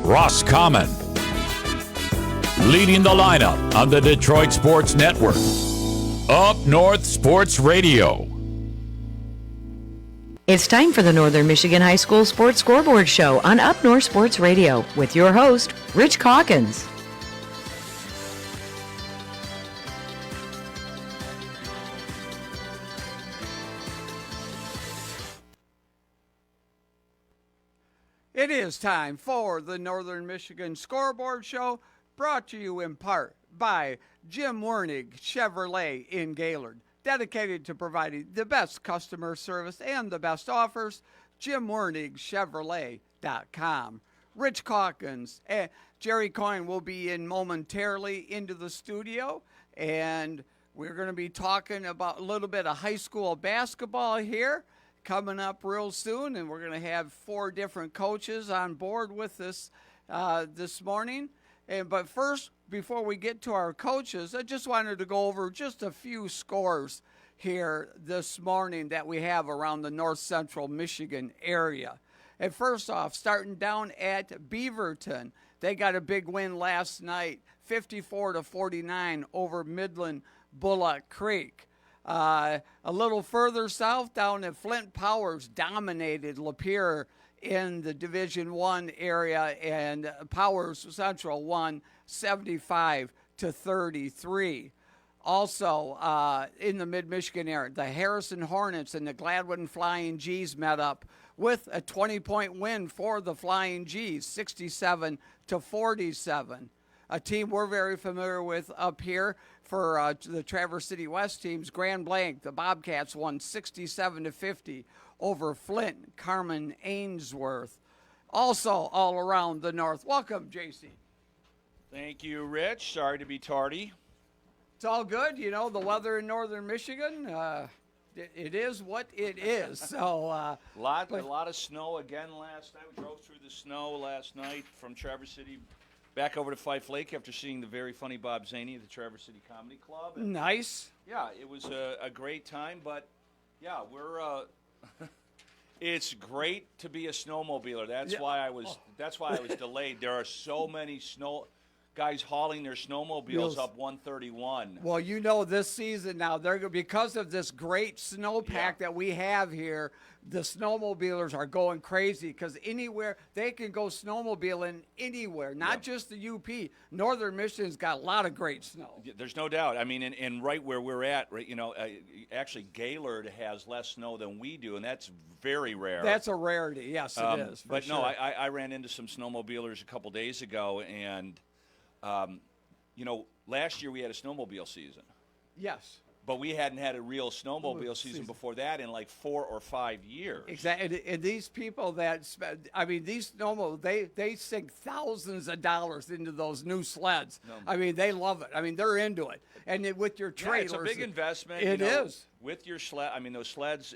Roscommon. Leading the lineup on the Detroit Sports Network, Up North Sports Radio. It's time for the Northern Michigan High School Sports Scoreboard Show on Up North Sports Radio with your host, Rich Calkins. It is time for the Northern Michigan Scoreboard Show, brought to you in part by Jim Wernig Chevrolet in Gaylord. Dedicated to providing the best customer service and the best offers, JimWernigChevrolet.com. Rich Calkins and Jerry Coyne will be in momentarily into the studio, and we're going to be talking about a little bit of high school basketball here coming up real soon, and we're going to have 4 different coaches on board with us this morning. But first, before we get to our coaches, I just wanted to go over just a few scores here this morning that we have around the north central Michigan area. And first off, starting down at Beaverton, they got a big win last night, 54-49 over Midland Bullock Creek. A little further south, down at Flint, Powers dominated Lapeer in the Division I area, and Powers Central won 75-33. Also, in the mid-Michigan area, the Harrison Hornets and the Gladwin Flying G's met up with a 20-point win for the Flying G's, 67-47. A team we're very familiar with up here for the Traverse City West teams, Grand Blanc, the Bobcats won 67-50 over Flint, Carmen Ainsworth. Also all around the north. Welcome, JC. Thank you, Rich. Sorry to be tardy. It's all good. You know, the weather in northern Michigan, it is what it is. So a lot of snow again last night. We drove through the snow last night from Traverse City back over to Fife Lake after seeing the very funny Bob Zaney at the Traverse City Comedy Club. And nice. Yeah, it was a great time, but yeah, we're it's great to be a snowmobiler. That's why I was delayed. There are so many guys hauling their snowmobiles up 131. Well, you know, this season now, because of this great snowpack that we have here, the snowmobilers are going crazy because anywhere they can go snowmobiling anywhere, not just the UP. Northern Michigan's got a lot of great snow. There's no doubt. I mean, and right where we're at, right, actually Gaylord has less snow than we do, and that's very rare. That's a rarity. Yes, it is. But sure. no, I ran into some snowmobilers a couple days ago, and last year we had a snowmobile season. Yes. But we hadn't had a real snowmobile season before that in like 4 or 5 years. Exactly. And these people these snowmobiles, they sink thousands of dollars into those new sleds. No. I mean, they love it. I mean, they're into it. And with your trailers. Yeah, it's a big investment. It is. With your sled, I mean, those sleds,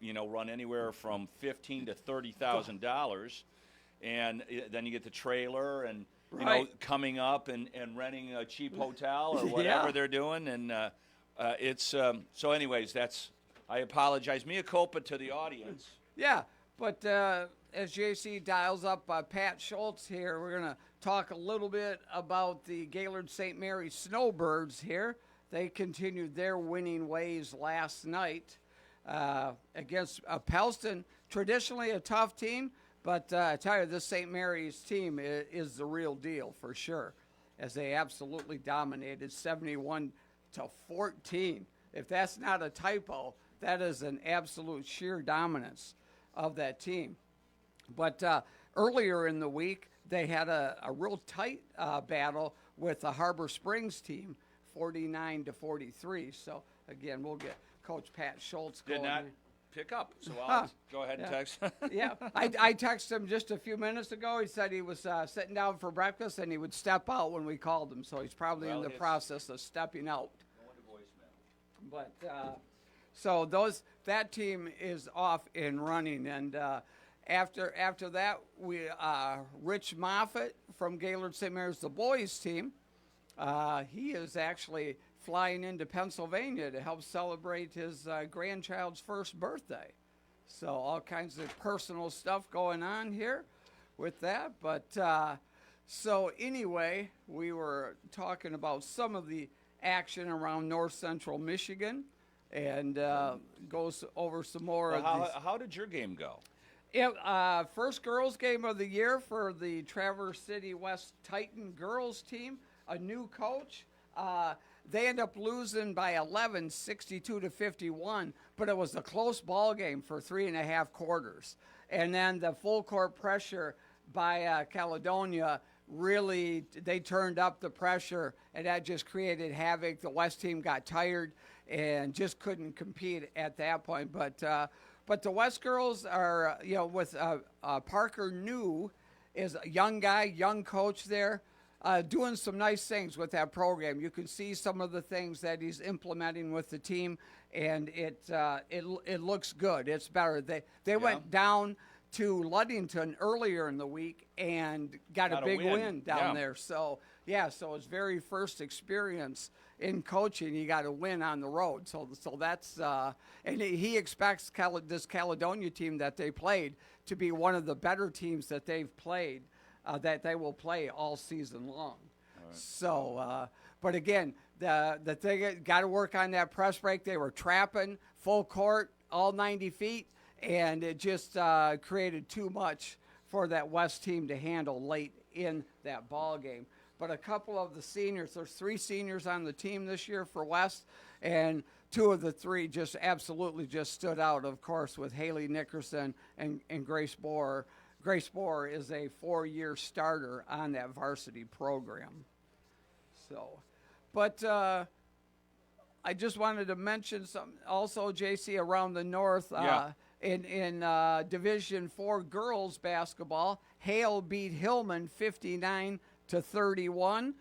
run anywhere from $15,000 to $30,000. And then you get the trailer and, coming up and renting a cheap hotel or whatever they're doing. And so anyways, I apologize. Mea culpa to the audience. Yeah, but as JC dials up Pat Schultz here, we're going to talk a little bit about the Gaylord St. Mary Snowbirds here. They continued their winning ways last night against Pelston, traditionally a tough team. But I tell you, this St. Mary's team is the real deal for sure, as they absolutely dominated 71-14. If that's not a typo, that is an absolute sheer dominance of that team. But earlier in the week, they had a real tight battle with the Harbor Springs team, 49-43. So, again, we'll get Coach Pat Schultz going. Did not pick up, so I'll go ahead and text. Yeah, I texted him just a few minutes ago. He said he was sitting down for breakfast and he would step out when we called him, so he's probably in the process of stepping out. Going to voicemail. But so that team is off and running, and after that, we Rich Moffitt from Gaylord St. Mary's, the boys team. He is actually flying into Pennsylvania to help celebrate his grandchild's first birthday. So all kinds of personal stuff going on here. with that. But so anyway, we were talking about some of the action around North Central Michigan, and goes over some more. Well, how did your game go? First girls game of the year for the Traverse City West Titan girls team. A new coach. They end up losing by 11, 62-51, but it was a close ball game for 3.5 quarters. And then the full court pressure by Caledonia, really, they turned up the pressure, and that just created havoc. The West team got tired and just couldn't compete at that point. But the West girls are, with Parker New is a young guy, young coach there, doing some nice things with that program. You can see some of the things that he's implementing with the team, and it looks good. It's better. They went down to Ludington earlier in the week and got a big win down there. So so his very first experience in coaching, he got a win on the road. So that's and he expects this Caledonia team that they played to be one of the better teams that they've played, that they will play all season long. Right. So, but again, the thing got to work on that press break. They were trapping full court, all 90 feet, and it just created too much for that West team to handle late in that ball game. But a couple of the seniors, there's 3 seniors on the team this year for West, and 2 of the 3 just absolutely just stood out, of course, with Haley Nickerson and Grace Bohr. Grace Bohr is a 4-year starter on that varsity program. So, but I just wanted to mention something also, JC, around the north. In Division 4 girls basketball, Hale beat Hillman 59-31.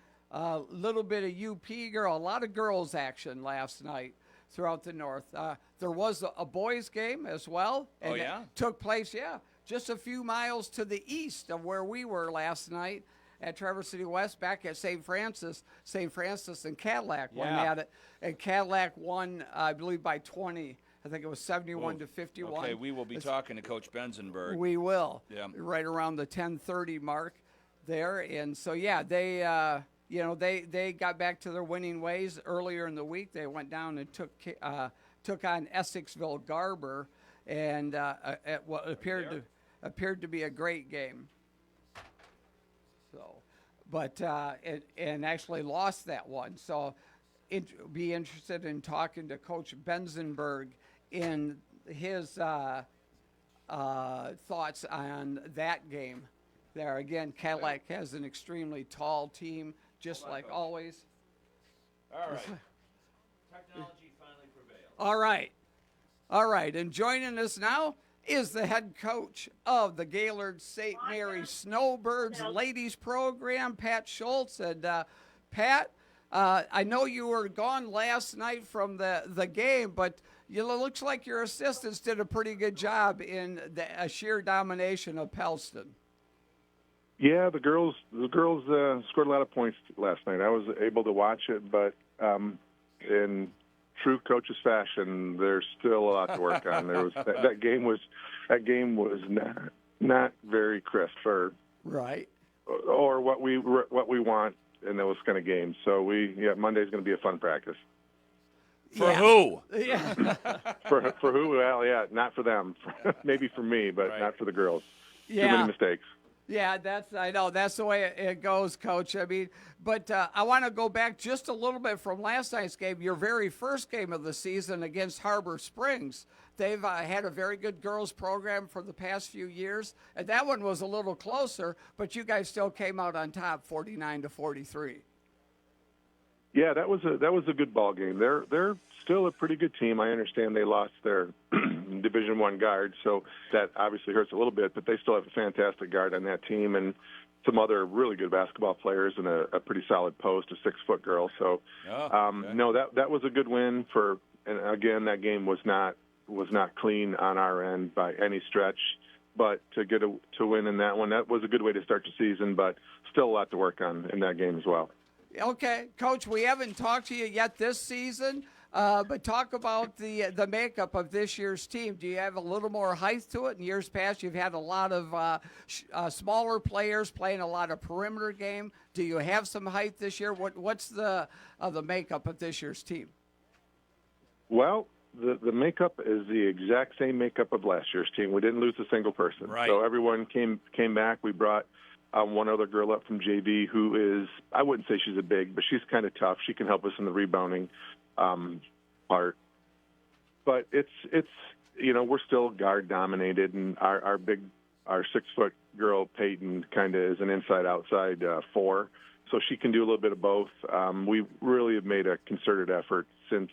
Little bit of UP girl, a lot of girls action last night throughout the north. There was a boys game as well. And it took place, just a few miles to the east of where we were last night at Traverse City West, back at St. Francis. St. Francis and Cadillac won at it. And Cadillac won, I believe, by 20. I think it was 71-51. Okay, we will be talking to Coach Benzenberg. We will. Yeah. Right around the 10:30 mark there. And so, they got back to their winning ways earlier in the week. They went down and took on Essexville Garber, and what appeared to be a great game. So, but and actually lost that one. So, be interested in talking to Coach Benzenberg in his thoughts on that game. There again, Cadillac has an extremely tall team, just like always. All right. Technology finally prevailed. All right. And joining us now is the head coach of the Gaylord St. Mary Snowbirds ladies program, Pat Schultz. And Pat, I know you were gone last night from the game, but it looks like your assistants did a pretty good job in the sheer domination of Pellston. Yeah, the girls scored a lot of points last night. I was able to watch it, but in true coach's fashion, there's still a lot to work on. There was that game was not very crisp or what we want in those kind of games. So Monday's going to be a fun practice. For who? Yeah. for who? Well, not for them. Maybe for me, but not for the girls. Yeah. Too many mistakes. Yeah, I know. That's the way it goes, Coach. I mean, but I want to go back just a little bit from last night's game, your very first game of the season against Harbor Springs. They've had a very good girls program for the past few years, and that one was a little closer, but you guys still came out on top, 49-43. Yeah, that was a good ball game. They're still a pretty good team. I understand they lost their Division I guard, so that obviously hurts a little bit. But they still have a fantastic guard on that team, and some other really good basketball players, and a pretty solid post, a 6-foot girl. So, no, that was a good win for. And again, that game was not clean on our end by any stretch. But to win in that one, that was a good way to start the season. But still a lot to work on in that game as well. Okay, Coach, we haven't talked to you yet this season, But talk about the makeup of this year's team. Do you have a little more height to it? In years past, you've had a lot of smaller players playing a lot of perimeter game. Do you have some height this year? What's the makeup of this year's team? Well, the makeup is the exact same makeup of last year's team. We didn't lose a single person. Right. So everyone came back. We brought one other girl up from JV who is, I wouldn't say she's a big, but she's kind of tough. She can help us in the rebounding part. But it's we're still guard dominated, and our 6-foot girl Peyton kind of is an inside-outside 4, so she can do a little bit of both. We really have made a concerted effort since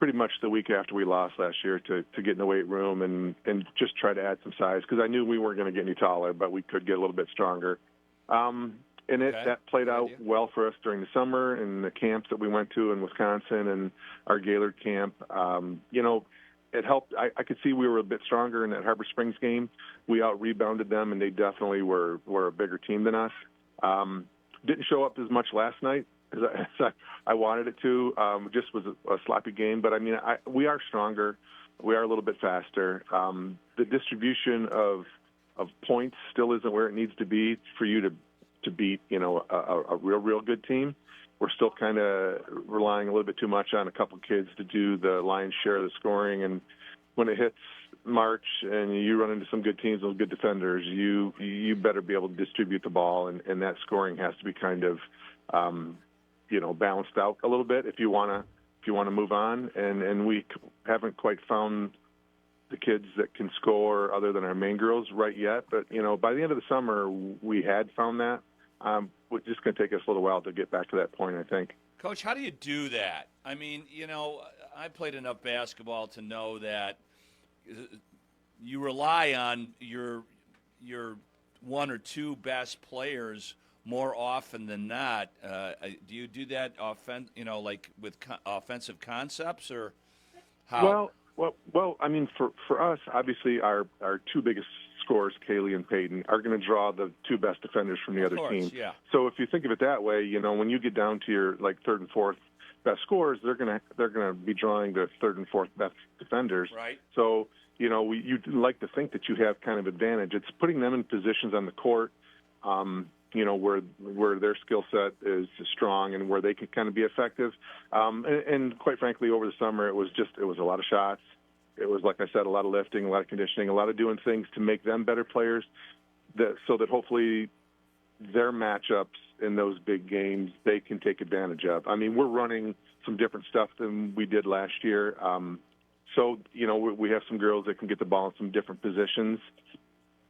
pretty much the week after we lost last year to get in the weight room and just try to add some size, because I knew we weren't going to get any taller, but we could get a little bit stronger. That played out well for us during the summer and the camps that we went to in Wisconsin and our Gaylord camp. It helped. I could see we were a bit stronger in that Harbor Springs game. We out-rebounded them, and they definitely were a bigger team than us. Didn't show up as much last night as I wanted it to. Just was a sloppy game. But, we are stronger. We are a little bit faster. The distribution of points still isn't where it needs to be for you to beat, a real good team. We're still kind of relying a little bit too much on a couple kids to do the lion's share of the scoring. And when it hits March and you run into some good teams, those good defenders, you better be able to distribute the ball, and that scoring has to be kind of, balanced out a little bit if you want to move on. And we haven't quite found the kids that can score other than our main girls right yet. But, by the end of the summer, we had found that. It's just going to take us a little while to get back to that point, I think. Coach, how do you do that? I played enough basketball to know that you rely on your one or two best players more often than not. Do you do that with offensive concepts, or how? Well, for us, obviously our two biggest scorers, Kaylee and Peyton, are going to draw the two best defenders from the other team. Yeah. So if you think of it that way, when you get down to your third and fourth best scorers, they're going to be drawing the third and fourth best defenders. Right. So you'd like to think that you have kind of advantage. It's putting them in positions on the court, where their skill set is strong and where they can kind of be effective. And quite frankly, over the summer, it was a lot of shots. It was, like I said, a lot of lifting, a lot of conditioning, a lot of doing things to make them better players, so that hopefully their matchups in those big games they can take advantage of. We're running some different stuff than we did last year. So we have some girls that can get the ball in some different positions.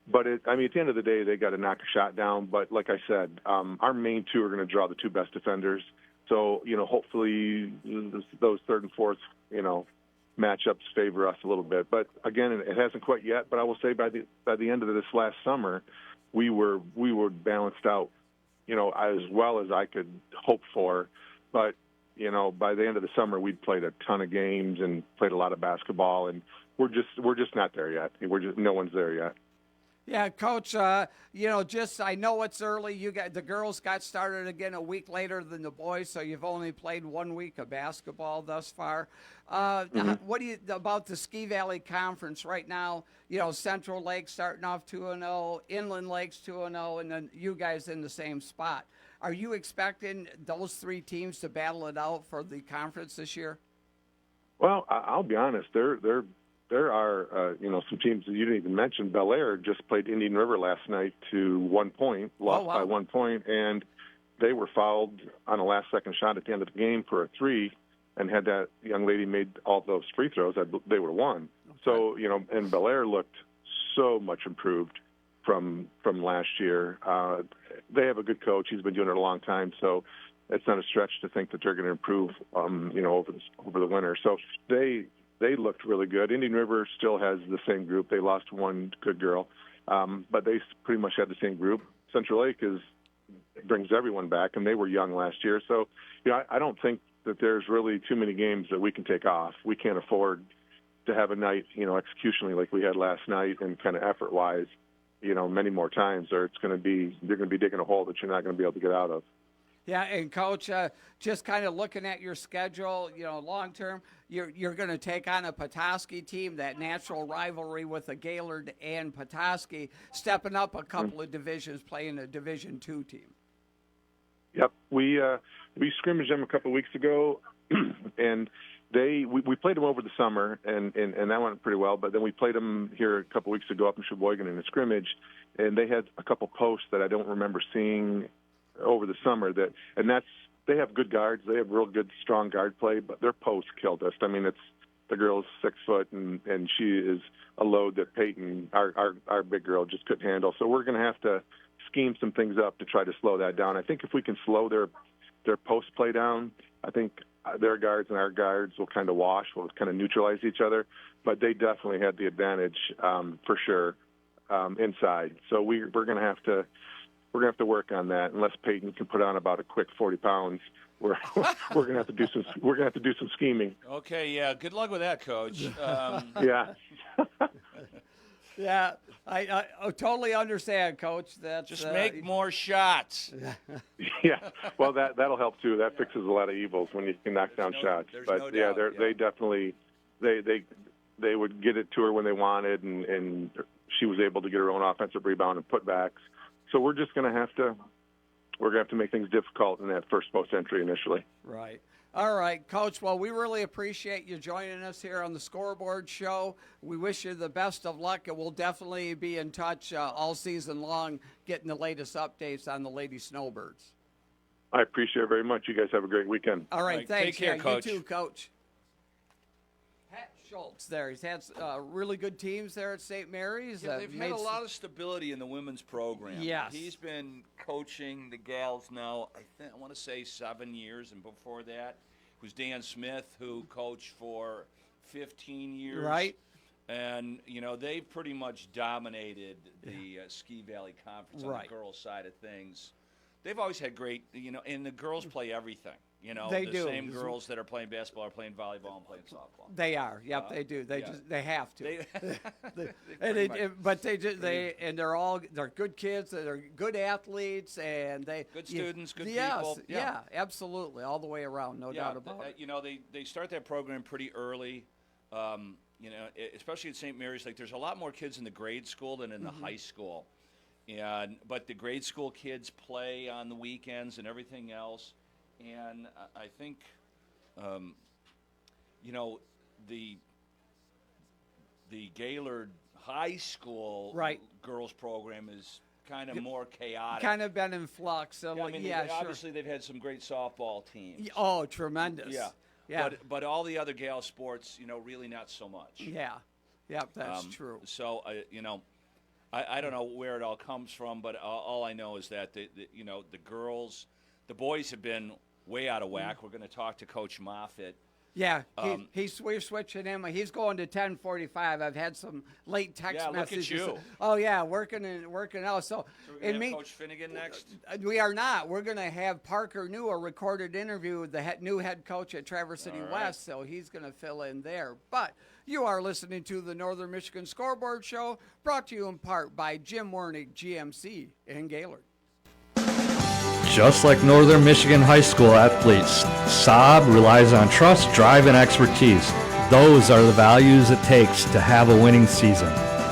But at the end of the day, they got to knock a shot down. But like I said, our main two are going to draw the two best defenders. So, hopefully those third and fourth, matchups favor us a little bit. But again, it hasn't quite yet. But I will say by the end of this last summer, we were balanced out, as well as I could hope for. But by the end of the summer, we'd played a ton of games and played a lot of basketball, and we're just not there yet. No one's there yet. Yeah, Coach, I know it's early. The girls got started again a week later than the boys, so you've only played 1 week of basketball thus far. What do you about the Ski Valley Conference right now? Central Lake starting off 2-0, Inland Lakes 2-0, and then you guys in the same spot. Are you expecting those three teams to battle it out for the conference this year? Well, I'll be honest. There are, some teams that you didn't even mention. Bel Air just played Indian River last night to 1 point, lost by 1 point, and they were fouled on a last-second shot at the end of the game for a 3, and had that young lady made all those free throws, they would have won. Okay. So, and Bel Air looked so much improved from last year. They have a good coach. He's been doing it a long time, so it's not a stretch to think that they're going to improve, over the winter. So they looked really good. Indian River still has the same group. They lost one good girl, but they pretty much had the same group. Central Lake brings everyone back, and they were young last year. So, I don't think that there's really too many games that we can take off. We can't afford to have a night, executionally like we had last night, and kind of effort-wise, many more times, or they're going to be digging a hole that you're not going to be able to get out of. Yeah, and Coach, just kind of looking at your schedule, long term, you're going to take on a Petoskey team, that natural rivalry with the Gaylord and Petoskey, stepping up a couple of divisions, playing a Division II team. Yep, we scrimmaged them a couple of weeks ago, and we played them over the summer, and that went pretty well. But then we played them here a couple of weeks ago up in Sheboygan in a scrimmage, and they had a couple posts that I don't remember seeing over the summer. They have good guards. They have real good, strong guard play, but their posts killed us. I mean, the girl's 6 foot, and she is a load that Peyton, our big girl, just couldn't handle. So we're going to have to scheme some things up to try to slow that down. I think if we can slow their post play down, I think their guards and our guards will kind of wash, will kind of neutralize each other. But they definitely had the advantage for sure inside. So we're going to have to. We're going to have to work on that. Unless Peyton can put on about a quick 40 pounds, we're going to have to do some. We're going to have to do some scheming. Okay, yeah. Good luck with that, Coach. Yeah. Yeah, I totally understand, Coach. That's just make more shots. Yeah, well, that'll help too. That fixes a lot of evils when you can knock down shots. But they definitely they would get it to her when they wanted, and she was able to get her own offensive rebound and putbacks. So we're just going to have to make things difficult in that first post entry initially. Right. All right, Coach. Well, we really appreciate you joining us here on the Scoreboard Show. We wish you the best of luck, and we'll definitely be in touch all season long, getting the latest updates on the Lady Snowbirds. I appreciate it very much. You guys have a great weekend. All right, thanks. Take care, Coach. You too, Coach. Pat Schultz there. He's had really good teams there at St. Mary's. Yeah, they've had a lot of stability in the women's program. Yes. He's been coaching the gals now, I want to say 7 years, and before that was Dan Smith, who coached for 15 years. Right. And, they've pretty much dominated the Ski Valley Conference on the girls' side of things. They've always had great, and the girls play everything. They the do. same girls that are playing basketball are playing volleyball and playing softball. They are. Yep, they do. They have to. They're good kids. They're good athletes, and good students, good yes, people. Yeah, absolutely, all the way around, no doubt about it. They start that program pretty early. Especially at St. Mary's. Like, there's a lot more kids in the grade school than in the high school, but the grade school kids play on the weekends and everything else. And I think, the Gaylord High School girls program is kind of more chaotic. Kind of been in flux. So obviously they've had some great softball teams. Oh, tremendous. Yeah. But all the other gal sports, really not so much. Yeah. Yep, that's true. So, I don't know where it all comes from, but all I know is that, the girls, the boys have been way out of whack. We're going to talk to Coach Moffitt. Yeah, we're switching him. He's going to 10:45. I've had some late text messages. Look at you. Oh yeah, working out. So we're going to have Coach Finnegan next. We are not. We're going to have Parker New, a recorded interview with the new head coach at Traverse City West. So he's going to fill in there. But you are listening to the Northern Michigan Scoreboard Show, brought to you in part by Jim Wernig GMC in Gaylord. Just like Northern Michigan High School athletes, Saab relies on trust, drive, and expertise. Those are the values it takes to have a winning season,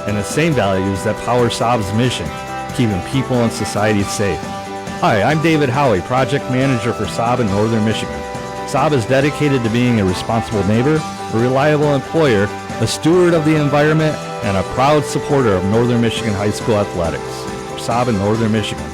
and the same values that power Saab's mission, keeping people and society safe. Hi, I'm David Howie, Project Manager for Saab in Northern Michigan. Saab is dedicated to being a responsible neighbor, a reliable employer, a steward of the environment, and a proud supporter of Northern Michigan High School athletics. Saab in Northern Michigan.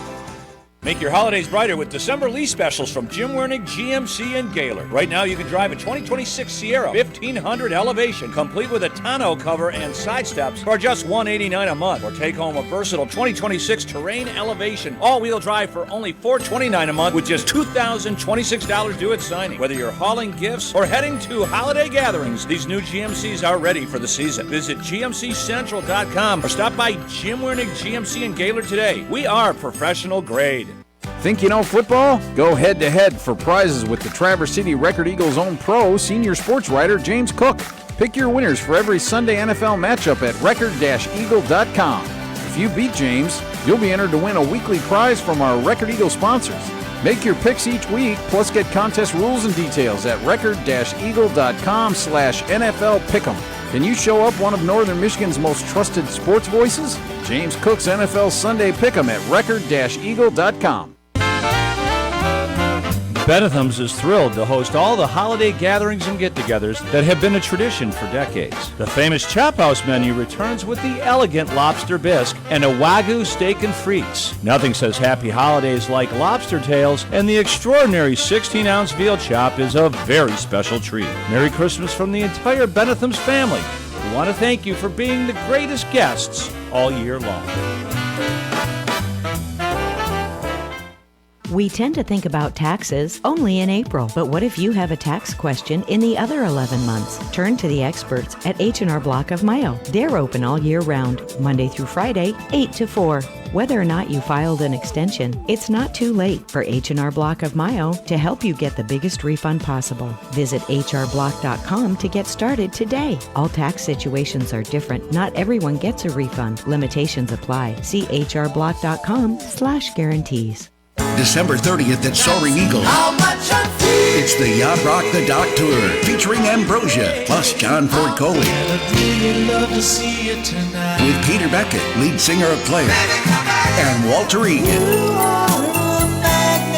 Make your holidays brighter with December lease specials from Jim Wernig GMC in Gaylord. Right now you can drive a 2026 Sierra 1500 Elevation, complete with a tonneau cover and side steps for just $189 a month. Or take home a versatile 2026 Terrain Elevation, all-wheel drive for only $429 a month with just $2,026 due at signing. Whether you're hauling gifts or heading to holiday gatherings, these new GMCs are ready for the season. Visit GMCCentral.com or stop by Jim Wernig GMC in Gaylord today. We are professional grade. Think you know football? Go head-to-head for prizes with the Traverse City Record Eagles' own pro, senior sports writer James Cook. Pick your winners for every Sunday NFL matchup at record-eagle.com. If you beat James, you'll be entered to win a weekly prize from our Record Eagle sponsors. Make your picks each week, plus get contest rules and details at record-eagle.com/NFL Pick'em. Can you show up one of Northern Michigan's most trusted sports voices? James Cook's NFL Sunday Pick'em at record-eagle.com. Benethams is thrilled to host all the holiday gatherings and get-togethers that have been a tradition for decades. The famous Chop House menu returns with the elegant lobster bisque and a Wagyu steak and frites. Nothing says happy holidays like lobster tails, and the extraordinary 16-ounce veal chop is a very special treat. Merry Christmas from the entire Benethams family. We want to thank you for being the greatest guests all year long. We tend to think about taxes only in April, but what if you have a tax question in the other 11 months? Turn to the experts at H&R Block of Mayo. They're open all year round, Monday through Friday, 8 to 4. Whether or not you filed an extension, it's not too late for H&R Block of Mayo to help you get the biggest refund possible. Visit hrblock.com to get started today. All tax situations are different. Not everyone gets a refund. Limitations apply. See hrblock.com/guarantees. December 30th at Soaring Eagle. It's the Yacht Rock the Dock Tour featuring Ambrosia plus John Ford Coley. With Peter Beckett, lead singer of Player, and Walter Egan.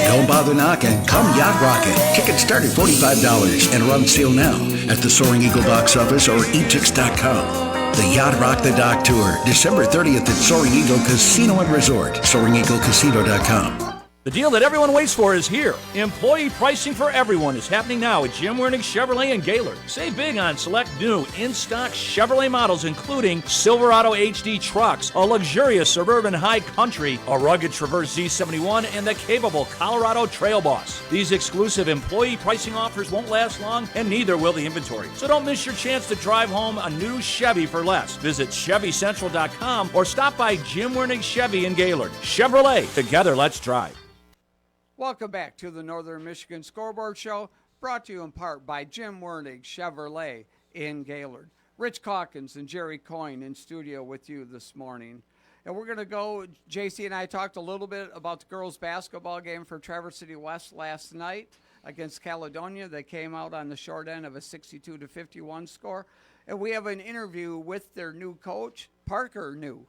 Don't bother knocking. Come yacht rocking. Tickets start at $45 and are on sale now at the Soaring Eagle box office or etix.com. The Yacht Rock the Dock Tour, December 30th at Soaring Eagle Casino and Resort, SoaringEagleCasino.com. The deal that everyone waits for is here. Employee pricing for everyone is happening now at Jim Wernig Chevrolet in Gaylord. Save big on select new in-stock Chevrolet models, including Silverado HD trucks, a luxurious Suburban High Country, a rugged Traverse Z71, and the capable Colorado Trail Boss. These exclusive employee pricing offers won't last long, and neither will the inventory. So don't miss your chance to drive home a new Chevy for less. Visit ChevyCentral.com or stop by Jim Wernig Chevy in Gaylord. Chevrolet, together let's drive. Welcome back to the Northern Michigan Scoreboard Show, brought to you in part by Jim Wernig Chevrolet in Gaylord. Rich Calkins and Jerry Coyne in studio with you this morning. And we're going to go, JC and I talked a little bit about the girls' basketball game for Traverse City West last night against Caledonia. They came out on the short end of a 62-51 score. And we have an interview with their new coach, Parker New.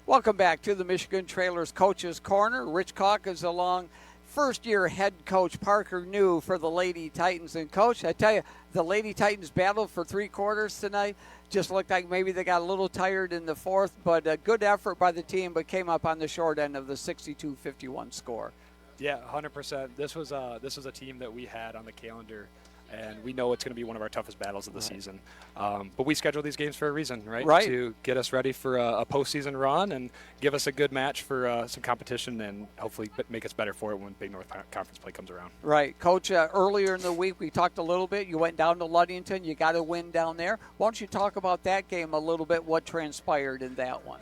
Welcome back to the Michigan Trailers Coaches Corner. Rich Calkins along, first-year head coach Parker New for the Lady Titans. And, Coach, I tell you, the Lady Titans battled for 3 quarters tonight. Just looked like maybe they got a little tired in the fourth, but a good effort by the team, but came up on the short end of the 62-51 score. Yeah, 100%. This was a team that we had on the calendar, and we know it's going to be one of our toughest battles of the season. But we schedule these games for a reason, right? To get us ready for a postseason run and give us a good match for some competition and hopefully make us better for it when Big North Conference play comes around. Right. Coach, earlier in the week we talked a little bit. You went down to Ludington. You got a win down there. Why don't you talk about that game a little bit, what transpired in that one?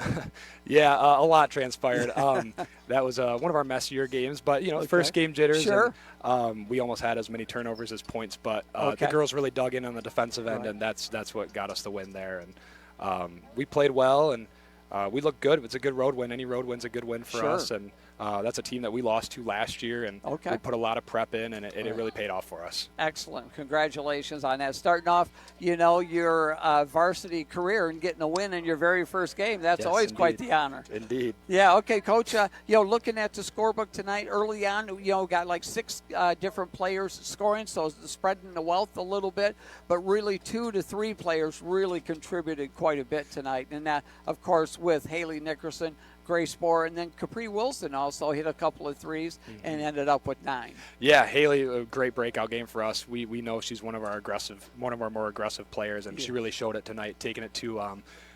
Yeah, a lot transpired. That was one of our messier games, but, you know, first game jitters. Sure. And, we almost had as many turnovers as points, but the girls really dug in on the defensive end, and that's what got us the win there. And we played well, and we looked good. It's a good road win. Any road win's a good win for us, and that's a team that we lost to last year, and we put a lot of prep in, and it really paid off for us. Excellent. Congratulations on that. Starting off, you know, your varsity career and getting a win in your very first game, that's always quite the honor. Indeed. Yeah, okay, Coach, you know, looking at the scorebook tonight, early on, you know, got like 6 different players scoring, so spreading the wealth a little bit, but really 2 to 3 players really contributed quite a bit tonight. And that, of course, with Haley Nickerson, Grace Bohr, and then Capri Wilson also hit a couple of threes and ended up with 9. Yeah, Haley, a great breakout game for us. We know she's one of our more aggressive players, and she really showed it tonight, taking it to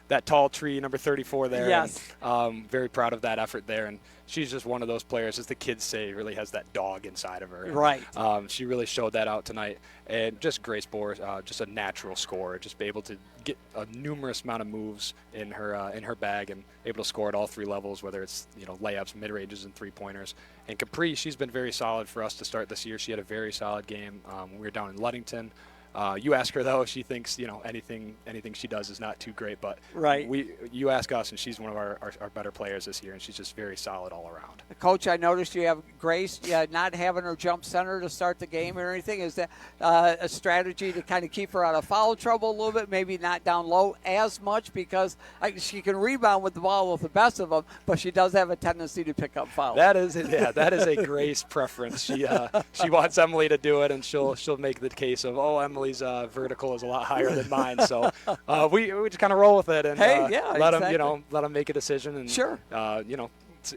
that tall tree, number 34 there. Yes. And, very proud of that effort there. And she's just one of those players, as the kids say, really has that dog inside of her. And, right. She really showed that out tonight. And just Grace Bohr, just a natural scorer, just be able to get a numerous amount of moves in her bag and able to score at all 3 levels, whether it's, you know, layups, mid-ranges, and 3-pointers. And Capri, she's been very solid for us to start this year. She had a very solid game. We were down in Ludington. You ask her though if she thinks anything she does is not too great, but right. You ask us, and she's one of our better players this year, and she's just very solid all around. Coach, I noticed you have Grace not having her jump center to start the game or anything. Is that a strategy to kind of keep her out of foul trouble a little bit? Maybe not down low as much because she can rebound with the ball with the best of them, but she does have a tendency to pick up fouls. That is a Grace preference. She wants Emily to do it, and she'll make the case of, Emily's vertical is a lot higher than mine. So we just kind of roll with it and let them make a decision. And sure,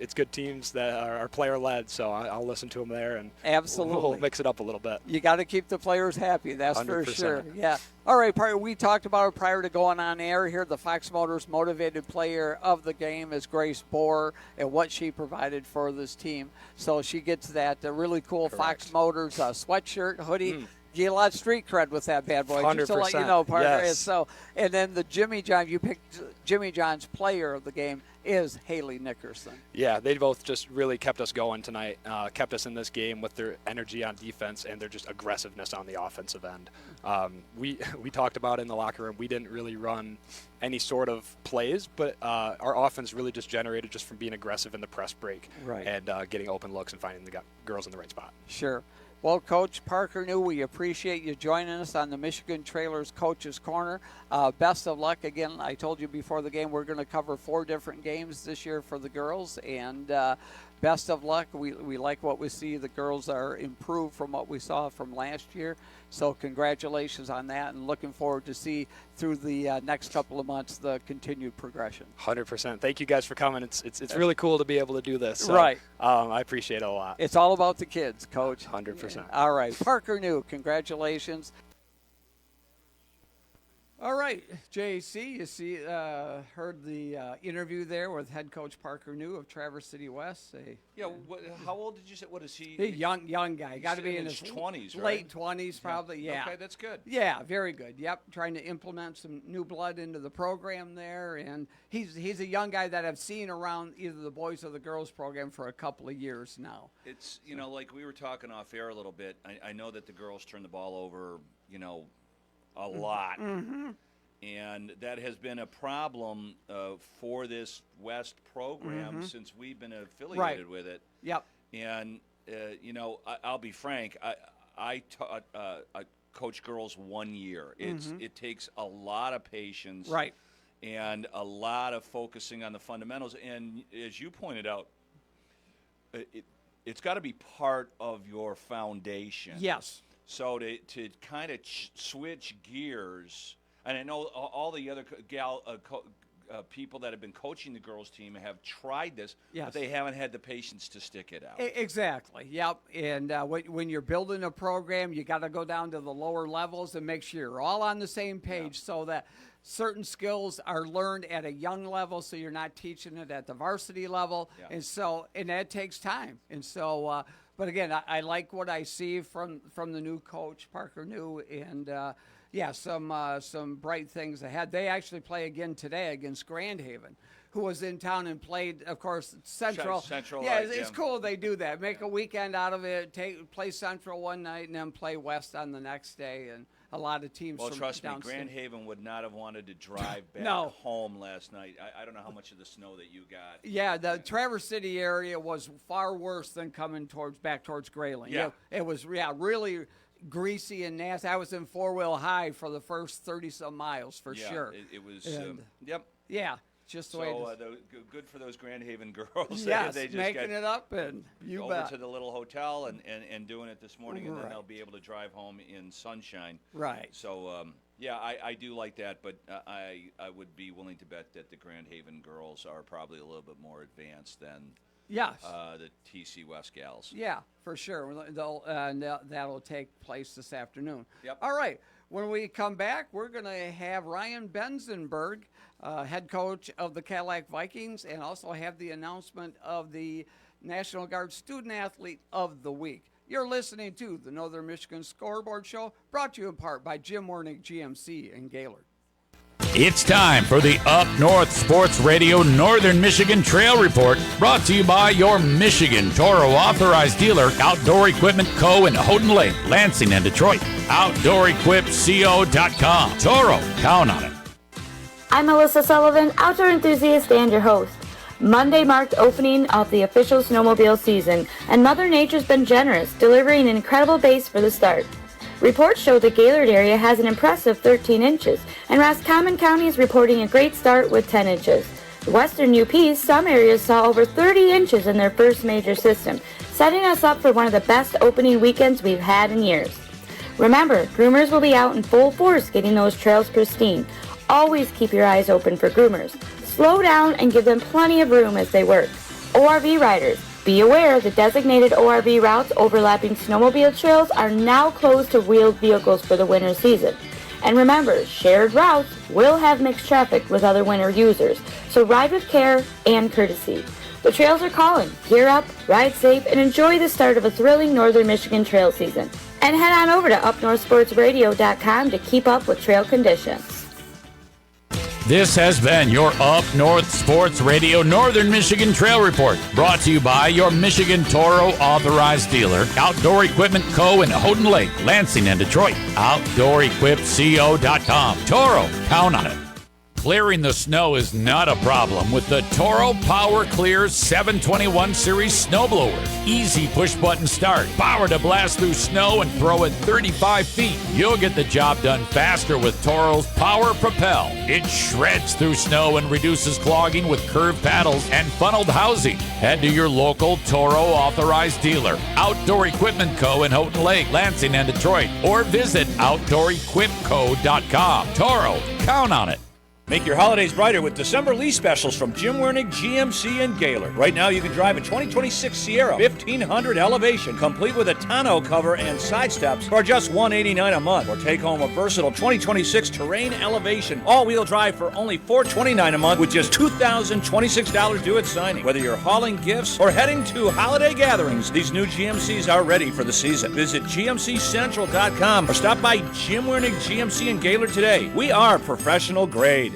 it's good teams that are player led, so I'll listen to them there, and absolutely we'll mix it up a little bit. You got to keep the players happy, that's 100%. For sure. Yeah. All right, we talked about it prior to going on air here. The Fox Motors Motivated Player of the Game is Grace Bohr and what she provided for this team. So she gets that really cool Fox Motors sweatshirt, hoodie. Get a lot of street cred with that bad boy. 100%. Just to let you know, Parker. Yes. So, and then the Jimmy John, you picked Jimmy John's player of the game is Haley Nickerson. Yeah, they both just really kept us going tonight, kept us in this game with their energy on defense and their just aggressiveness on the offensive end. We talked about in the locker room, we didn't really run any sort of plays, but our offense really just generated just from being aggressive in the press break and getting open looks and finding the girls in the right spot. Sure. Well, Coach Parker New, we appreciate you joining us on the Michigan Trailers Coach's Corner. Best of luck. Again, I told you before the game we're going to cover 4 different games this year for the girls, and best of luck. We like what we see. The girls are improved from what we saw from last year, so congratulations on that, and looking forward to see through the next couple of months the continued progression. 100%. Thank you guys for coming. It's really cool to be able to do this. So, right. I appreciate it a lot. It's all about the kids, Coach. 100%. All right. Parker New, congratulations. All right, JC, you see, heard the interview there with head coach Parker New of Traverse City West. How old did you say? What is he? Young guy. Got to be in his 20s, right? Late 20s, probably. Yeah. Okay, that's good. Yeah, very good. Yep, trying to implement some new blood into the program there, and he's a young guy that I've seen around either the boys or the girls program for a couple of years now. It's like we were talking off air a little bit. I know that the girls turn the ball over, a lot. Mm-hmm. And that has been a problem for this West program since we've been affiliated with it. Yep. And, I'll be frank, I taught coach girls 1 year. It takes a lot of patience. Right. And a lot of focusing on the fundamentals. And as you pointed out, it's got to be part of your foundation. Yes. So to kind of switch gears, and I know all the other people that have been coaching the girls' team have tried this, but they haven't had the patience to stick it out. Exactly. Yep. And when you're building a program, you got to go down to the lower levels and make sure you're all on the same page so that certain skills are learned at a young level, so you're not teaching it at the varsity level. And that takes time. And so, but again, I like what I see from the new coach, Parker New, and some bright things ahead. They actually play again today against Grand Haven, who was in town and played, of course, Central. It's cool they do that. Make a weekend out of it. Play Central one night and then play West on the next day. And a lot of teams. Well, from trust me, downstate. Grand Haven would not have wanted to drive back home last night. I don't know how much of the snow that you got. Yeah, the Traverse City area was far worse than coming back towards Grayling. Yeah. It was really greasy and nasty. I was in four-wheel high for the first 30-some miles for sure. It was. Yep. Yeah. Just the way it is. Good for those Grand Haven girls. Yes, they just making it up, and you over bet. To the little hotel and doing it this morning, and then they'll be able to drive home in sunshine. Right. So, I do like that, but I would be willing to bet that the Grand Haven girls are probably a little bit more advanced than the TC West gals. Yeah, for sure. That'll take place this afternoon. Yep. All right. When we come back, we're going to have Ryan Benzenberg, head coach of the Cadillac Vikings, and also have the announcement of the National Guard Student Athlete of the Week. You're listening to the Northern Michigan Scoreboard Show, brought to you in part by Jim Wernick GMC in Gaylord. It's time for the Up North Sports Radio Northern Michigan Trail Report, brought to you by your Michigan Toro authorized dealer, Outdoor Equipment Co. in Houghton Lake, Lansing, and Detroit. OutdoorEquipCo.com. Toro, count on it. I'm Melissa Sullivan, outdoor enthusiast and your host. Monday marked opening of the official snowmobile season, and Mother Nature's been generous, delivering an incredible base for the start. Reports show the Gaylord area has an impressive 13 inches, and Roscommon County is reporting a great start with 10 inches. The western UPs, some areas saw over 30 inches in their first major system, setting us up for one of the best opening weekends we've had in years. Remember, groomers will be out in full force getting those trails pristine. Always keep your eyes open for groomers. Slow down and give them plenty of room as they work. ORV riders, be aware the designated ORV routes overlapping snowmobile trails are now closed to wheeled vehicles for the winter season. And remember, shared routes will have mixed traffic with other winter users, so ride with care and courtesy. The trails are calling. Gear up, ride safe, and enjoy the start of a thrilling Northern Michigan trail season. And head on over to upnorthsportsradio.com to keep up with trail conditions. This has been your Up North Sports Radio Northern Michigan Trail Report, brought to you by your Michigan Toro authorized dealer, Outdoor Equipment Co. in Houghton Lake, Lansing, and Detroit. OutdoorEquipCo.com. Toro, count on it. Clearing the snow is not a problem with the Toro Power Clear 721 Series snowblower. Easy push-button start, power to blast through snow and throw it 35 feet. You'll get the job done faster with Toro's Power Propel. It shreds through snow and reduces clogging with curved paddles and funneled housing. Head to your local Toro authorized dealer, Outdoor Equipment Co. in Houghton Lake, Lansing, and Detroit, or visit OutdoorEquipCo.com. Toro, count on it. Make your holidays brighter with December lease specials from Jim Wernig, GMC, and Gaylord. Right now, you can drive a 2026 Sierra 1500 Elevation, complete with a tonneau cover and side steps for just $189 a month. Or take home a versatile 2026 Terrain Elevation, all-wheel drive for only $429 a month with just $2,026 due at signing. Whether you're hauling gifts or heading to holiday gatherings, these new GMCs are ready for the season. Visit GMCCentral.com or stop by Jim Wernig, GMC, and Gaylord today. We are professional grade.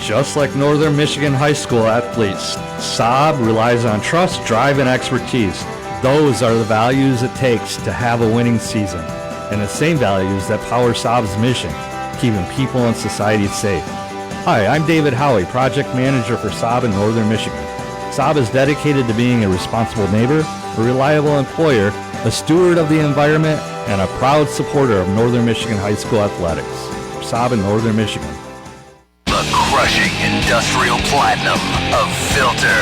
Just like Northern Michigan High School athletes, Saab relies on trust, drive, and expertise. Those are the values it takes to have a winning season, and the same values that power Saab's mission, keeping people and society safe. Hi, I'm David Howie, Project Manager for Saab in Northern Michigan. Saab is dedicated to being a responsible neighbor, a reliable employer, a steward of the environment, and a proud supporter of Northern Michigan High School athletics. Saab in Northern Michigan. Crushing industrial platinum of Filter.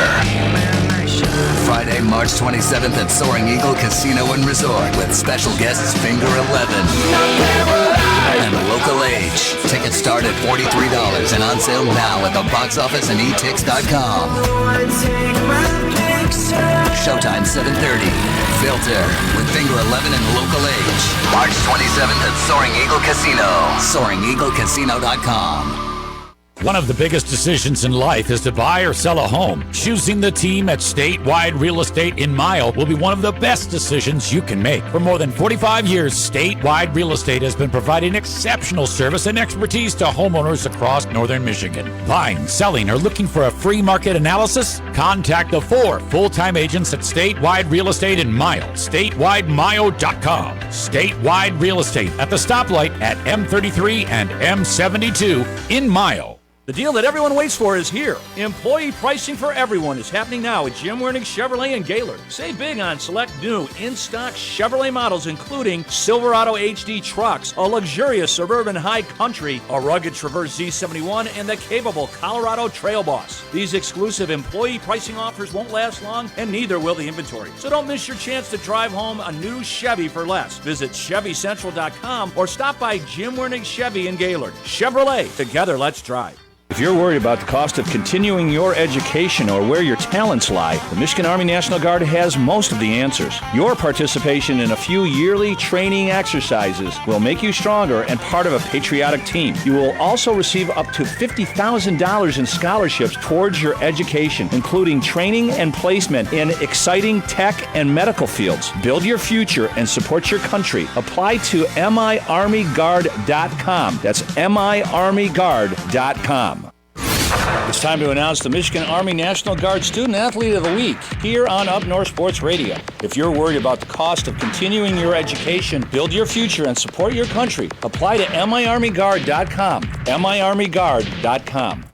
Friday, March 27th at Soaring Eagle Casino and Resort with special guests Finger 11 and Local Age. Tickets start at $43 and on sale now at the box office and etix.com. Showtime 7:30. Filter with Finger 11 and Local Age. March 27th at Soaring Eagle Casino. SoaringEagleCasino.com. One of the biggest decisions in life is to buy or sell a home. Choosing the team at Statewide Real Estate in Mile will be one of the best decisions you can make. For more than 45 years, Statewide Real Estate has been providing exceptional service and expertise to homeowners across Northern Michigan. Buying, selling, or looking for a free market analysis? Contact the 4 full-time agents at Statewide Real Estate in Mile. Statewidemile.com. Statewide Real Estate at the stoplight at M33 and M72 in Mile. The deal that everyone waits for is here. Employee pricing for everyone is happening now at Jim Wernig Chevrolet and Gaylord. Save big on select new in-stock Chevrolet models, including Silverado HD trucks, a luxurious Suburban High Country, a rugged Traverse Z71, and the capable Colorado Trail Boss. These exclusive employee pricing offers won't last long, and neither will the inventory. So don't miss your chance to drive home a new Chevy for less. Visit ChevyCentral.com or stop by Jim Wernig Chevy in Gaylord. Chevrolet, together let's drive. If you're worried about the cost of continuing your education or where your talents lie, the Michigan Army National Guard has most of the answers. Your participation in a few yearly training exercises will make you stronger and part of a patriotic team. You will also receive up to $50,000 in scholarships towards your education, including training and placement in exciting tech and medical fields. Build your future and support your country. Apply to miarmyguard.com. That's miarmyguard.com. It's time to announce the Michigan Army National Guard Student Athlete of the Week here on Up North Sports Radio. If you're worried about the cost of continuing your education, build your future, and support your country, apply to miarmyguard.com. miarmyguard.com.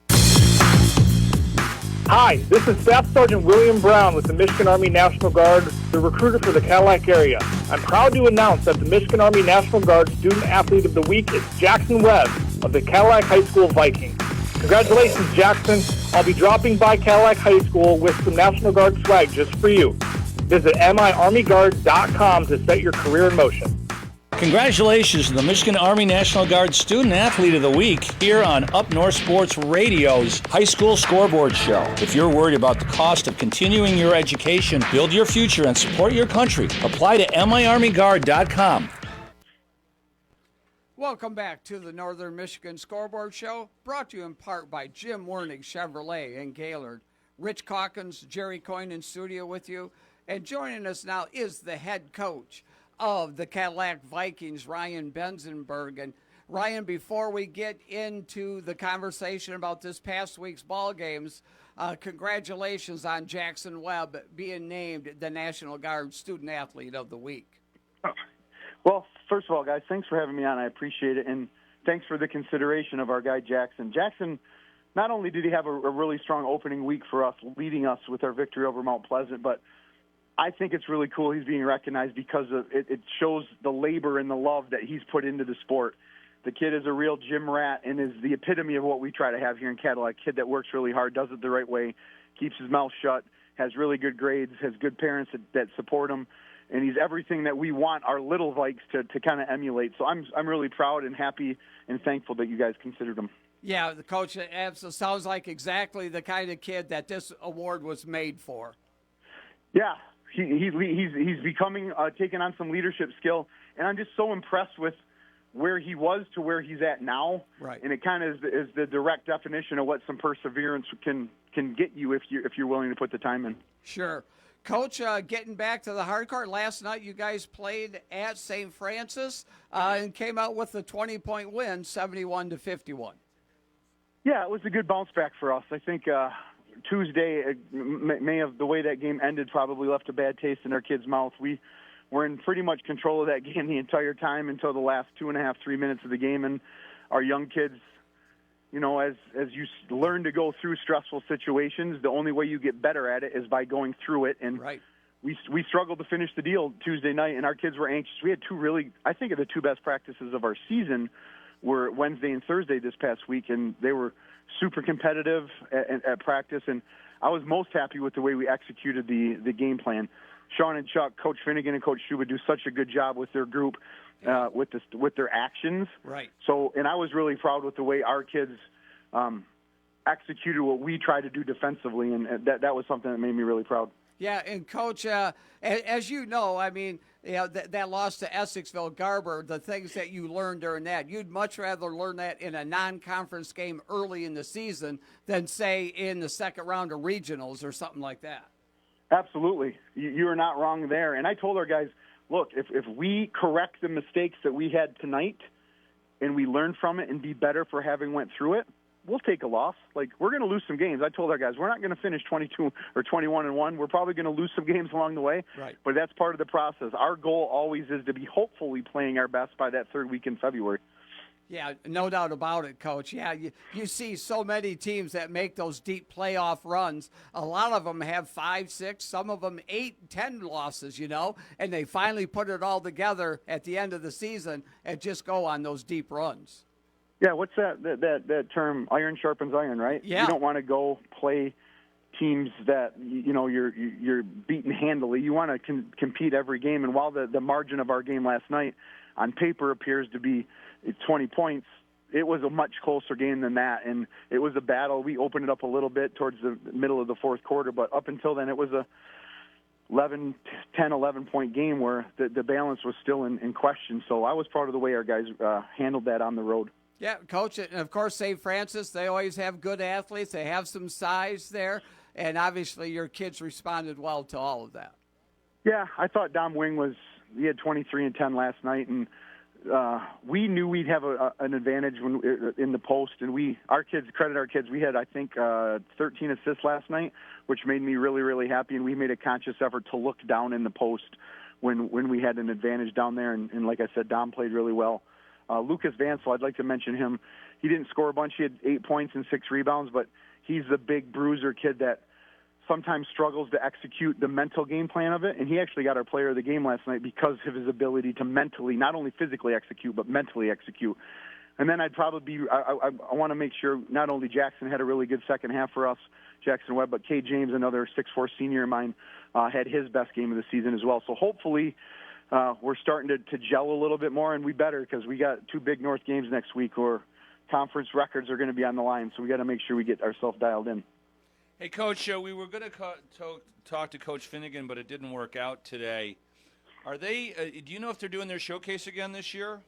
Hi, this is Staff Sergeant William Brown with the Michigan Army National Guard, the recruiter for the Cadillac area. I'm proud to announce that the Michigan Army National Guard Student Athlete of the Week is Jackson Webb of the Cadillac High School Vikings. Congratulations, Jackson. I'll be dropping by Cadillac High School with some National Guard swag just for you. Visit miarmyguard.com to set your career in motion. Congratulations to the Michigan Army National Guard Student Athlete of the Week here on Up North Sports Radio's High School Scoreboard Show. If you're worried about the cost of continuing your education, build your future, and support your country, apply to miarmyguard.com. Welcome back to the Northern Michigan Scoreboard Show, brought to you in part by Jim Wernig Chevrolet in Gaylord. Rich Calkins, Jerry Coyne in studio with you. And joining us now is the head coach of the Cadillac Vikings, Ryan Benzenberg. And Ryan, before we get into the conversation about this past week's ball games, congratulations on Jackson Webb being named the National Guard Student Athlete of the Week. Well, first of all, guys, thanks for having me on. I appreciate it, and thanks for the consideration of our guy Jackson. Jackson, not only did he have a really strong opening week for us, leading us with our victory over Mount Pleasant, but I think it's really cool he's being recognized because of it shows the labor and the love that he's put into the sport. The kid is a real gym rat and is the epitome of what we try to have here in Cadillac. Kid that works really hard, does it the right way, keeps his mouth shut, has really good grades, has good parents that support him. And he's everything that we want our little Vikes to kind of emulate. So I'm really proud and happy and thankful that you guys considered him. Yeah, the coach sounds like exactly the kind of kid that this award was made for. Yeah, he's becoming taking on some leadership skill, and I'm just so impressed with where he was to where he's at now. Right. And it kind of is the direct definition of what some perseverance can get you if you're willing to put the time in. Sure. Coach, getting back to the hard court, last night you guys played at St. Francis and came out with a 20-point win, 71-51. Yeah, it was a good bounce back for us. I think Tuesday may have the way that game ended probably left a bad taste in our kids' mouth. We were in pretty much control of that game the entire time until the last 2.5, 3 minutes of the game, and our young kids, you know, as you learn to go through stressful situations, the only way you get better at it is by going through it. And right. we struggled to finish the deal Tuesday night, and our kids were anxious. We had I think the two best practices of our season were Wednesday and Thursday this past week, and they were super competitive at practice. And I was most happy with the way we executed the game plan. Sean and Chuck, Coach Finnegan and Coach Schuba do such a good job with their group. With their actions. Right. So, and I was really proud with the way our kids executed what we try to do defensively, and that was something that made me really proud. Yeah, and Coach, as you know, I mean, that loss to Essexville Garber, the things that you learned during that, you'd much rather learn that in a non-conference game early in the season than, say, in the second round of regionals or something like that. Absolutely. You are not wrong there. And I told our guys, look, if we correct the mistakes that we had tonight and we learn from it and be better for having went through it, we'll take a loss. Like, we're going to lose some games. I told our guys, we're not going to finish 22 or 21-1. We're probably going to lose some games along the way. Right. But that's part of the process. Our goal always is to be hopefully playing our best by that third week in February. Yeah, no doubt about it, Coach. Yeah, you see so many teams that make those deep playoff runs. A lot of them have 5, 6, some of them 8, 10 losses, you know, and they finally put it all together at the end of the season and just go on those deep runs. Yeah, what's that term? Iron sharpens iron, right? Yeah. You don't want to go play teams that you're beaten handily. You want to compete every game. And while the margin of our game last night on paper appears to be 20 points, it was a much closer game than that, and it was a battle. We opened it up a little bit towards the middle of the fourth quarter, but up until then, it was a 11-point game where the balance was still in question. So I was proud of the way our guys handled that on the road. Yeah, Coach, and of course, St. Francis, they always have good athletes. They have some size there, and obviously your kids responded well to all of that. Yeah, I thought Dom Wing he had 23 and 10 last night, and we knew we'd have an advantage in the post, and our kids, we had, I think, 13 assists last night, which made me really, really happy, and we made a conscious effort to look down in the post when we had an advantage down there, and like I said, Dom played really well. Lucas Vansel, I'd like to mention him. He didn't score a bunch. He had 8 points and 6 rebounds, but he's the big bruiser kid that sometimes struggles to execute the mental game plan of it, and he actually got our player of the game last night because of his ability to mentally, not only physically execute, but mentally execute. And then I'd probably I want to make sure not only Jackson had a really good second half for us, Jackson Webb, but Kay James, another 6'4" senior of mine, had his best game of the season as well. So hopefully we're starting to gel a little bit more, and we better, because we got 2 Big North games next week where conference records are going to be on the line, so we got to make sure we get ourselves dialed in. Hey, Coach, we were going to talk to Coach Finnegan, but it didn't work out today. Are they? Do you know if they're doing their showcase again this year?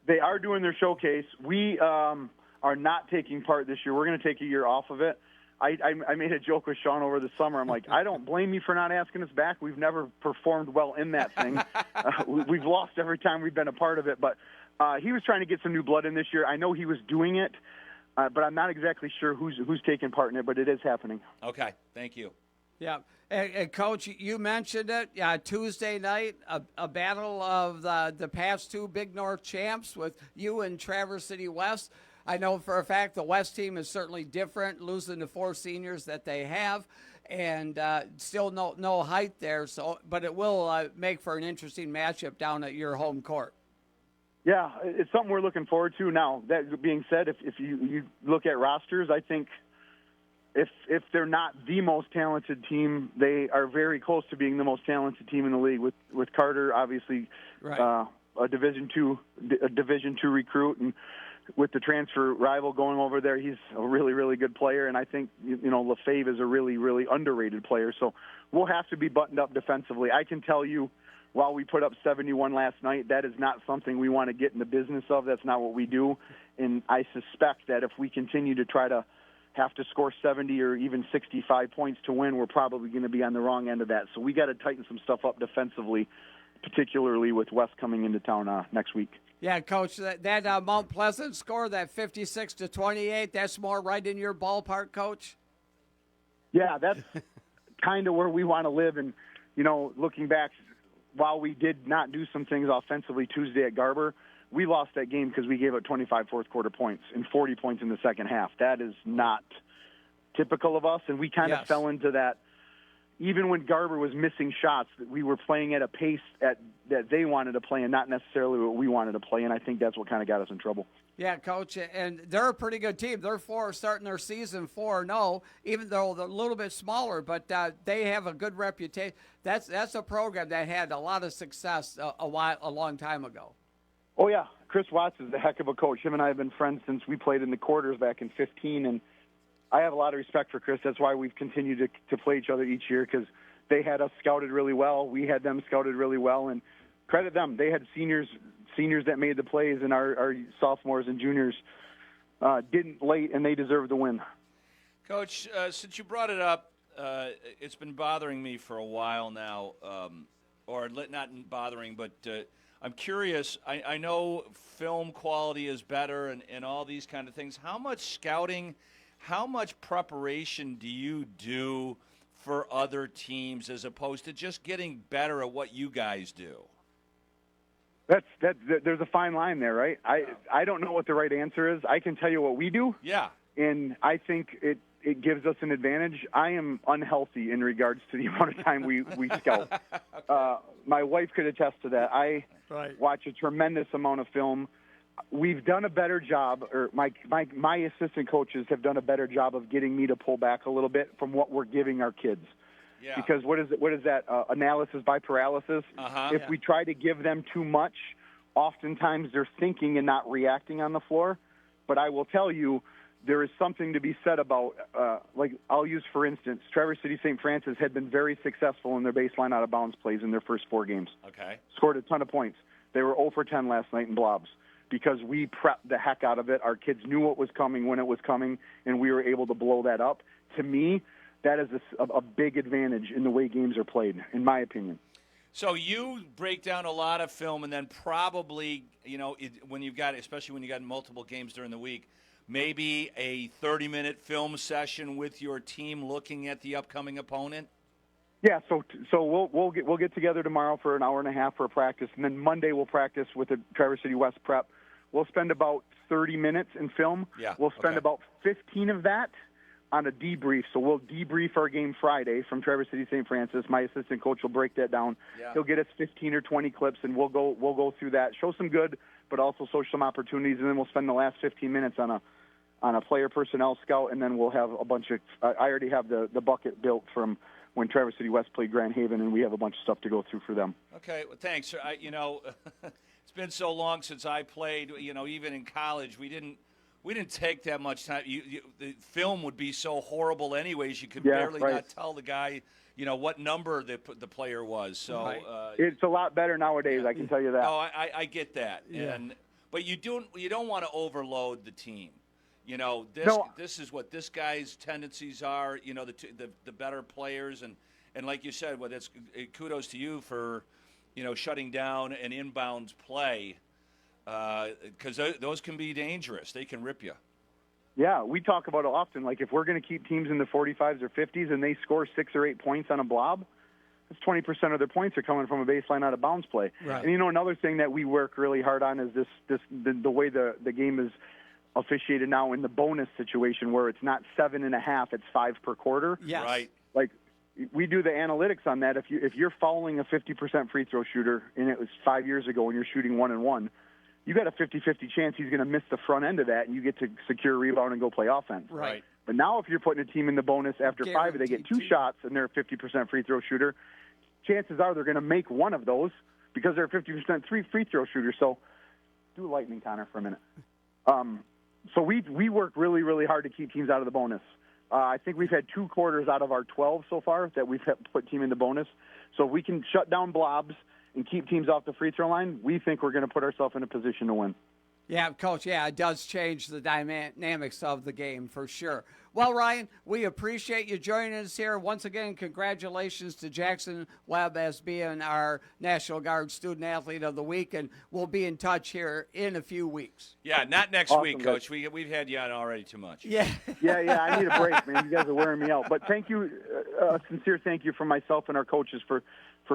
They are doing their showcase. We are not taking part this year. We're going to take a year off of it. I made a joke with Sean over the summer. I'm like, I don't blame you for not asking us back. We've never performed well in that thing. We've lost every time we've been a part of it. But he was trying to get some new blood in this year. I know he was doing it. But I'm not exactly sure who's taking part in it, but it is happening. Okay, thank you. Yeah, and Coach, you mentioned it. Tuesday night, a battle of the past 2 Big North champs with you and Traverse City West. I know for a fact the West team is certainly different, losing the 4 seniors that they have, and still no height there. So, but it will make for an interesting matchup down at your home court. Yeah, it's something we're looking forward to. Now, that being said, if you look at rosters, I think if they're not the most talented team, they are very close to being the most talented team in the league. With Carter, obviously, right. a Division II recruit, and with the transfer rival going over there, he's a really, really good player. And I think Lefebvre is a really, really underrated player. So we'll have to be buttoned up defensively. I can tell you, while we put up 71 last night, that is not something we want to get in the business of. That's not what we do. And I suspect that if we continue to try to have to score 70 or even 65 points to win, we're probably going to be on the wrong end of that. So we got to tighten some stuff up defensively, particularly with West coming into town next week. Yeah, Coach, that Mount Pleasant score, that 56-28, that's more right in your ballpark, Coach? Yeah, that's kind of where we want to live. And, looking back, while we did not do some things offensively Tuesday at Garber, we lost that game because we gave up 25 fourth-quarter points and 40 points in the second half. That is not typical of us, and we kind of fell into that. Even when Garber was missing shots, we were playing at a pace that they wanted to play and not necessarily what we wanted to play, and I think that's what kind of got us in trouble. Yeah, Coach, and they're a pretty good team. They're starting their season 4-0, even though they're a little bit smaller, but they have a good reputation. That's a program that had a lot of success a long time ago. Oh, yeah. Chris Watts is a heck of a coach. Him and I have been friends since we played in the quarters back in 15, and I have a lot of respect for Chris. That's why we've continued to play each other each year, because they had us scouted really well. We had them scouted really well, and credit them. They had seniors that made the plays, and our sophomores and juniors didn't late, and they deserved the win. Coach, since you brought it up, it's been bothering me for a while now, or not bothering, but I'm curious. I know film quality is better and all these kind of things. How much scouting, how much preparation do you do for other teams as opposed to just getting better at what you guys do? There's a fine line there, right? I don't know what the right answer is. I can tell you what we do. Yeah. And I think it gives us an advantage. I am unhealthy in regards to the amount of time we scout. Okay. My wife could attest to that. I watch a tremendous amount of film. We've done a better job, or my assistant coaches have done a better job of getting me to pull back a little bit from what we're giving our kids. Yeah. Because what is that? Analysis by paralysis. If we try to give them too much, oftentimes they're thinking and not reacting on the floor. But I will tell you, there is something to be said about, like I'll use for instance, Traverse City St. Francis had been very successful in their baseline out of bounds plays in their first 4 games. Okay. Scored a ton of points. They were 0 for 10 last night in blobs because we prepped the heck out of it. Our kids knew what was coming when it was coming, and we were able to blow that up. To me, that is a big advantage in the way games are played, in my opinion. So you break down a lot of film, and then probably, when you've got, especially when you got multiple games during the week, maybe a 30-minute film session with your team looking at the upcoming opponent? Yeah, so we'll get together tomorrow for an hour and a half for a practice, and then Monday we'll practice with the Traverse City West prep. We'll spend about 30 minutes in film. Yeah, we'll spend about 15 of that on a debrief. So we'll debrief our game Friday from Traverse City St. Francis. My assistant coach will break that down. Yeah. He'll get us 15 or 20 clips, and we'll go through that, show some good, but also show some opportunities, and then we'll spend the last 15 minutes on a player personnel scout, and then we'll have a bunch of I already have the bucket built from when Traverse City West played Grand Haven, and we have a bunch of stuff to go through for them. Okay, well, thanks. It's been so long since I played. Even in college, we didn't take that much time. The film would be so horrible, anyways. You could barely not tell the guy, what number the player was. So it's a lot better nowadays. I can tell you that. Oh, I get that. Yeah. But you don't want to overload the team. This is what this guy's tendencies are. The better players, and like you said, it's kudos to you for shutting down an inbounds play because those can be dangerous. They can rip you. Yeah, we talk about it often. Like if we're going to keep teams in the 45s or 50s and they score 6 or 8 points on a blob, that's 20% of their points are coming from a baseline out of bounds play. Right. And another thing that we work really hard on is the way the game is officiated now in the bonus situation where it's not 7.5, it's 5 per quarter. Yes. Right. Like we do the analytics on that. If you're fouling a 50% free throw shooter, and it was 5 years ago when you're shooting 1-and-1, you got a 50-50 chance he's going to miss the front end of that, and you get to secure a rebound and go play offense. Right. But now if you're putting a team in the bonus after 5, they get 2 shots and they're a 50% free throw shooter, chances are they're going to make one of those because they're a 50% free throw shooter. So do lightning, Connor, for a minute. So we work really, really hard to keep teams out of the bonus. I think we've had 2 quarters out of our 12 so far that we've put team in the bonus. So if we can shut down blobs and keep teams off the free throw line, we think we're going to put ourselves in a position to win. Yeah, Coach, it does change the dynamics of the game for sure. Well, Ryan, we appreciate you joining us here. Once again, congratulations to Jackson Webb as being our National Guard Student Athlete of the Week, and we'll be in touch here in a few weeks. Yeah, not next week, Coach. We've had you on already too much. Yeah. Yeah, I need a break, man. You guys are wearing me out. But thank you, a sincere thank you from myself and our coaches for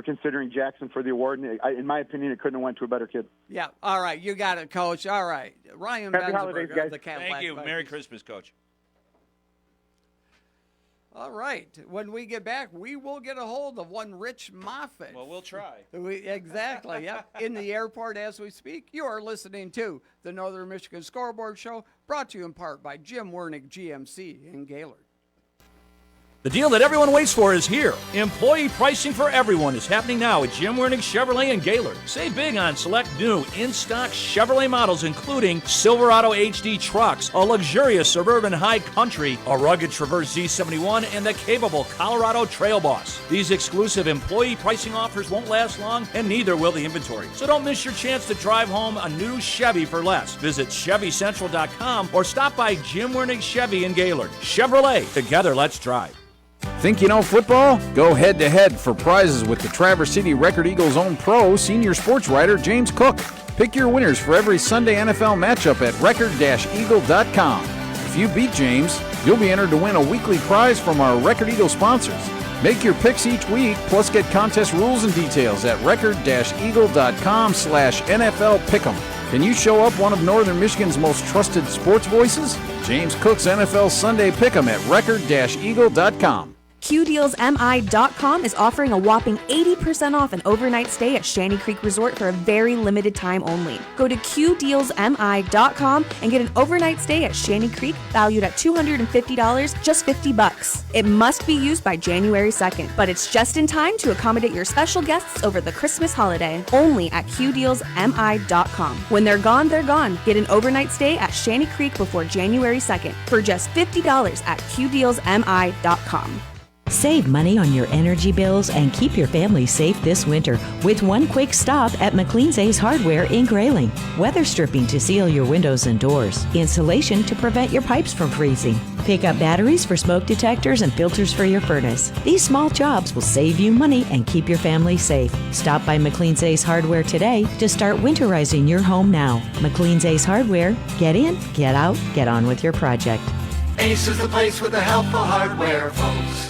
considering Jackson for the award. And in my opinion, it couldn't have went to a better kid. Yeah, all right. You got it, Coach. All right. Ryan Happy holidays, Benzenberg guys. of the Cadillac Thank you. Vikings. Merry Christmas, Coach. All right. When we get back, we will get a hold of one Rich Moffitt. Well, we'll try. Exactly, yeah. In the airport as we speak. You are listening to the Northern Michigan Scoreboard Show, brought to you in part by Jim Wernick GMC in Gaylord. The deal that everyone waits for is here. Employee pricing for everyone is happening now at Jim Wernick Chevrolet in Gaylord. Save big on select new in-stock Chevrolet models, including Silverado HD trucks, a luxurious Suburban High Country, a rugged Traverse Z71, and the capable Colorado Trail Boss. These exclusive employee pricing offers won't last long, and neither will the inventory. So don't miss your chance to drive home a new Chevy for less. Visit ChevyCentral.com or stop by Jim Wernick Chevy in Gaylord. Chevrolet, together let's drive. Think you know football? Go head-to-head for prizes with the Traverse City Record Eagles' own pro, senior sports writer James Cook. Pick your winners for every Sunday NFL matchup at record-eagle.com. If you beat James, you'll be entered to win a weekly prize from our Record Eagle sponsors. Make your picks each week, plus get contest rules and details at record-eagle.com/NFL Pick'em. Can you show up one of Northern Michigan's most trusted sports voices? James Cook's NFL Sunday Pick'em at record-eagle.com. QDealsMI.com is offering a whopping 80% off an overnight stay at Shanty Creek Resort for a very limited time only. Go to QDealsMI.com and get an overnight stay at Shanty Creek valued at $250, just $50. It must be used by January 2nd, but it's just in time to accommodate your special guests over the Christmas holiday. Only at QDealsMI.com. When they're gone, they're gone. Get an overnight stay at Shanty Creek before January 2nd for just $50 at QDealsMI.com. Save money on your energy bills and keep your family safe this winter with one quick stop at McLean's Ace Hardware in Grayling. Weather stripping to seal your windows and doors. Insulation to prevent your pipes from freezing. Pick up batteries for smoke detectors and filters for your furnace. These small jobs will save you money and keep your family safe. Stop by McLean's Ace Hardware today to start winterizing your home now. McLean's Ace Hardware. Get in, get out, get on with your project. Ace is the place with the helpful hardware, folks.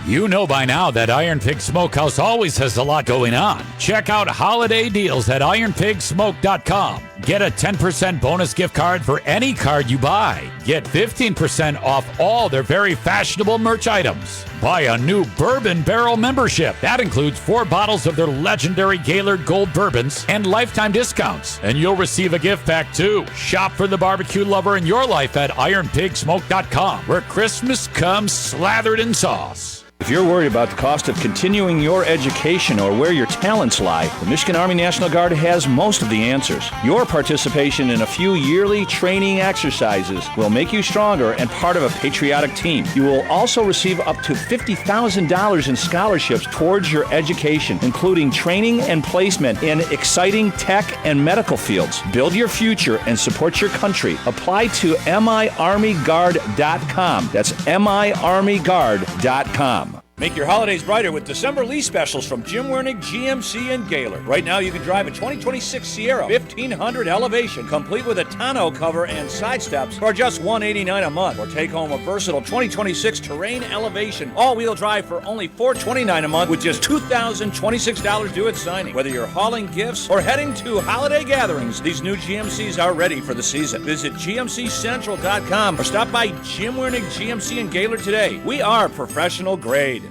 You know by now that Iron Pig Smokehouse always has a lot going on. Check out holiday deals at ironpigsmoke.com. Get a 10% bonus gift card for any card you buy. Get 15% off all their very fashionable merch items. Buy a new bourbon barrel membership. That includes 4 bottles of their legendary Gaylord Gold bourbons and lifetime discounts. And you'll receive a gift pack too. Shop for the barbecue lover in your life at ironpigsmoke.com, where Christmas comes slathered in sauce. If you're worried about the cost of continuing your education or where your talents lie, the Michigan Army National Guard has most of the answers. Your participation in a few yearly training exercises will make you stronger and part of a patriotic team. You will also receive up to $50,000 in scholarships towards your education, including training and placement in exciting tech and medical fields. Build your future and support your country. Apply to miarmyguard.com. That's miarmyguard.com. Make your holidays brighter with December lease specials from Jim Wernig, GMC, and Gaylord. Right now, you can drive a 2026 Sierra 1500 Elevation, complete with a tonneau cover and side steps for just $189 a month. Or take home a versatile 2026 Terrain Elevation, all-wheel drive for only $429 a month with just $2,026 due at signing. Whether you're hauling gifts or heading to holiday gatherings, these new GMCs are ready for the season. Visit GMCCentral.com or stop by Jim Wernig, GMC, and Gaylord today. We are professional grade.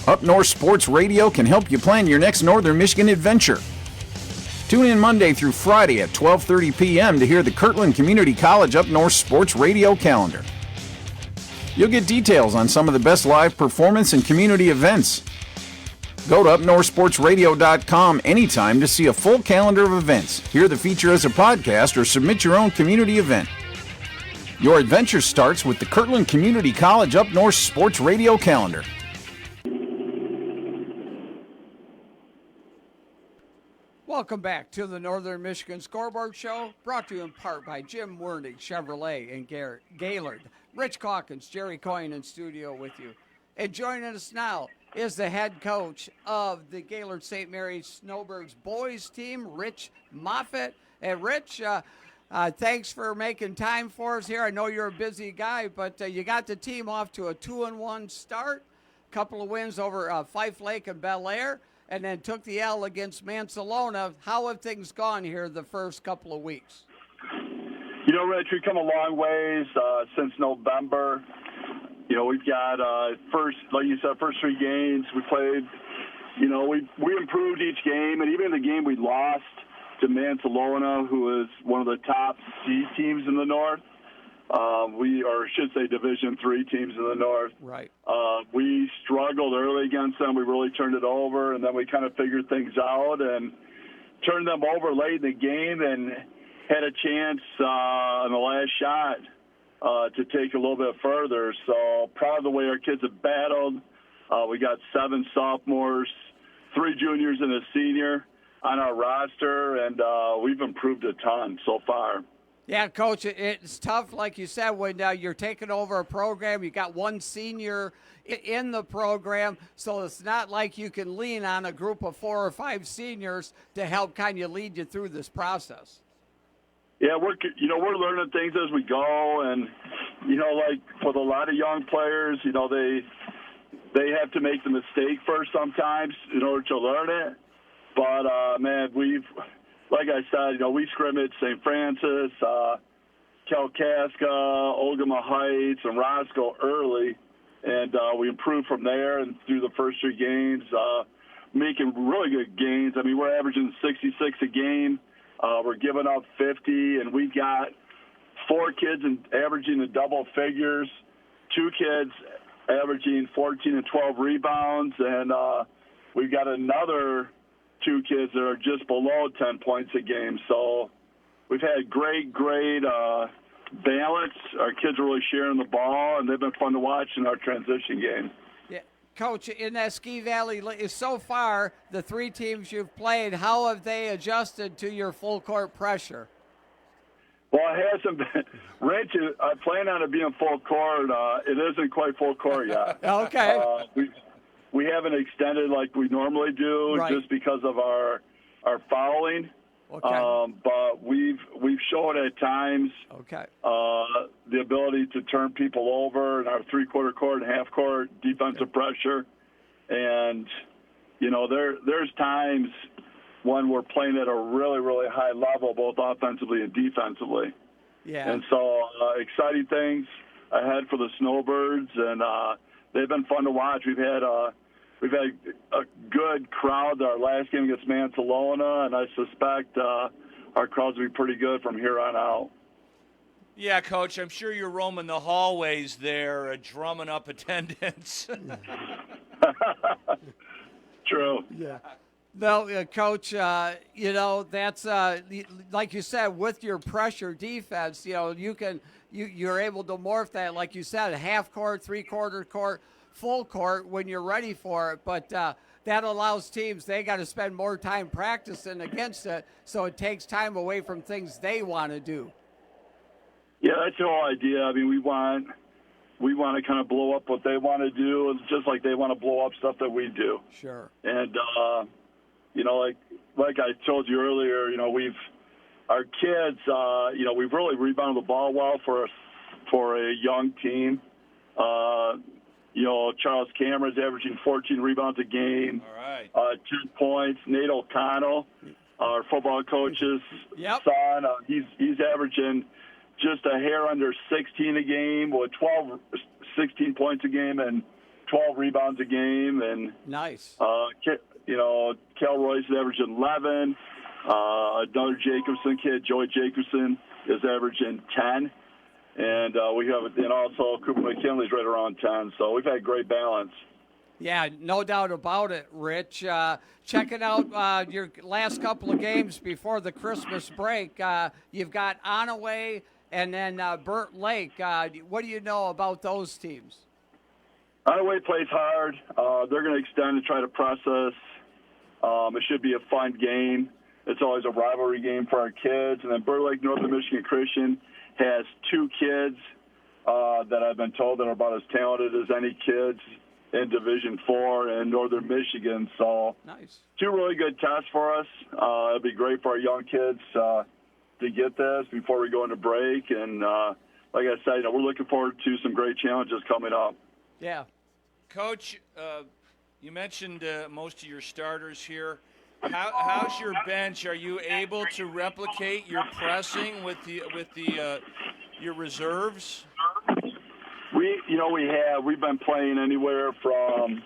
Up North Sports Radio can help you plan your next Northern Michigan adventure. Tune in Monday through Friday at 12:30 p.m. to hear the Kirtland Community College Up North Sports Radio calendar. You'll get details on some of the best live performance and community events. Go to upnorthsportsradio.com anytime to see a full calendar of events, hear the feature as a podcast, or submit your own community event. Your adventure starts with the Kirtland Community College Up North Sports Radio calendar. Welcome back to the Northern Michigan Scoreboard Show, brought to you in part by Jim Wernig, Chevrolet, and Gaylord. Rich Calkins, Jerry Coyne in studio with you. And joining us now is the head coach of the Gaylord St. Mary's Snowbirds boys team, Rich Moffitt. And Rich, thanks for making time for us here. I know you're a busy guy, but you got the team off to a 2-1 start, a couple of wins over Fife Lake and Bel Air, and then took the L against Mansalona. How have things gone here the first couple of weeks? You know, Rich, we've come a long ways since November. You know, we've got first 3 games we played. You know, we improved each game, and even the game we lost to Mansalona, who is one of the top seed teams in the North. Division III teams in the North. Right. We struggled early against them. We really turned it over, and then we kind of figured things out and turned them over late in the game and had a chance on the last shot to take a little bit further. So proud of the way our kids have battled. We got 7 sophomores, 3 juniors, and a senior on our roster, and we've improved a ton so far. Yeah, Coach, it's tough, like you said, when you're taking over a program. You got 1 senior in the program, so it's not like you can lean on a group of 4 or 5 seniors to help kind of lead you through this process. Yeah, we're learning things as we go, and like with a lot of young players, they have to make the mistake first sometimes in order to learn it. But man, like I said, we scrimmaged St. Francis, Kalkaska, Ogama Heights, and Roscoe early. and we improved from there and through the first 3 games, making really good gains. I mean, we're averaging 66 a game. We're giving up 50, and we've got 4 kids averaging in double figures, 2 kids averaging 14 and 12 rebounds, and we've got another 2 kids that are just below 10 points a game. So we've had great balance. Our kids are really sharing the ball, and they've been fun to watch in our transition game. Yeah, Coach, in that Ski Valley, so far, the 3 teams you've played, how have they adjusted to your full court pressure? Well, it hasn't been. Rich, I plan on it being full court. It isn't quite full court yet. Okay. We haven't extended like we normally do, right, just because of our fouling. Okay. But we've shown at times the ability to turn people over in our 3/4 court and half court defensive pressure. And, there's times when we're playing at a really, really high level, both offensively and defensively. Yeah. And so exciting things ahead for the Snowbirds, and they've been fun to watch. We've had a good crowd our last game against Mansalona, and I suspect our crowds will be pretty good from here on out. Yeah, Coach, I'm sure you're roaming the hallways there, drumming up attendance. True. Yeah. No, Coach, that's like you said, with your pressure defense, you're able to morph that, like you said, half court, 3/4 court, full court when you're ready for it. But that allows teams, they got to spend more time practicing against it, so it takes time away from things they want to do. Yeah, that's the whole idea. I mean, we want to kind of blow up what they want to do, just like they want to blow up stuff that we do. Sure. And like I told you earlier, our kids, we've really rebounded the ball well for a young team. Charles Cameron's averaging 14 rebounds a game. All right. 10 points. Nate O'Connell, our football coach's son, he's averaging just a hair under 16 a game with 16 points a game and 12 rebounds a game. And nice. Kel Royce is averaging 11. Another Jacobson kid, Joey Jacobson, is averaging 10. And also Cooper McKinley's right around 10. So we've had great balance. Yeah, no doubt about it, Rich. Checking out your last couple of games before the Christmas break, you've got Onaway and then Burt Lake. What do you know about those teams? Onaway plays hard. They're going to extend and try to process. It should be a fun game. It's always a rivalry game for our kids. And then Burt Lake Northern Michigan Christian has 2 kids that I've been told that are about as talented as any kids in Division IV in Northern Michigan. So nice. 2 really good tests for us. It'll be great for our young kids to get this before we go into break. And like I said, we're looking forward to some great challenges coming up. Yeah. Coach, you mentioned most of your starters here. How's your bench? Are you able to replicate your pressing with your reserves? We've been playing anywhere from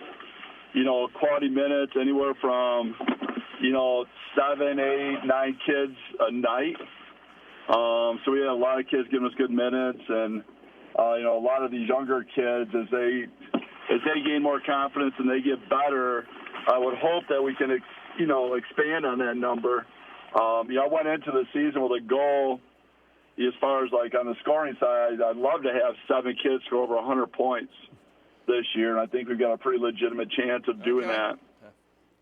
quality minutes, anywhere from 7, 8, 9 kids a night. So we had a lot of kids giving us good minutes, and a lot of these younger kids as they gain more confidence and they get better, I would hope that we can expand on that number. I went into the season with a goal as far as like on the scoring side. I'd love to have 7 kids score over 100 points this year, and I think we've got a pretty legitimate chance of doing that.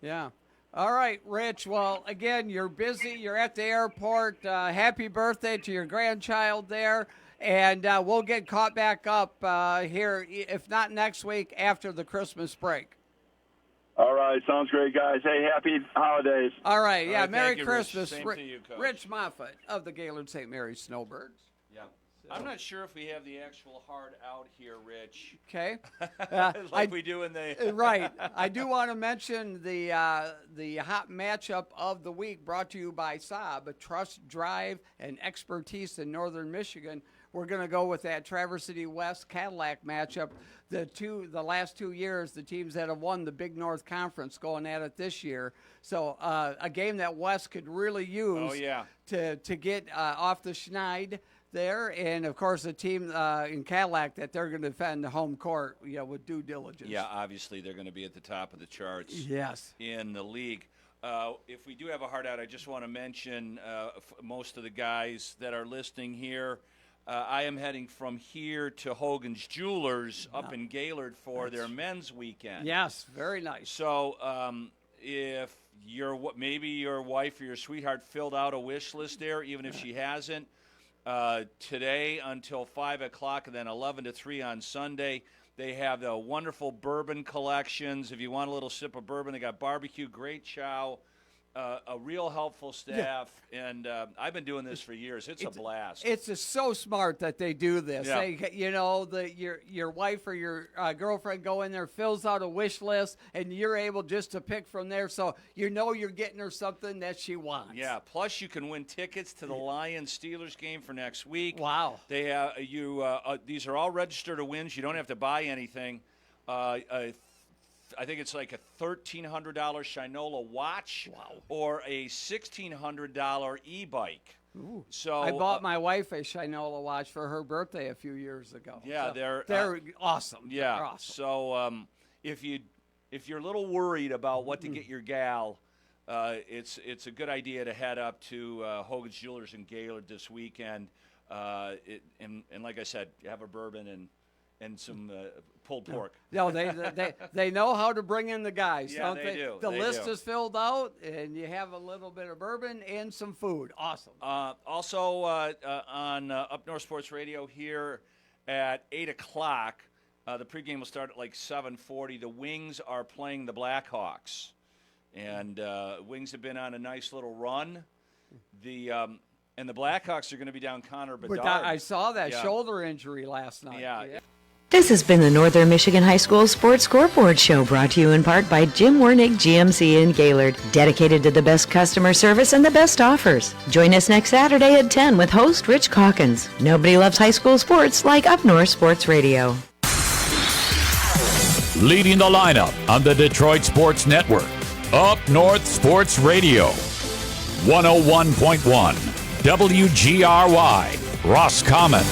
Yeah. All right, Rich. Well, again, you're busy. You're at the airport. Happy birthday to your grandchild there. And we'll get caught back up here, if not next week, after the Christmas break. All right. Sounds great, guys. Hey, happy holidays. All right. Yeah, all right, Merry you, Christmas. Rich. Same to you, Coach. Rich Moffat of the Gaylord St. Mary's Snowbirds. Yeah. I'm not sure if we have the actual hard out here, Rich. Okay. We do in the right. I do want to mention the hot matchup of the week brought to you by Saab, a trust, drive, and expertise in Northern Michigan. we're going to go with that Traverse City West Cadillac matchup. The last 2 years, the teams that have won the Big North Conference going at it this year. So a game that West could really use to get off the schneid there, and of course a team in Cadillac that they're going to defend the home court, with due diligence. Yeah, obviously they're going to be at the top of the charts. Yes. In the league. If we do have a hard out, I just want to mention most of the guys that are listening here. I am heading from here to Hogan's Jewelers up in Gaylord for their men's weekend. Yes, very nice. So if maybe your wife or your sweetheart filled out a wish list there, even if she hasn't, today until 5 o'clock and then 11 to 3 on Sunday, they have the wonderful bourbon collections. If you want a little sip of bourbon, they got barbecue, great chow, a real helpful staff, and I've been doing this for years. It's a blast. It's just so smart that they do this. Yeah. Your wife or your girlfriend go in there, fills out a wish list, and you're able just to pick from there. So you're getting her something that she wants. Yeah. Plus, you can win tickets to the Lions-Steelers game for next week. Wow. They have these are all register to wins. You don't have to buy anything. I think it's like a $1,300 Shinola watch or a $1,600 e-bike. Ooh. So I bought my wife a Shinola watch for her birthday a few years ago. Yeah, so they're awesome. Yeah. They're awesome. So if you're a little worried about what to get your gal, it's a good idea to head up to Hogan's Jewelers in Gaylord this weekend. And like I said, you have a bourbon and some pulled pork. No, they know how to bring in the guys, Yeah, don't they do. The They list do. is filled out, and you have a little bit of bourbon and some food. Awesome. Also on Up North Sports Radio here at 8 o'clock, the pregame will start at like 7:40. The Wings are playing the Blackhawks, and Wings have been on a nice little run. And the Blackhawks are going to be down Connor Bedard. But I saw that shoulder injury last night. Yeah. This has been the Northern Michigan High School Sports Scoreboard Show, brought to you in part by Jim Wernick GMC in Gaylord, dedicated to the best customer service and the best offers. Join us next Saturday at 10 with host Rich Calkins. Nobody loves high school sports like Up North Sports Radio. Leading the lineup on the Detroit Sports Network, Up North Sports Radio, 101.1 WGRY, Roscommon.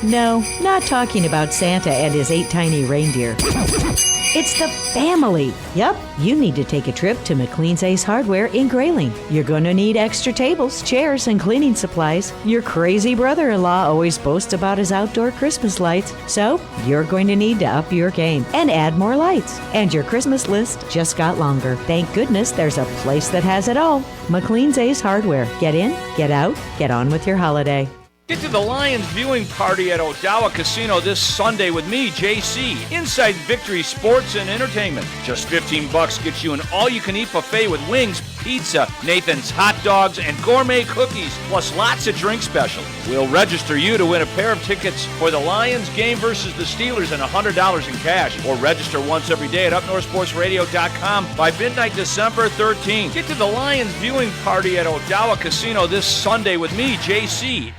No, not talking about Santa and his 8 tiny reindeer. It's the family. Yep, you need to take a trip to McLean's Ace Hardware in Grayling. You're going to need extra tables, chairs, and cleaning supplies. Your crazy brother-in-law always boasts about his outdoor Christmas lights, so you're going to need to up your game and add more lights. And your Christmas list just got longer. Thank goodness there's a place that has it all. McLean's Ace Hardware. Get in, get out, get on with your holiday. Get to the Lions viewing party at Odawa Casino this Sunday with me, JC, inside Victory Sports and Entertainment. Just $15 gets you an all-you-can-eat buffet with wings, pizza, Nathan's hot dogs, and gourmet cookies, plus lots of drink specials. We'll register you to win a pair of tickets for the Lions game versus the Steelers and $100 in cash. Or register once every day at UpNorthSportsRadio.com by midnight December 13th. Get to the Lions viewing party at Odawa Casino this Sunday with me, JC.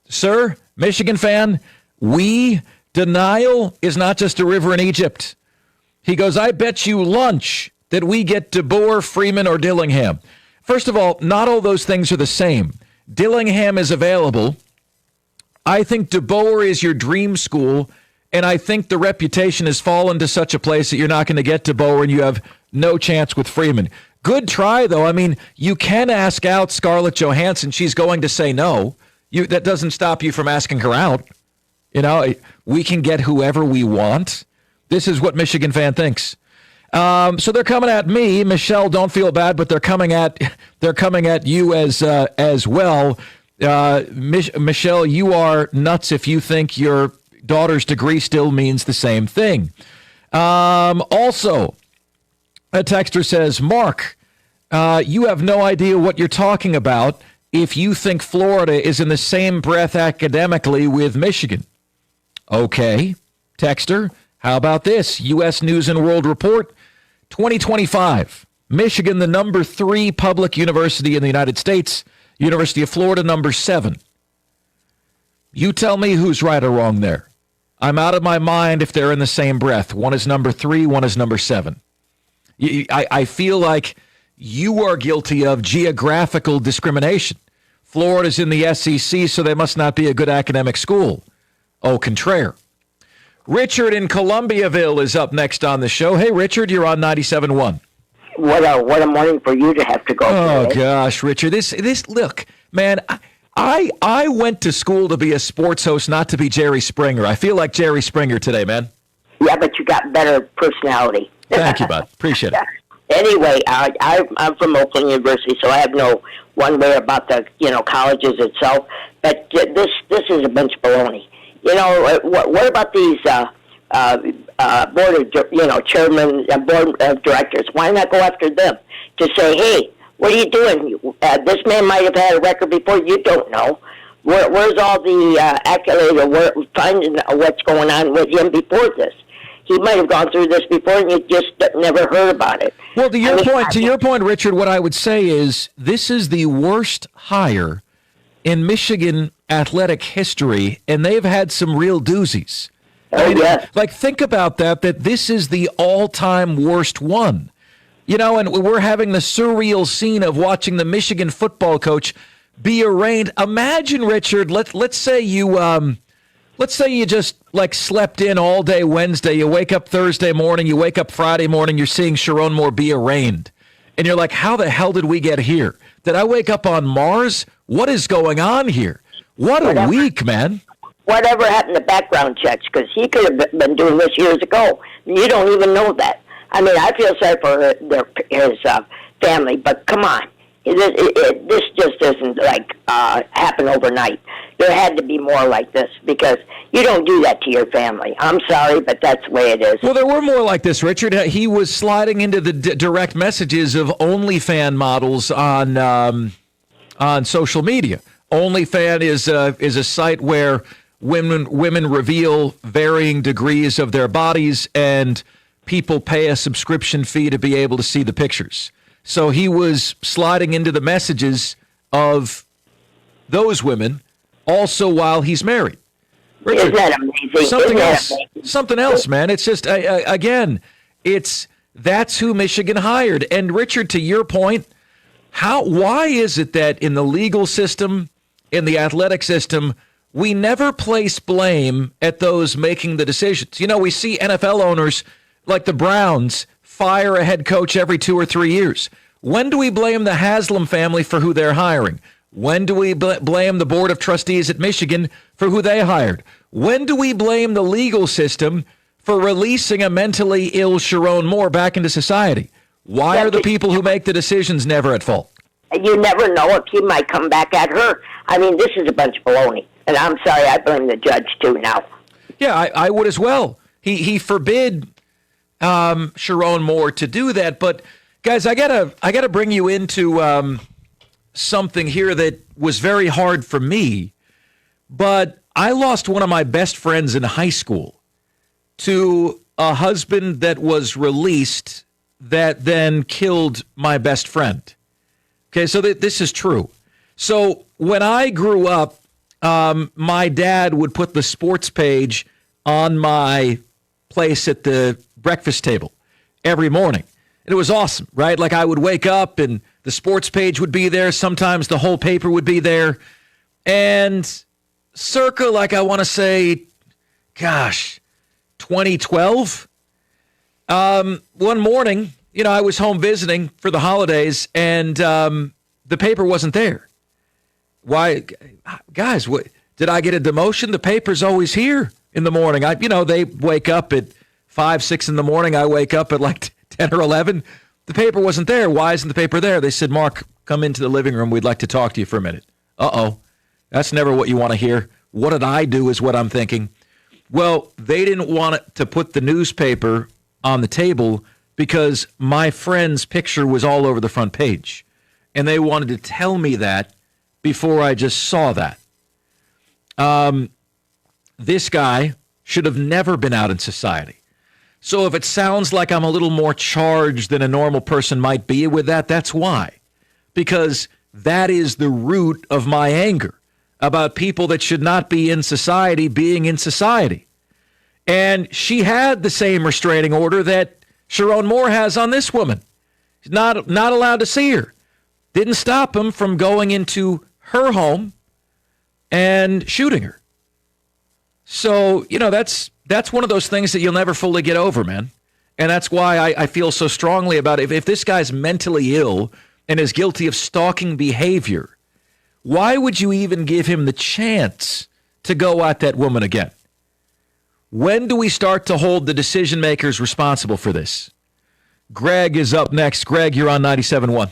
Sir, Michigan fan, denial is not just a river in Egypt. He goes, I bet you lunch that we get DeBoer, Freeman, or Dillingham. First of all, not all those things are the same. Dillingham is available. I think DeBoer is your dream school, and I think the reputation has fallen to such a place that you're not going to get DeBoer and you have no chance with Freeman. Good try, though. I mean, you can ask out Scarlett Johansson. She's going to say no. That doesn't stop you from asking her out. We can get whoever we want. This is what Michigan fan thinks. So they're coming at me, Michelle. Don't feel bad, but they're coming at you as well. Michelle, you are nuts if you think your daughter's degree still means the same thing. Also, a texter says, Mark, you have no idea what you're talking about if you think Florida is in the same breath academically with Michigan. Okay, texter, how about this? U.S. News and World Report, 2025. Michigan, the number 3 public university in the United States. University of Florida, number 7. You tell me who's right or wrong there. I'm out of my mind if they're in the same breath. One is number 3, one is number 7. I feel like you are guilty of geographical discrimination. Florida's in the SEC, so they must not be a good academic school. Au contraire. Richard in Columbiaville is up next on the show. Hey, Richard, you're on 97.1. What a morning for you to have to go Oh, through. gosh, Richard. This look, man, I went to school to be a sports host, not to be Jerry Springer. I feel like Jerry Springer today, man. Yeah, but you got better personality. Thank you, bud. Appreciate it. Anyway, I'm from Oakland University, so I have no one way about the colleges itself. But this is a bunch of baloney. What about these board of chairman and board of directors? Why not go after them to say, hey, what are you doing? This man might have had a record before. You don't know. Where's all the accolade or finding what's going on with him before this? He might have gone through this before, and you just never heard about it. Well, to your point, Richard, what I would say is this is the worst hire in Michigan athletic history, and they've had some real doozies. Yeah. Like, think about that this is the all-time worst one. And we're having the surreal scene of watching the Michigan football coach be arraigned. Imagine, Richard, let's say you just slept in all day Wednesday. You wake up Thursday morning, you wake up Friday morning, you're seeing Sharon Moore be arraigned. And you're like, how the hell did we get here? Did I wake up on Mars? What is going on here? What a week, man. Whatever happened to background checks? Because he could have been doing this years ago. You don't even know that. I mean, I feel sorry for his family, but come on. This just doesn't happen overnight. There had to be more like this because you don't do that to your family. I'm sorry, but that's the way it is. Well, there were more like this, Richard. He was sliding into the direct messages of OnlyFans models on social media. OnlyFans is a site where women reveal varying degrees of their bodies, and people pay a subscription fee to be able to see the pictures. So he was sliding into the messages of those women also while he's married. Richard, isn't that amazing? Something else, man. It's just, again, that's who Michigan hired. And Richard, to your point, why is it that in the legal system, in the athletic system, we never place blame at those making the decisions? We see NFL owners like the Browns fire a head coach every 2 or 3 years. When do we blame the Haslam family for who they're hiring? When do we blame the Board of Trustees at Michigan for who they hired? When do we blame the legal system for releasing a mentally ill Sharon Moore back into society? Why are the people who make the decisions never at fault? You never know if he might come back at her. I mean, this is a bunch of baloney. And I'm sorry, I blame the judge too now. Yeah, I would as well. He forbid Sharon Moore to do that. But guys, I gotta bring you into something here that was very hard for me. But I lost one of my best friends in high school to a husband that was released that then killed my best friend. Okay, so this is true. So when I grew up, my dad would put the sports page on my place at the breakfast table every morning. And it was awesome, right? Like I would wake up and the sports page would be there. Sometimes the whole paper would be there. And circa, I want to say, 2012, one morning, I was home visiting for the holidays and the paper wasn't there. Why, guys, what, did I get a demotion? The paper's always here in the morning. They wake up at 5, 6 in the morning. I wake up at 10 or 11. The paper wasn't there. Why isn't the paper there? They said, Mark, come into the living room. We'd like to talk to you for a minute. Uh-oh. That's never what you want to hear. What did I do is what I'm thinking. Well, they didn't want to put the newspaper on the table because my friend's picture was all over the front page. And they wanted to tell me that before I just saw that. This guy should have never been out in society. So if it sounds like I'm a little more charged than a normal person might be with that, that's why. Because that is the root of my anger about people that should not be in society being in society. And she had the same restraining order that Sharon Moore has on this woman. She's not allowed to see her. Didn't stop him from going into her home and shooting her. So, that's one of those things that you'll never fully get over, man. And that's why I feel so strongly about it. If this guy's mentally ill and is guilty of stalking behavior, why would you even give him the chance to go at that woman again? When do we start to hold the decision makers responsible for this? Greg is up next. Greg, you're on 97.1.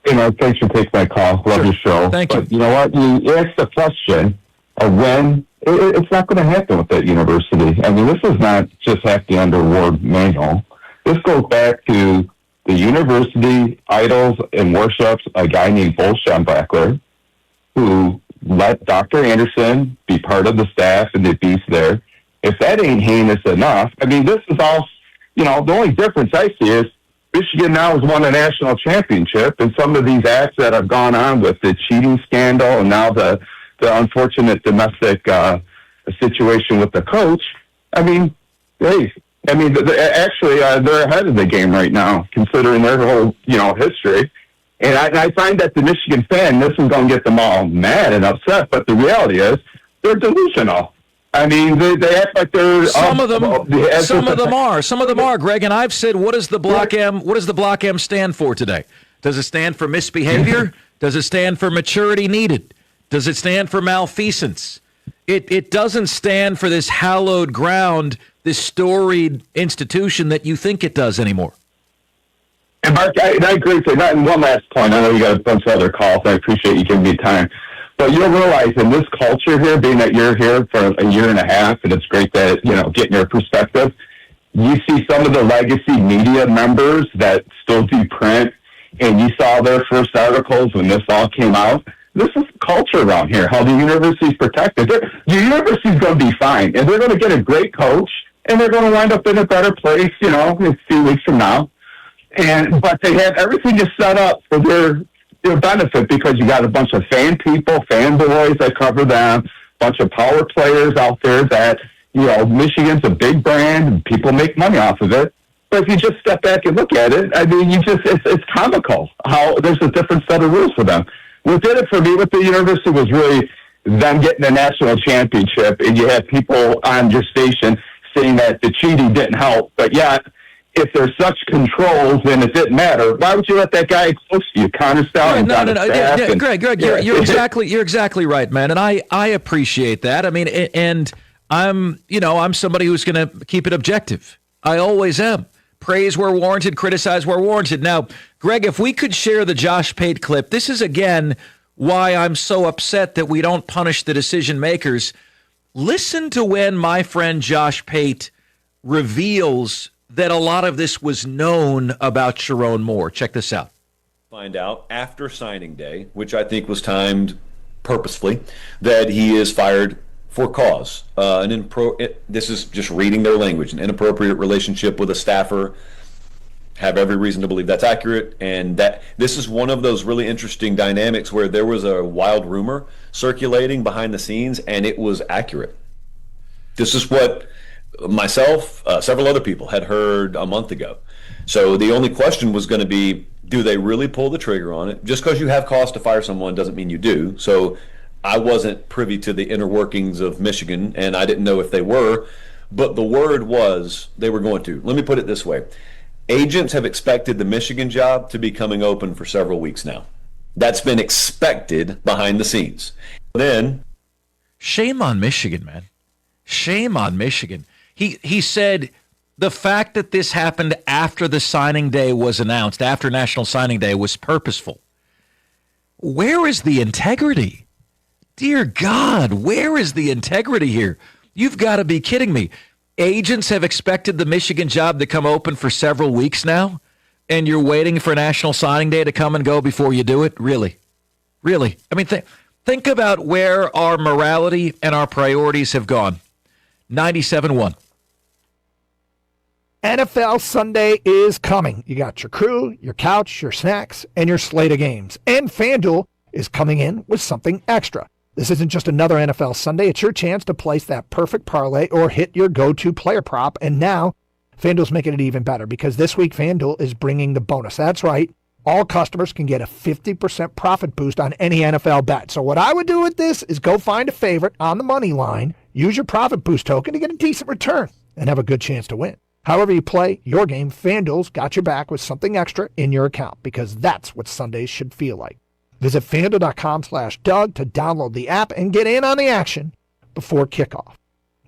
Hey, Mark, thanks for taking my call. Love your show. Thank you. But you know what? You asked the question of when. It's not going to happen with that university. I mean, this is not just happening under Ward Manual. This goes back to the university idols and worships a guy named Bull Schembechler, who let Dr. Anderson be part of the staff and the beast there. If that ain't heinous enough, I mean, this is all, the only difference I see is Michigan now has won a national championship, and some of these acts that have gone on with the cheating scandal and now the unfortunate domestic situation with the coach. I mean, hey, actually, they're ahead of the game right now, considering their whole, history. And I find that the Michigan fan, this is going to get them all mad and upset, but the reality is they're delusional. I mean, they act like they're some of them are, Greg. And I've said, what does the Block M? What does the Block M stand for today? Does it stand for misbehavior? Does it stand for maturity needed? Does it stand for malfeasance? It doesn't stand for this hallowed ground, this storied institution that you think it does anymore. And Mark, I agree with you. And one last point. I know you got a bunch of other calls. I appreciate you giving me time. But you'll realize in this culture here, being that you're here for a year and a half, and it's great that, getting your perspective, you see some of the legacy media members that still do print, and you saw their first articles when this all came out. This is culture around here, how the university's protected. The university's going to be fine, and they're going to get a great coach, and they're going to wind up in a better place, in a few weeks from now. But they have everything just set up for their benefit, because you got a bunch of fan people, fanboys that cover them, a bunch of power players out there that, Michigan's a big brand and people make money off of it. But if you just step back and look at it, I mean, it's comical how there's a different set of rules for them. What did it for me with the university was really them getting a national championship, and you had people on your station saying that the cheating didn't help. But yet, if there's such controls and it didn't matter, why would you let that guy close to you? Connor Stallion. No. Greg, you're exactly right, man. And I appreciate that. I mean, and I'm somebody who's going to keep it objective. I always am. Praise where warranted, criticize where warranted. Now, Greg, if we could share the Josh Pate clip, this is, again, why I'm so upset that we don't punish the decision makers. Listen to when my friend Josh Pate reveals that a lot of this was known about Sharon Moore. Check this out. Find out after signing day, which I think was timed purposefully, that he is fired for cause. This is just reading their language. An inappropriate relationship with a staffer. Have every reason to believe that's accurate, and that this is one of those really interesting dynamics where there was a wild rumor circulating behind the scenes, and it was accurate. This is what myself, several other people had heard a month ago. So the only question was going to be, do they really pull the trigger on it? Just because you have cause to fire someone doesn't mean you do. So I wasn't privy to the inner workings of Michigan, and I didn't know if they were, but the word was they were going to. Let me put it this way. Agents have expected the Michigan job to be coming open for several weeks now. That's been expected behind the scenes. Then, shame on Michigan, man. Shame on Michigan. He said the fact that this happened after the signing day was announced, after National Signing Day, was purposeful. Where is the integrity? Dear God, where is the integrity here? You've got to be kidding me. Agents have expected the Michigan job to come open for several weeks now, and you're waiting for National Signing Day to come and go before you do it? Really? Really? I mean, think about where our morality and our priorities have gone. 97.1. NFL Sunday is coming. You got your crew, your couch, your snacks, and your slate of games. And FanDuel is coming in with something extra. This isn't just another NFL Sunday. It's your chance to place that perfect parlay or hit your go-to player prop. And now, FanDuel's making it even better because this week FanDuel is bringing the bonus. That's right. All customers can get a 50% profit boost on any NFL bet. So what I would do with this is go find a favorite on the money line, use your profit boost token to get a decent return, and have a good chance to win. However you play your game, FanDuel's got your back with something extra in your account because that's what Sundays should feel like. Visit FanDuel.com/Doug to download the app and get in on the action before kickoff.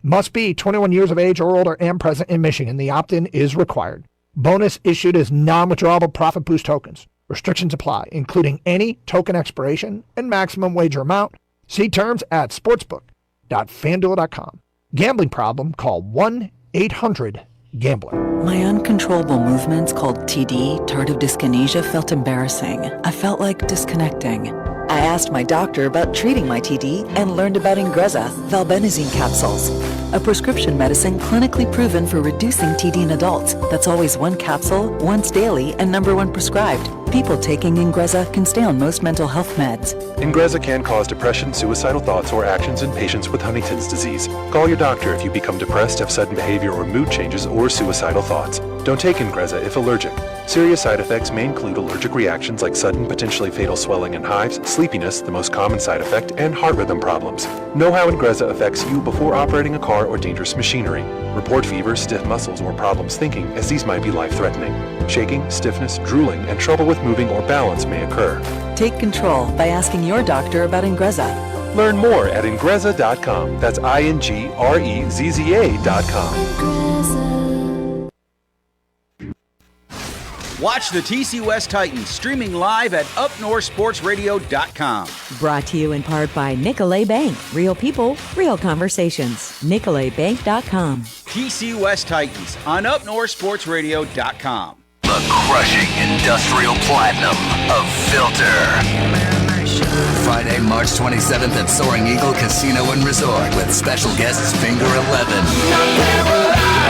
Must be 21 years of age or older and present in Michigan. The opt-in is required. Bonus issued as non-withdrawable profit boost tokens. Restrictions apply, including any token expiration and maximum wager amount. See terms at sportsbook.fanduel.com. Gambling problem? Call 1-800-GAMBLER. My uncontrollable movements called TD, tardive dyskinesia, felt embarrassing. I felt like disconnecting. I asked my doctor about treating my TD and learned about Ingrezza, valbenazine capsules, a prescription medicine clinically proven for reducing TD in adults. That's always one capsule, once daily, and number one prescribed. People taking Ingrezza can stay on most mental health meds. Ingrezza can cause depression, suicidal thoughts, or actions in patients with Huntington's disease. Call your doctor if you become depressed, have sudden behavior or mood changes, or suicidal thoughts. Don't take Ingrezza if allergic. Serious side effects may include allergic reactions like sudden, potentially fatal swelling and hives, sleepiness, the most common side effect, and heart rhythm problems. Know how Ingrezza affects you before operating a car or dangerous machinery. Report fever, stiff muscles, or problems thinking, as these might be life-threatening. Shaking, stiffness, drooling, and trouble with moving or balance may occur. Take control by asking your doctor about Ingrezza. Learn more at Ingrezza.com. That's INGREZZA.com. Watch the TC West Titans streaming live at UpNorthSportsRadio.com. Brought to you in part by Nicolay Bank. Real people, real conversations. NicolayBank.com. TC West Titans on UpNorthSportsRadio.com. The crushing industrial platinum of Filter. Friday, March 27th at Soaring Eagle Casino and Resort with special guests Finger 11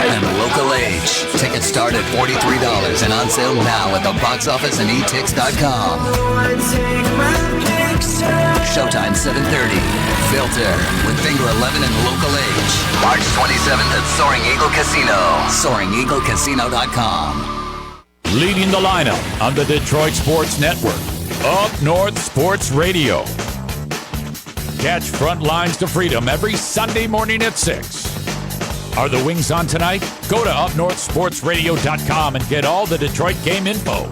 and Local Age. Tickets start at $43 and on sale now at the box office and etix.com. Showtime 7:30. Filter with Finger 11 and Local Age. March 27th at Soaring Eagle Casino. SoaringEagleCasino.com. Leading the lineup on the Detroit Sports Network, Up North Sports Radio. Catch Front Lines to Freedom every Sunday morning at 6. Are the Wings on tonight? Go to UpNorthSportsRadio.com and get all the Detroit game info.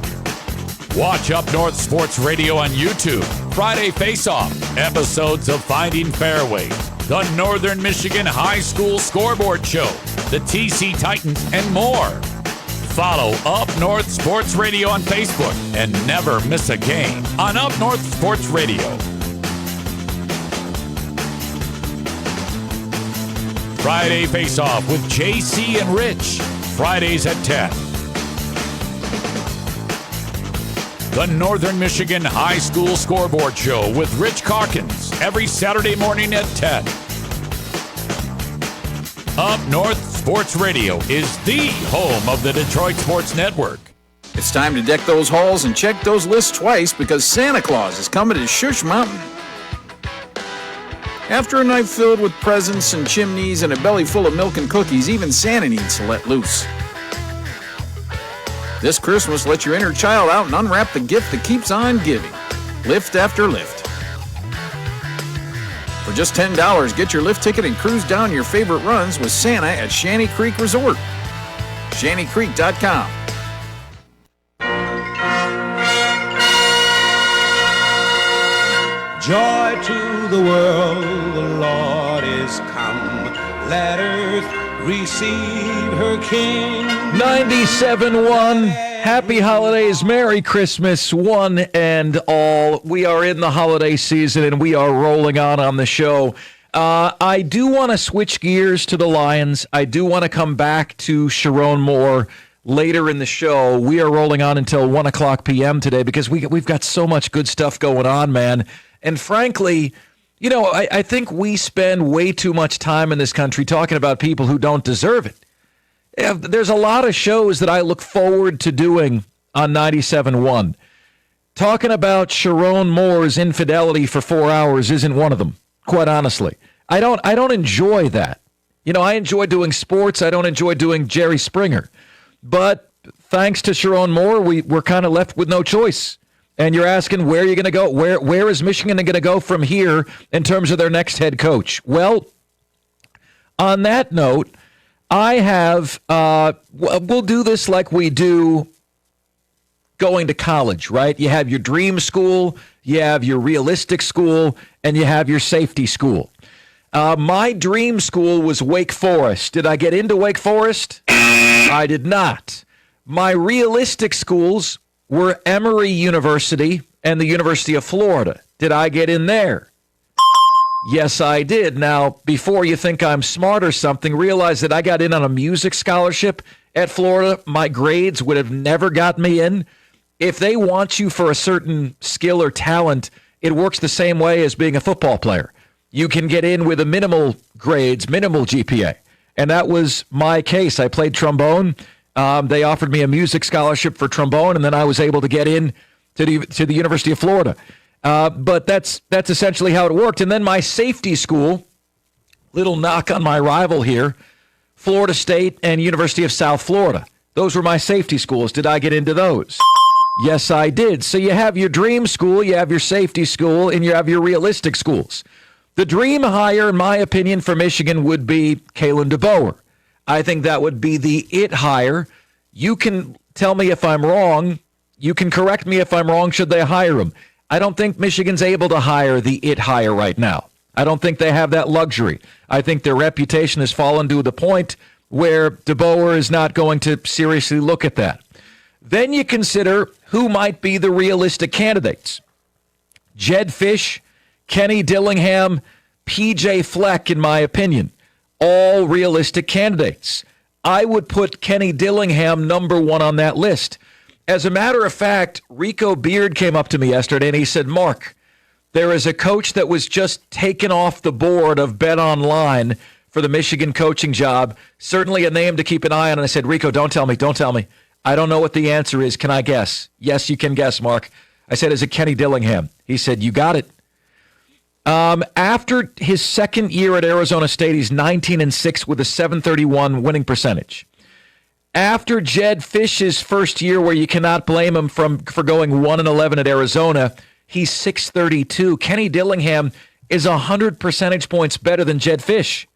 Watch Up North Sports Radio on YouTube. Friday Face-Off, episodes of Finding Fairways, the Northern Michigan High School Scoreboard Show, the TC Titans, and more. Follow Up North Sports Radio on Facebook and never miss a game on Up North Sports Radio. Friday Face-Off with JC and Rich. Fridays at 10. The Northern Michigan High School Scoreboard Show with Rich Calkins every Saturday morning at 10. Up North Sports Radio is the home of the Detroit Sports Network. It's time to deck those halls and check those lists twice because Santa Claus is coming to Shush Mountain. After a night filled with presents and chimneys and a belly full of milk and cookies, even Santa needs to let loose. This Christmas, let your inner child out and unwrap the gift that keeps on giving. Lift after lift. For just $10, get your lift ticket and cruise down your favorite runs with Santa at Shanty Creek Resort. ShantyCreek.com. Joy to the world, the Lord is come. Let earth receive her King. 97.1. Happy holidays, Merry Christmas, one and all. We are in the holiday season, and we are rolling on the show. I do want to switch gears to the Lions. I do want to come back to Sharon Moore later in the show. We are rolling on until 1 o'clock p.m. today because we've got so much good stuff going on, man. And frankly, you know, I think we spend way too much time in this country talking about people who don't deserve it. There's a lot of shows that I look forward to doing on 97.1. Talking about Sharon Moore's infidelity for 4 hours isn't one of them, quite honestly. I don't enjoy that. I enjoy doing sports. I don't enjoy doing Jerry Springer. But thanks to Sharon Moore, we're kind of left with no choice. And you're asking, where are you going to go? Where is Michigan going to go from here in terms of their next head coach? Well, on that note, I have, we'll do this like we do going to college, right? You have your dream school, you have your realistic school, and you have your safety school. My dream school was Wake Forest. Did I get into Wake Forest? I did not. My realistic schools were Emory University and the University of Florida. Did I get in there? Yes, I did. Now, before you think I'm smart or something, realize that I got in on a music scholarship at Florida. My grades would have never got me in. If they want you for a certain skill or talent, it works the same way as being a football player. You can get in with a minimal grades, minimal GPA. And that was my case. I played trombone. They offered me a music scholarship for trombone, and then I was able to get in to the University of Florida. But that's essentially how it worked. And then my safety school, little knock on my rival here, Florida State and University of South Florida. Those were my safety schools. Did I get into those? Yes, I did. So you have your dream school, you have your safety school, and you have your realistic schools. The dream hire, in my opinion, for Michigan would be Kalen DeBoer. I think that would be the it hire. You can tell me if I'm wrong. You can correct me if I'm wrong. Should they hire him? I don't think Michigan's able to hire the it hire right now. I don't think they have that luxury. I think their reputation has fallen to the point where DeBoer is not going to seriously look at that. Then you consider who might be the realistic candidates. Jed Fish, Kenny Dillingham, P.J. Fleck, in my opinion, all realistic candidates. I would put Kenny Dillingham number one on that list. As a matter of fact, Rico Beard came up to me yesterday and he said, Mark, there is a coach that was just taken off the board of Bet Online for the Michigan coaching job. Certainly a name to keep an eye on. And I said, Rico, don't tell me. I don't know what the answer is. Can I guess? Yes, you can guess, Mark. I said, is it Kenny Dillingham? He said, you got it. After his second year at Arizona State, he's 19-6 with a .731 winning percentage. After Jed Fish's first year, where you cannot blame him for going 1-11 at Arizona, he's .632. Kenny Dillingham is 100 percentage points better than Jed Fish.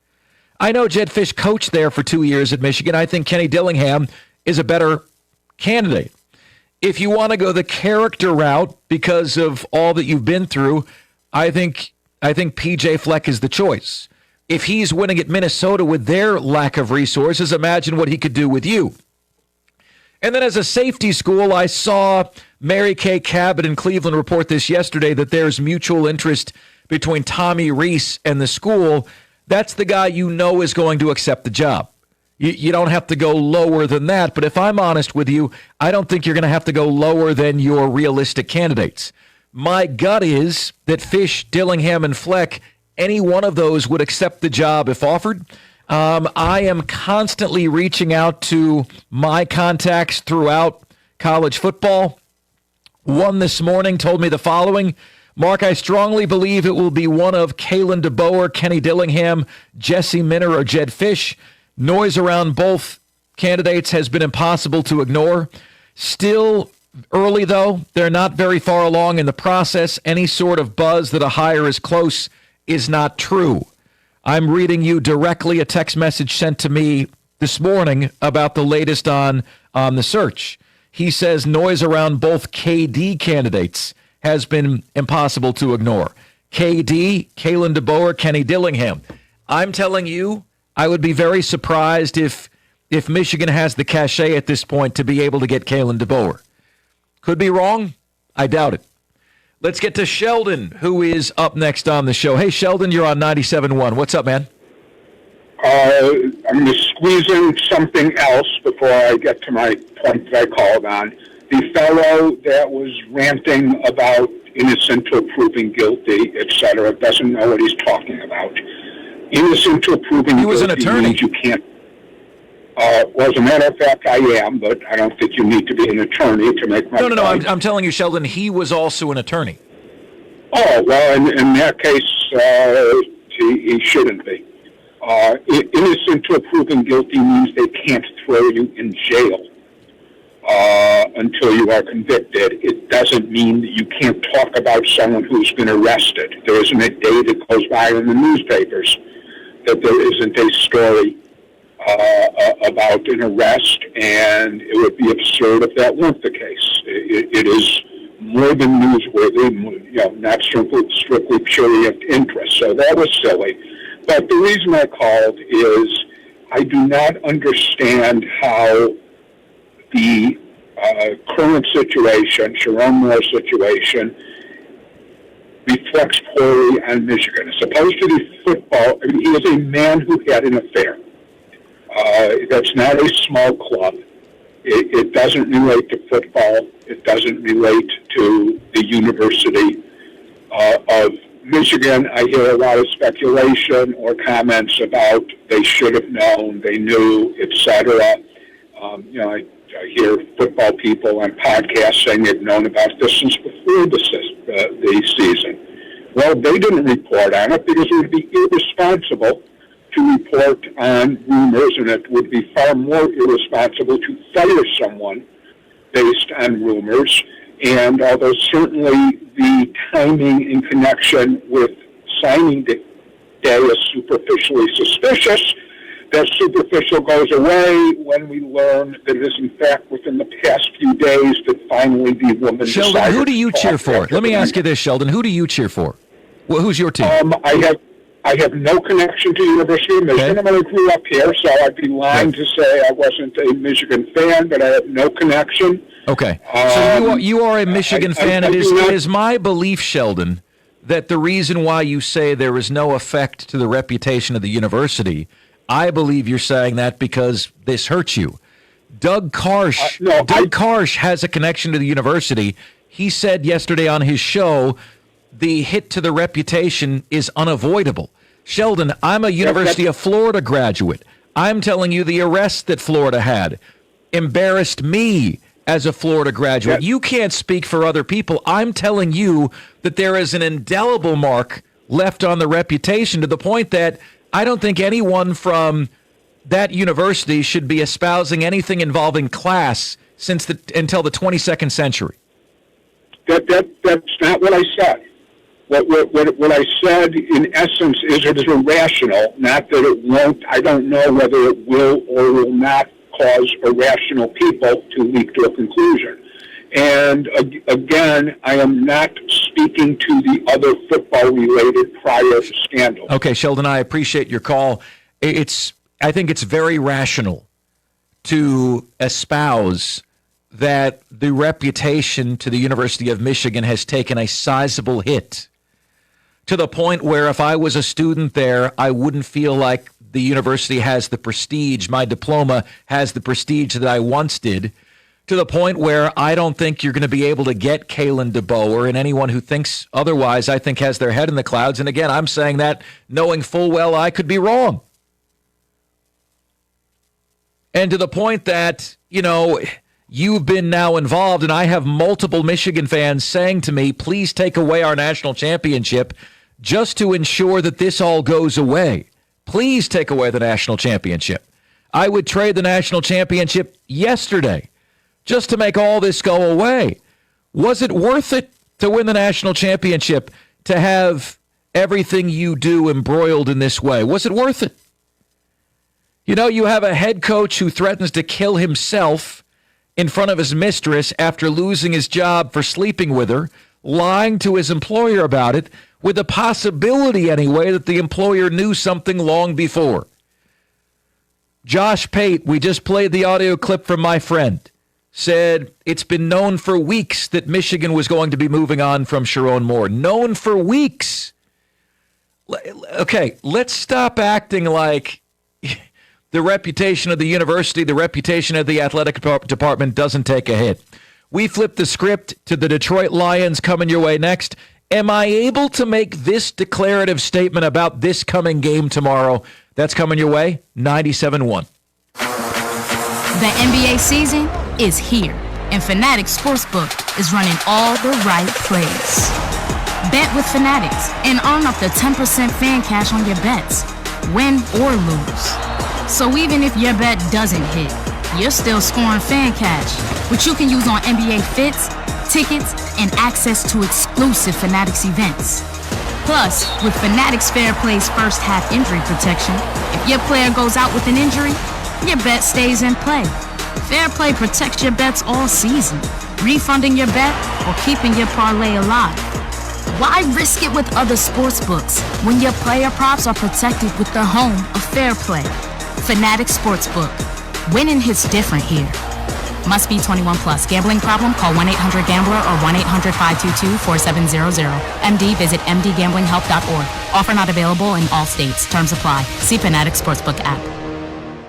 I know Jed Fish coached there for 2 years at Michigan. I think Kenny Dillingham is a better candidate. If you want to go the character route because of all that you've been through, I think P.J. Fleck is the choice. If he's winning at Minnesota with their lack of resources, imagine what he could do with you. And then as a safety school, I saw Mary Kay Cabot in Cleveland report this yesterday that there's mutual interest between Tommy Reese and the school. That's the guy you know is going to accept the job. You don't have to go lower than that. But if I'm honest with you, I don't think you're going to have to go lower than your realistic candidates. My gut is that Fish, Dillingham, and Fleck, any one of those would accept the job if offered. I am constantly reaching out to my contacts throughout college football. One this morning told me the following: Mark, I strongly believe it will be one of Kalen DeBoer, Kenny Dillingham, Jesse Minner, or Jed Fish. Noise around both candidates has been impossible to ignore. Still early, though. They're not very far along in the process. Any sort of buzz that a hire is close is not true. I'm reading you directly a text message sent to me this morning about the latest on the search. He says noise around both KD candidates has been impossible to ignore. KD, Kalen DeBoer, Kenny Dillingham. I'm telling you, I would be very surprised if Michigan has the cachet at this point to be able to get Kalen DeBoer. Could be wrong. I doubt it. Let's get to Sheldon, who is up next on the show. Hey, Sheldon, you're on 97.1. What's up, man? I'm going to squeeze in something else before I get to my point that I called on. The fellow that was ranting about innocent to proving guilty, etc., doesn't know what he's talking about. Innocent to proving guilty. He was an attorney. You can't. Well, as a matter of fact, I am, but I don't think you need to be an attorney to make my No. point. I'm telling you, Sheldon, he was also an attorney. Oh, well, in that case, he shouldn't be. Innocent to proven guilty means they can't throw you in jail until you are convicted. It doesn't mean that you can't talk about someone who's been arrested. There isn't a day that goes by in the newspapers that there isn't a story about an arrest, and it would be absurd if that weren't the case. It is more than newsworthy, not strictly purely of interest. So that was silly. But the reason I called is I do not understand how the current situation, Sharon Moore's situation, reflects poorly on Michigan. As opposed to the football, he is a man who had an affair. That's not a small club. It doesn't relate to football. It doesn't relate to the University of Michigan. I hear a lot of speculation or comments about they should have known, they knew, etc. I hear football people on podcasts saying they've known about this since before the season. Well, they didn't report on it because it would be irresponsible to report on rumors, and it would be far more irresponsible to fire someone based on rumors. And although certainly the timing in connection with signing day is superficially suspicious, that superficial goes away when we learn that it is in fact within the past few days that finally the woman Sheldon, decided who do you to cheer talk for? after Let me the ask you this, Sheldon. Who do you cheer for? Well, who's your team? I have no connection to the University of Michigan. Okay. I grew up here, so I'd be lying to say I wasn't a Michigan fan, but I have no connection. Okay. So you are a Michigan fan. It is my belief, Sheldon, that the reason why you say there is no effect to the reputation of the university, I believe you're saying that because this hurts you. Doug Karsh has a connection to the university. He said yesterday on his show the hit to the reputation is unavoidable. Sheldon, I'm a University of Florida graduate. I'm telling you the arrest that Florida had embarrassed me as a Florida graduate. You can't speak for other people. I'm telling you that there is an indelible mark left on the reputation to the point that I don't think anyone from that university should be espousing anything involving class until the 22nd century. That's not what I said. What I said, in essence, is it is irrational, not that it won't. I don't know whether it will or will not cause irrational people to leap to a conclusion. And again, I am not speaking to the other football-related prior scandals. Okay, Sheldon, I appreciate your call. I think it's very rational to espouse that the reputation to the University of Michigan has taken a sizable hit to the point where if I was a student there, I wouldn't feel like the university has the prestige, my diploma has the prestige that I once did, to the point where I don't think you're going to be able to get Kalen DeBoer, and anyone who thinks otherwise, I think, has their head in the clouds. And again, I'm saying that knowing full well I could be wrong. And to the point that, you've been now involved, and I have multiple Michigan fans saying to me, please take away our national championship just to ensure that this all goes away. Please take away the national championship. I would trade the national championship yesterday just to make all this go away. Was it worth it to win the national championship, to have everything you do embroiled in this way? Was it worth it? You have a head coach who threatens to kill himself in front of his mistress after losing his job for sleeping with her, lying to his employer about it, with the possibility anyway that the employer knew something long before. Josh Pate, we just played the audio clip from my friend, said it's been known for weeks that Michigan was going to be moving on from Sharon Moore. Known for weeks. Okay, let's stop acting like the reputation of the university, the reputation of the athletic department doesn't take a hit. We flip the script to the Detroit Lions coming your way next. Am I able to make this declarative statement about this coming game tomorrow? That's coming your way, 97.1. The NBA season is here, and Fanatics Sportsbook is running all the right plays. Bet with Fanatics and earn up to 10% fan cash on your bets, win or lose. So even if your bet doesn't hit, you're still scoring fan cash, which you can use on NBA fits, tickets, and access to exclusive Fanatics events. Plus, with Fanatics Fair Play's first half injury protection, if your player goes out with an injury, your bet stays in play. Fair Play protects your bets all season, refunding your bet or keeping your parlay alive. Why risk it with other sportsbooks when your player props are protected with the home of Fair Play? Fanatics Sportsbook. Winning hits different here. Must be 21 plus. Gambling problem? Call 1-800-GAMBLER or 1-800-522-4700. MD, visit mdgamblinghelp.org. Offer not available in all states. Terms apply. See Fanatics Sportsbook app.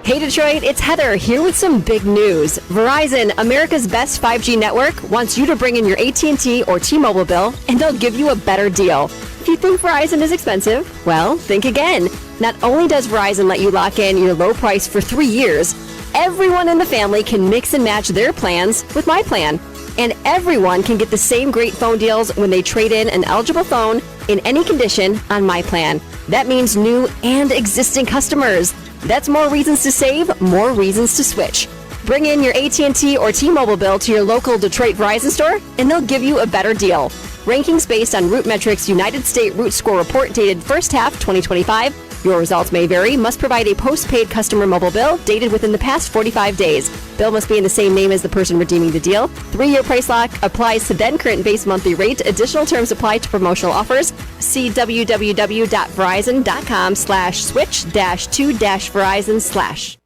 Hey Detroit, it's Heather here with some big news. Verizon, America's best 5G network, wants you to bring in your AT&T or T-Mobile bill, and they'll give you a better deal. If you think Verizon is expensive, well, think again. Not only does Verizon let you lock in your low price for 3 years, everyone in the family can mix and match their plans with my plan. And everyone can get the same great phone deals when they trade in an eligible phone in any condition on my plan. That means new and existing customers. That's more reasons to save, more reasons to switch. Bring in your AT&T or T-Mobile bill to your local Detroit Verizon store, and they'll give you a better deal. Rankings based on RootMetrics United State Root Score report dated first half 2025. Your results may vary. Must provide a postpaid customer mobile bill dated within the past 45 days. Bill must be in the same name as the person redeeming the deal. 3-year price lock applies to then current base monthly rate. Additional terms apply to promotional offers. See www.verizon.com/switch-2-verizon/.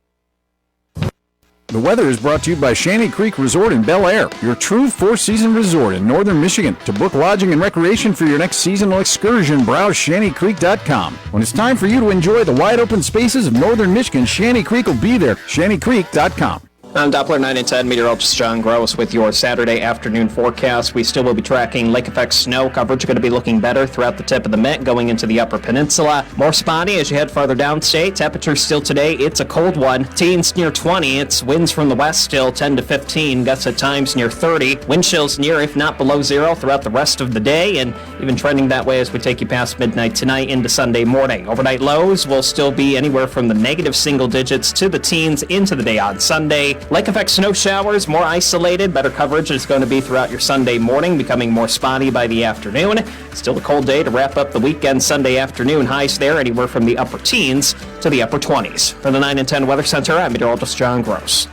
The weather is brought to you by Shanty Creek Resort in Bel Air, your true four-season resort in northern Michigan. To book lodging and recreation for your next seasonal excursion, browse shantycreek.com. When it's time for you to enjoy the wide-open spaces of northern Michigan, Shanty Creek will be there. shantycreek.com. I'm Doppler 9 and 10 meteorologist John Gross with your Saturday afternoon forecast. We still will be tracking lake effect snow coverage. Going to be looking better throughout the tip of the Met going into the upper peninsula. More spotty as you head farther downstate. Temperature still today, it's a cold one. Teens near 20. It's winds from the west still 10 to 15. Gusts at times near 30. Wind chills near, if not below zero, throughout the rest of the day, and even trending that way as we take you past midnight tonight into Sunday morning. Overnight lows will still be anywhere from the negative single digits to the teens into the day on Sunday. Lake effect snow showers, more isolated. Better coverage is going to be throughout your Sunday morning, becoming more spotty by the afternoon. Still a cold day to wrap up the weekend Sunday afternoon. Highs there anywhere from the upper teens to the upper 20s. For the 9 and 10 Weather Center, I'm meteorologist John Gross.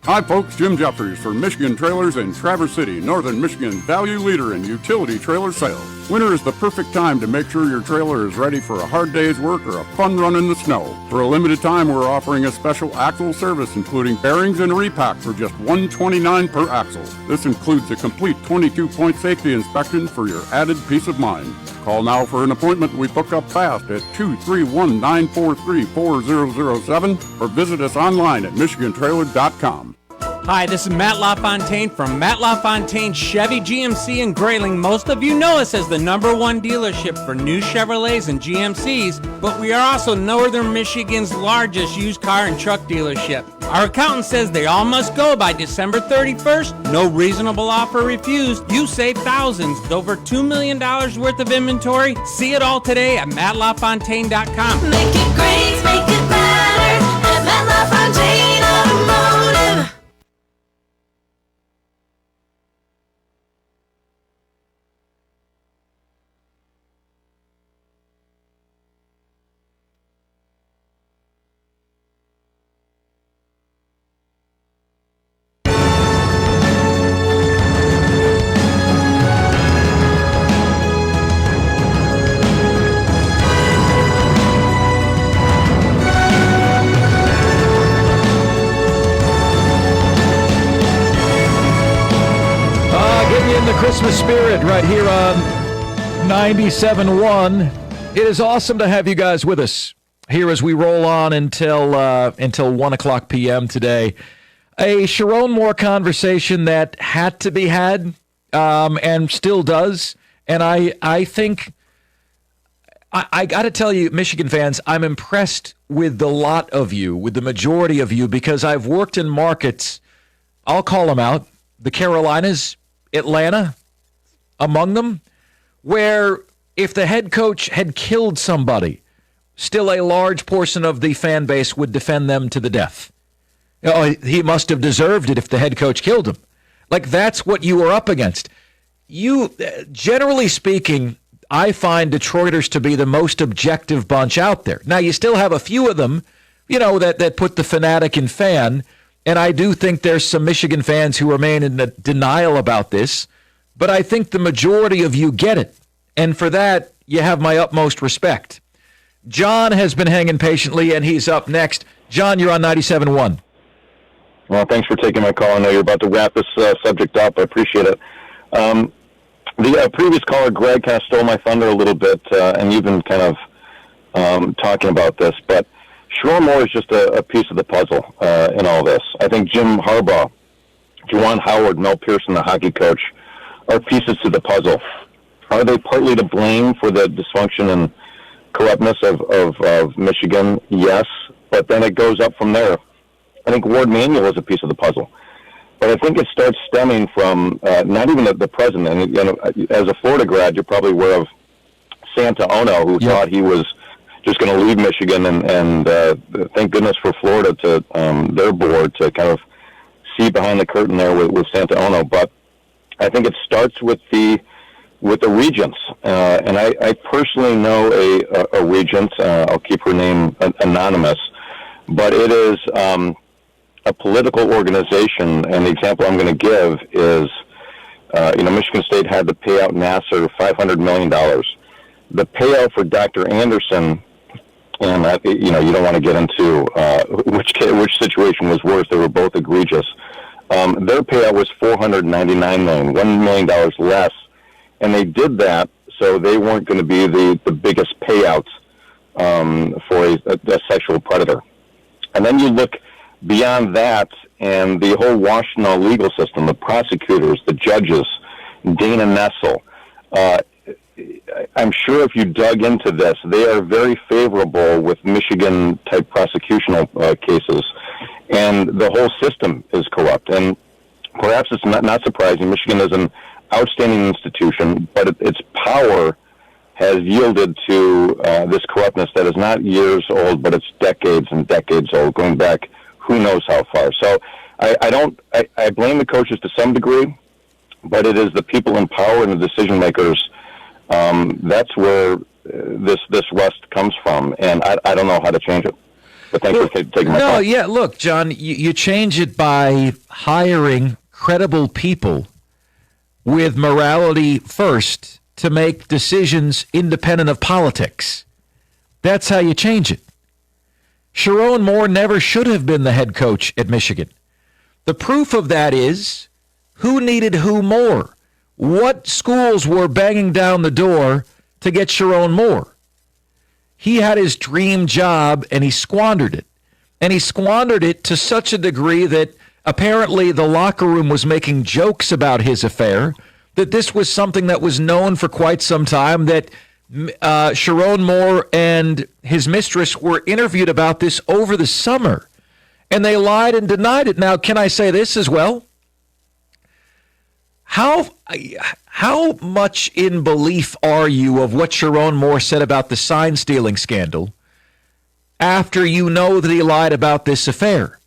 Hi folks, Jim Jeffries for Michigan Trailers in Traverse City, northern Michigan's value leader in utility trailer sales. Winter is the perfect time to make sure your trailer is ready for a hard day's work or a fun run in the snow. For a limited time, we're offering a special axle service including bearings and repack for just $129 per axle. This includes a complete 22-point safety inspection for your added peace of mind. Call now for an appointment. We book up fast at 231-943-4007 or visit us online at michigantrailer.com. Hi, this is Matt LaFontaine from Matt LaFontaine Chevy GMC in Grayling. Most of you know us as the #1 dealership for new Chevrolets and GMCs, but we are also northern Michigan's largest used car and truck dealership. Our accountant says they all must go by December 31st. No reasonable offer refused. You save thousands. Over $2 million worth of inventory. See it all today at mattlafontaine.com. Make it great, make it better at Matt LaFontaine Automotive. Christmas spirit right here on 97.1. It is awesome to have you guys with us here as we roll on until 1 o'clock p.m. today. A Sharon Moore conversation that had to be had and still does. And I think I got to tell you, Michigan fans, I'm impressed with the lot of you, with the majority of you, because I've worked in markets, I'll call them out, the Carolinas, Atlanta, among them, where if the head coach had killed somebody, still a large portion of the fan base would defend them to the death. Oh, he must have deserved it if the head coach killed him. Like, that's what you were up against. You, generally speaking, I find Detroiters to be the most objective bunch out there. Now, you still have a few of them, that put the fanatic in fan, and I do think there's some Michigan fans who remain in denial about this, but I think the majority of you get it, and for that, you have my utmost respect. John has been hanging patiently, and he's up next. John, you're on 97.1. Well, thanks for taking my call. I know you're about to wrap this subject up. I appreciate it. The previous caller, Greg, kind of stole my thunder a little bit, and you've been kind of talking about this, but Sherrone Moore is just a piece of the puzzle in all this. I think Jim Harbaugh, Juwan Howard, Mel Pearson, the hockey coach, are pieces to the puzzle. Are they partly to blame for the dysfunction and corruptness of Michigan? Yes, but then it goes up from there. I think Ward Manuel is a piece of the puzzle. But I think it starts stemming from not even the president. And, as a Florida grad, you're probably aware of Santa Ono, who thought he was just going to leave Michigan, and thank goodness for Florida to their board to kind of see behind the curtain there with Santa Ono. But I think it starts with the regents, and I personally know a regent. I'll keep her name anonymous, but it is a political organization, and the example I'm going to give is, Michigan State had to pay out Nassar $500 million. The payout for Dr. Anderson, and you don't want to get into which situation was worse. They were both egregious. Their payout was $499 million, $1 million less, and they did that so they weren't going to be the biggest payouts for a sexual predator. And then you look beyond that, and the whole Washington legal system, the prosecutors, the judges, Dana Nessel, I'm sure if you dug into this, they are very favorable with Michigan-type prosecutional cases, and the whole system is corrupt. And perhaps it's not surprising. Michigan is an outstanding institution, but its power has yielded to this corruptness that is not years old, but it's decades and decades old, going back who knows how far. So I blame the coaches to some degree, but it is the people in power and the decision makers. That's where this rust comes from, and I don't know how to change it. But thanks for taking my call. Yeah, look, John, you change it by hiring credible people with morality first to make decisions independent of politics. That's how you change it. Sherrone Moore never should have been the head coach at Michigan. The proof of that is who needed who more. What schools were banging down the door to get Sherrone Moore? He had his dream job, and he squandered it. And he squandered it to such a degree that apparently the locker room was making jokes about his affair, that this was something that was known for quite some time, that Sherrone Moore and his mistress were interviewed about this over the summer, and they lied and denied it. Now, can I say this as well? How much in belief are you of what Sherrone Moore said about the sign-stealing scandal after you know that he lied about this affair?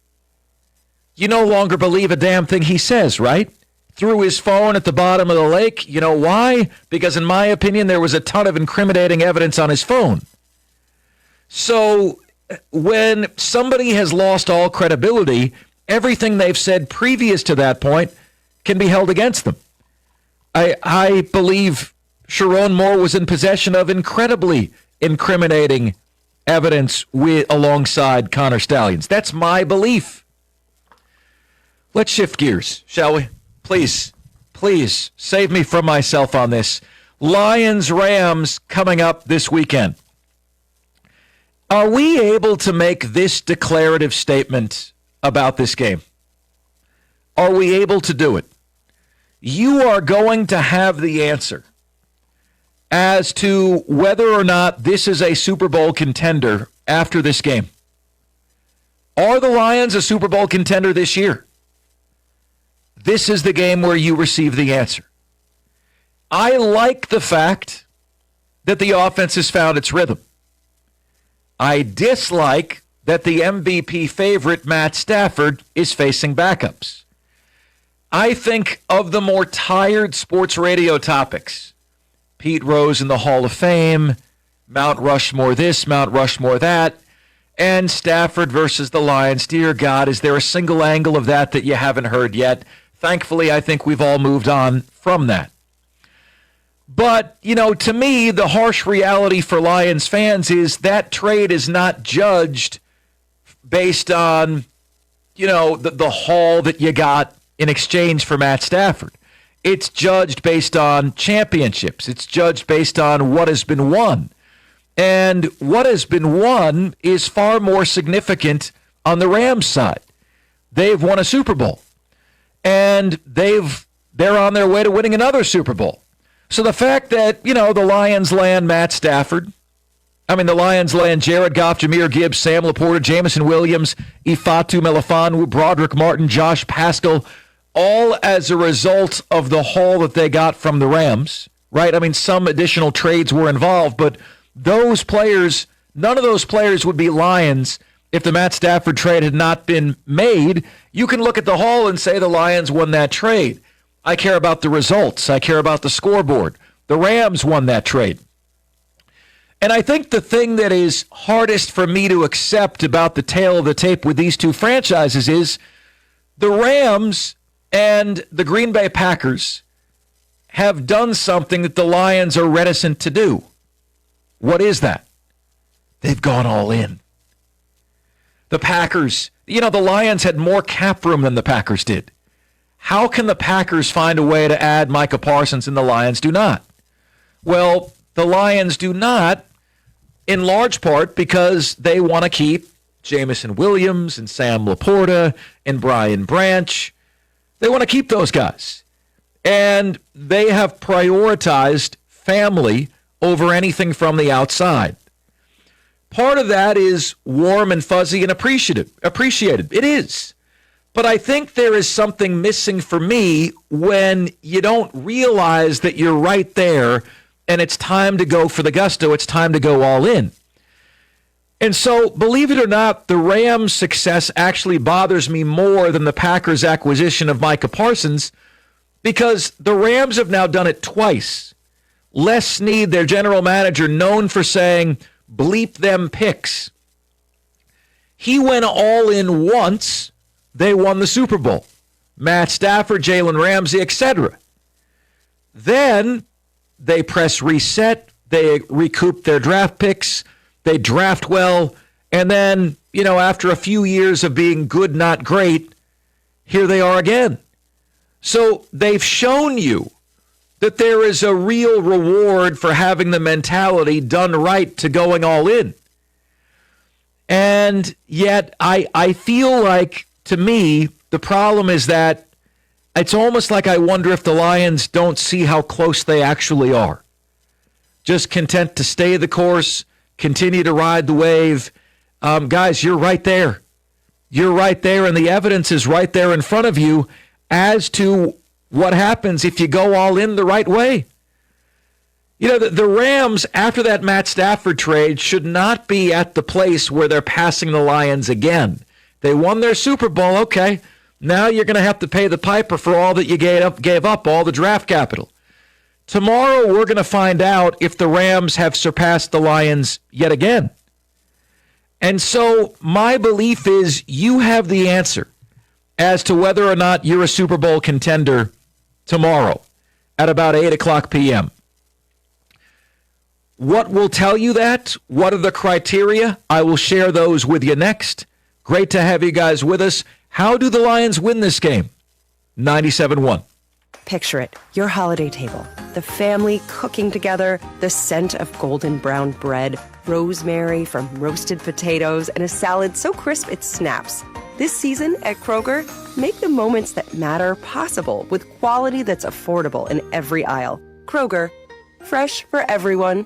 You no longer believe a damn thing he says, right? Threw his phone at the bottom of the lake. You know why? Because in my opinion, there was a ton of incriminating evidence on his phone. So when somebody has lost all credibility, everything they've said previous to that point can be held against them. I believe Sherrone Moore was in possession of incredibly incriminating evidence alongside Connor Stallions. That's my belief. Let's shift gears, shall we? Please save me from myself on this. Lions-Rams coming up this weekend. Are we able to make this declarative statement about this game? Are we able to do it? You are going to have the answer as to whether or not this is a Super Bowl contender after this game. Are the Lions a Super Bowl contender this year? This is the game where you receive the answer. I like the fact that the offense has found its rhythm. I dislike that the MVP favorite, Matt Stafford, is facing backups. I think of the more tired sports radio topics, Pete Rose in the Hall of Fame, Mount Rushmore this, Mount Rushmore that, and Stafford versus the Lions. Dear God, is there a single angle of that you haven't heard yet? Thankfully, I think we've all moved on from that. But, to me, the harsh reality for Lions fans is that trade is not judged based on, the haul that you got in exchange for Matt Stafford. It's judged based on championships. It's judged based on what has been won. And what has been won is far more significant on the Rams side. They've won a Super Bowl. And they're on their way to winning another Super Bowl. So the fact that, the Lions land Matt Stafford, the Lions land Jared Goff, Jahmyr Gibbs, Sam Laporta, Jameson Williams, Ifeatu Melifonwu, Broderick Martin, Josh Paschal, all as a result of the haul that they got from the Rams, right? Some additional trades were involved, but those players, none of those players would be Lions if the Matt Stafford trade had not been made. You can look at the haul and say the Lions won that trade. I care about the results. I care about the scoreboard. The Rams won that trade. And I think the thing that is hardest for me to accept about the tale of the tape with these two franchises is the Rams and the Green Bay Packers have done something that the Lions are reticent to do. What is that? They've gone all in. The Packers, the Lions had more cap room than the Packers did. How can the Packers find a way to add Micah Parsons and the Lions do not? Well, the Lions do not, in large part because they want to keep Jameson Williams and Sam Laporta and Brian Branch. They want to keep those guys. And they have prioritized family over anything from the outside. Part of that is warm and fuzzy and appreciated. It is. But I think there is something missing for me when you don't realize that you're right there and it's time to go for the gusto. It's time to go all in. And so, believe it or not, the Rams' success actually bothers me more than the Packers' acquisition of Micah Parsons because the Rams have now done it twice. Les Snead, their general manager, known for saying, bleep them picks. He went all in once. They won the Super Bowl. Matt Stafford, Jalen Ramsey, etc. Then they press reset. They recoup their draft picks. They draft well. And then, after a few years of being good, not great, here they are again. So they've shown you that there is a real reward for having the mentality done right to going all in. And yet I feel like, to me, the problem is that it's almost like I wonder if the Lions don't see how close they actually are. Just content to stay the course, continue to ride the wave. Guys, you're right there. You're right there, and the evidence is right there in front of you as to what happens if you go all in the right way. The Rams, after that Matt Stafford trade, should not be at the place where they're passing the Lions again. They won their Super Bowl, okay. Now you're going to have to pay the piper for all that you gave up, all the draft capital. Tomorrow we're going to find out if the Rams have surpassed the Lions yet again. And so my belief is you have the answer as to whether or not you're a Super Bowl contender tomorrow at about 8 o'clock p.m. What will tell you that? What are the criteria? I will share those with you next. Great to have you guys with us. How do the Lions win this game? 97-1. Picture it, your holiday table, the family cooking together, the scent of golden brown bread, rosemary from roasted potatoes, and a salad so crisp it snaps. This season at Kroger, make the moments that matter possible with quality that's affordable in every aisle. Kroger, fresh for everyone.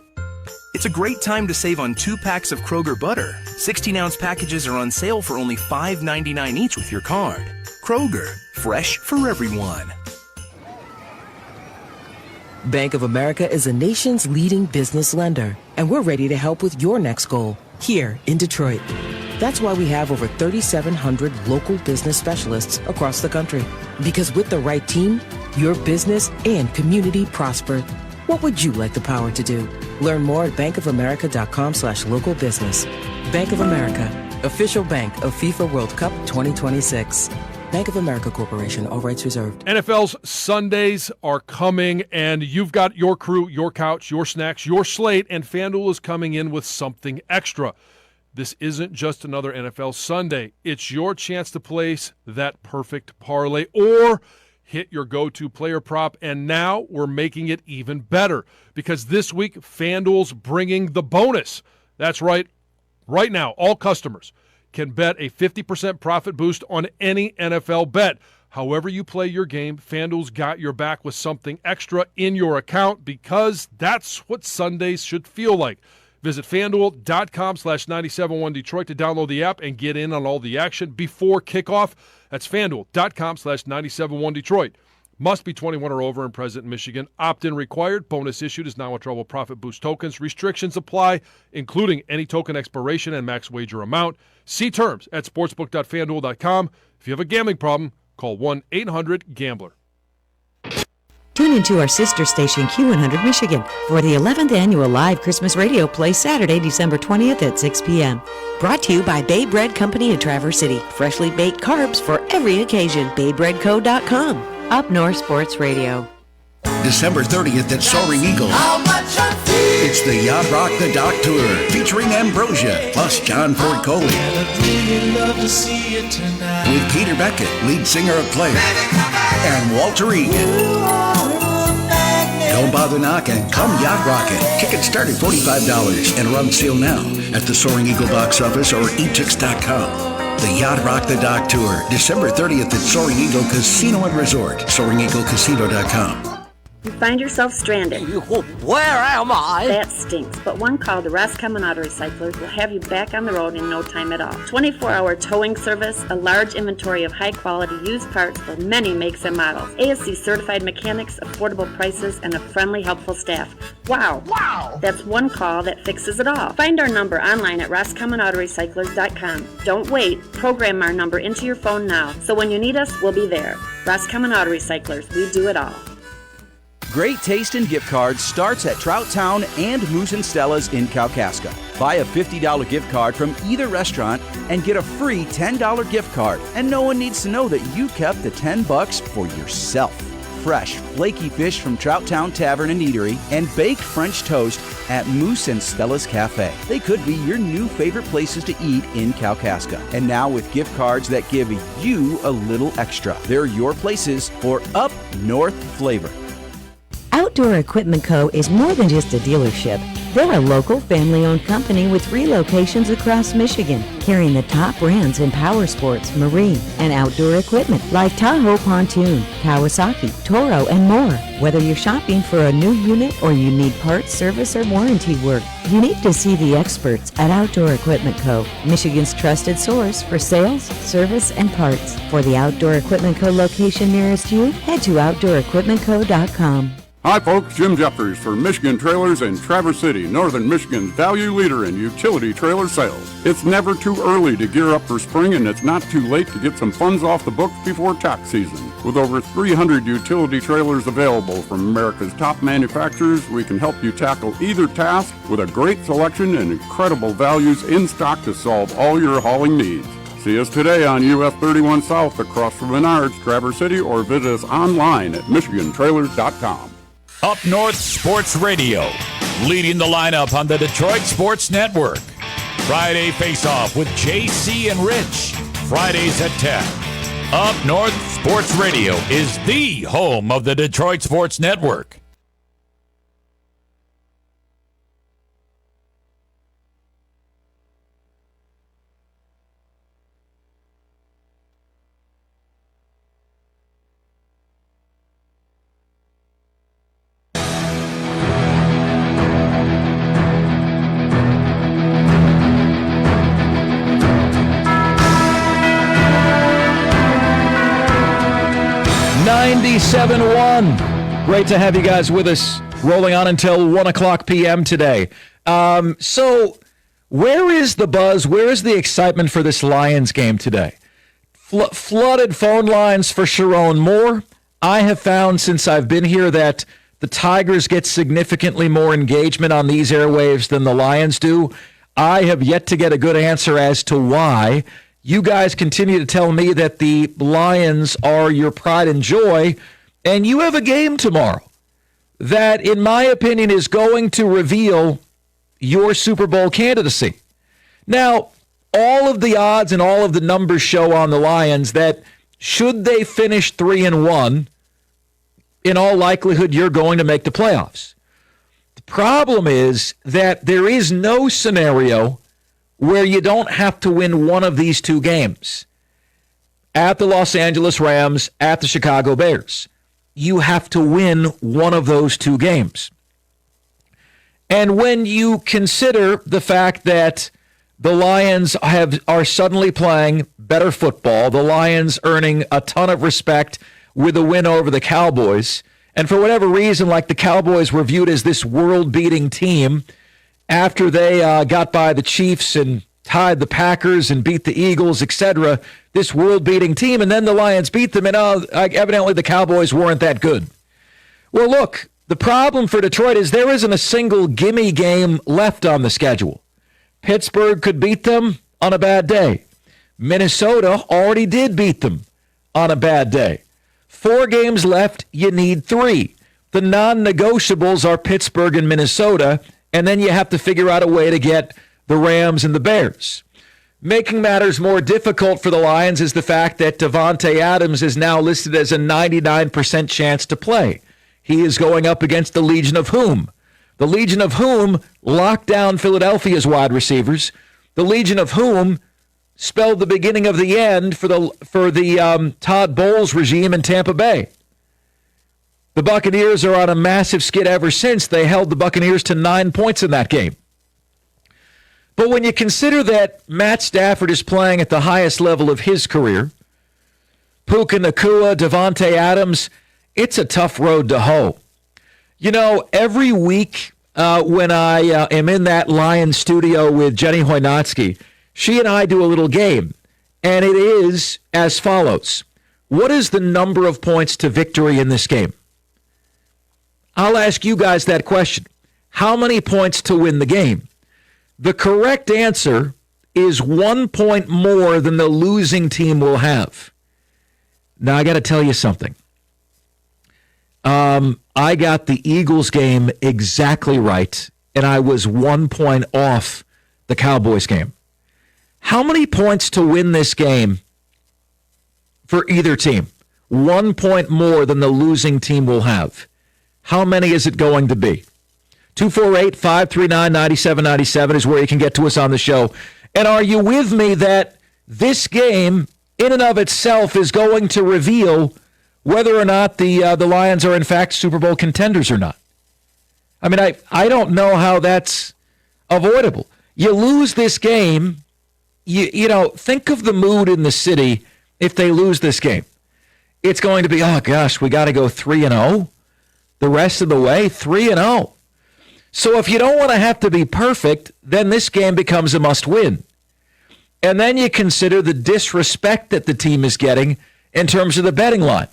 It's a great time to save on 2 packs of Kroger butter. 16-ounce packages are on sale for only $5.99 each with your card. Kroger, fresh for everyone. Bank of America is the nation's leading business lender, and we're ready to help with your next goal here in Detroit. That's why we have over 3,700 local business specialists across the country. Because with the right team, your business and community prosper. What would you like the power to do? Learn more at bankofamerica.com/local business. Bank of America, official bank of FIFA World Cup 2026. Bank of America Corporation, all rights reserved. NFL's Sundays are coming, and you've got your crew, your couch, your snacks, your slate, and FanDuel is coming in with something extra. This isn't just another NFL Sunday. It's your chance to place that perfect parlay or hit your go-to player prop, and now we're making it even better because this week FanDuel's bringing the bonus. That's right. Right now, all customers can bet a 50% profit boost on any NFL bet. However you play your game, FanDuel's got your back with something extra in your account because that's what Sundays should feel like. Visit FanDuel.com/971 Detroit to download the app and get in on all the action before kickoff. That's FanDuel.com/971 Detroit. Must be 21 or over and present in Michigan. Opt-in required. Bonus issued is non-withdrawable profit boost tokens. Restrictions apply, including any token expiration and max wager amount. See terms at sportsbook.fanduel.com. If you have a gambling problem, call 1-800-GAMBLER. Tune into our sister station, Q100 Michigan, for the 11th annual live Christmas radio play Saturday, December 20th at 6 p.m. Brought to you by Bay Bread Company in Traverse City. Freshly baked carbs for every occasion. BayBreadCo.com. Up North Sports Radio. December 30th at Soaring Eagle. It's the Yacht Rock the Dock Tour featuring Ambrosia plus John Ford Coley. With Peter Beckett, lead singer of Player, and Walter Egan. Don't bother knocking, come yacht rocking. Tickets start at $45 and are on sale now at the Soaring Eagle box office or etix.com. The Yacht Rock the Dock Tour, December 30th at Soaring Eagle Casino and Resort, SoaringEagleCasino.com. You find yourself stranded. Where am I? That stinks. But one call to Roscommon Auto Recyclers will have you back on the road in no time at all. 24-hour towing service, a large inventory of high-quality used parts for many makes and models, ASC certified mechanics, affordable prices, and a friendly, helpful staff. Wow! That's one call that fixes it all. Find our number online at RoscommonAutoRecyclers.com. Don't wait. Program our number into your phone now, so when you need us, we'll be there. Roscommon Auto Recyclers. We do it all. Great taste in gift cards starts at Trout Town and Moose and Stella's in Kalkaska. Buy a $50 gift card from either restaurant and get a free $10 gift card. And no one needs to know that you kept the $10 for yourself. Fresh, flaky fish from Trout Town Tavern and Eatery and baked French toast at Moose and Stella's Cafe. They could be your new favorite places to eat in Kalkaska. And now with gift cards that give you a little extra. They're your places for up north flavor. Outdoor Equipment Co. is more than just a dealership. They're a local family-owned company with 3 locations across Michigan, carrying the top brands in power sports, marine, and outdoor equipment like Tahoe Pontoon, Kawasaki, Toro, and more. Whether you're shopping for a new unit or you need parts, service, or warranty work, you need to see the experts at Outdoor Equipment Co., Michigan's trusted source for sales, service, and parts. For the Outdoor Equipment Co. location nearest you, head to OutdoorEquipmentCo.com. Hi folks, Jim Jeffries for Michigan Trailers in Traverse City, Northern Michigan's value leader in utility trailer sales. It's never too early to gear up for spring, and it's not too late to get some funds off the books before tax season. With over 300 utility trailers available from America's top manufacturers, we can help you tackle either task with a great selection and incredible values in stock to solve all your hauling needs. See us today on US 31 South across from Menards, Traverse City, or visit us online at MichiganTrailers.com. Up North Sports Radio, leading the lineup on the Detroit Sports Network. Friday Face-Off with JC and Rich, Fridays at 10. Up North Sports Radio is the home of the Detroit Sports Network. 97.1. Great to have you guys with us. Rolling on until 1 o'clock p.m. today. So where is the buzz? Where is the excitement for this Lions game today? Flooded phone lines for Sharon Moore. I have found since I've been here that the Tigers get significantly more engagement on these airwaves than the Lions do. I have yet to get a good answer as to why. You guys continue to tell me that the Lions are your pride and joy, and you have a game tomorrow that, in my opinion, is going to reveal your Super Bowl candidacy. Now, all of the odds and all of the numbers show on the Lions that should they finish 3-1, in all likelihood, you're going to make the playoffs. The problem is that there is no scenario where you don't have to win one of these two games. At the Los Angeles Rams, at the Chicago Bears. You have to win one of those two games. And when you consider the fact that the Lions are suddenly playing better football, the Lions earning a ton of respect with a win over the Cowboys, and for whatever reason, like the Cowboys were viewed as this world-beating team after they got by the Chiefs and tied the Packers and beat the Eagles, etc., this world-beating team, and then the Lions beat them, and evidently the Cowboys weren't that good. Well, look, the problem for Detroit is there isn't a single gimme game left on the schedule. Pittsburgh could beat them on a bad day. Minnesota already did beat them on a bad day. 4 games left, you need 3. The non-negotiables are Pittsburgh and Minnesota, and then you have to figure out a way to get the Rams and the Bears. Making matters more difficult for the Lions is the fact that Davante Adams is now listed as a 99% chance to play. He is going up against the Legion of Whom. The Legion of Whom locked down Philadelphia's wide receivers. The Legion of Whom spelled the beginning of the end for the Todd Bowles regime in Tampa Bay. The Buccaneers are on a massive skid ever since. They held the Buccaneers to 9 points in that game. But when you consider that Matt Stafford is playing at the highest level of his career, Puka Nacua, Davante Adams, it's a tough road to hoe. You know, every week when I am in that Lions studio with Jenny Hoynotsky, she and I do a little game, and it is as follows. What is the number of points to victory in this game? I'll ask you guys that question. How many points to win the game? The correct answer is 1 point more than the losing team will have. Now, I got to tell you something. I got the Eagles game exactly right, and I was 1 point off the Cowboys game. How many points to win this game for either team? 1 point more than the losing team will have. How many is it going to be? 248-539-9797 is where you can get to us on the show. And are you with me that this game, in and of itself, is going to reveal whether or not the Lions are, in fact, Super Bowl contenders or not? I mean, I don't know how that's avoidable. You lose this game, you know, think of the mood in the city if they lose this game. It's going to be, oh, gosh, we got to go 3-0 the rest of the way, 3-0. So if you don't want to have to be perfect, then this game becomes a must-win. And then you consider the disrespect that the team is getting in terms of the betting line.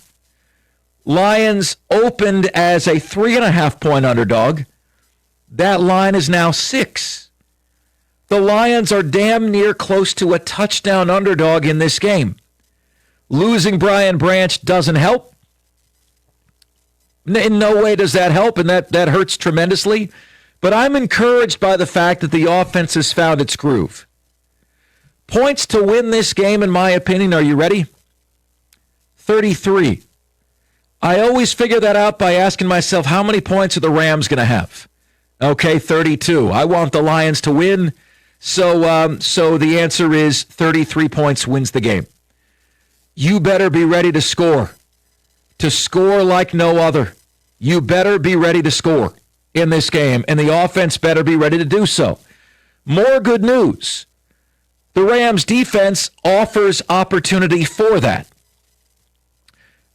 Lions opened as a 3.5-point underdog. That line is now 6. The Lions are damn near close to a touchdown underdog in this game. Losing Brian Branch doesn't help. In no way does that help, and that hurts tremendously. But I'm encouraged by the fact that the offense has found its groove. Points to win this game, in my opinion, are you ready? 33. I always figure that out by asking myself, how many points are the Rams going to have? Okay, 32. I want the Lions to win, so the answer is 33 points wins the game. You better be ready to score like no other. You better be ready to score in this game, and the offense better be ready to do so. More good news. The Rams defense offers opportunity for that.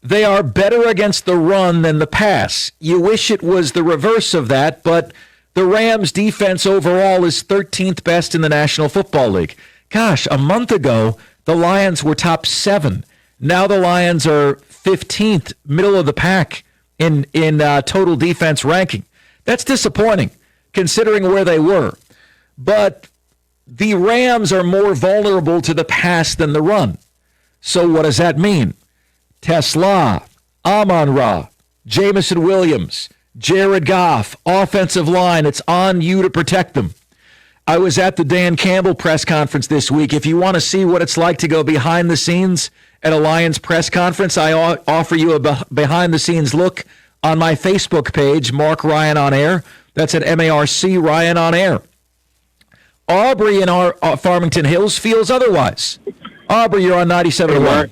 They are better against the run than the pass. You wish it was the reverse of that, but the Rams' defense overall is 13th best in the National Football League. Gosh, a month ago, the Lions were top 7. Now the Lions are 15th, middle of the pack in total defense ranking. That's disappointing, considering where they were. But the Rams are more vulnerable to the pass than the run. So what does that mean? Tesla, Amon-Ra, Jameson Williams, Jared Goff, offensive line, it's on you to protect them. I was at the Dan Campbell press conference this week. If you want to see what it's like to go behind the scenes at a Lions press conference, I offer you a behind-the-scenes look on my Facebook page, Mark Ryan on Air. That's at MARC Ryan on Air. Aubrey in our Farmington Hills feels otherwise. Aubrey, you're on 97.1.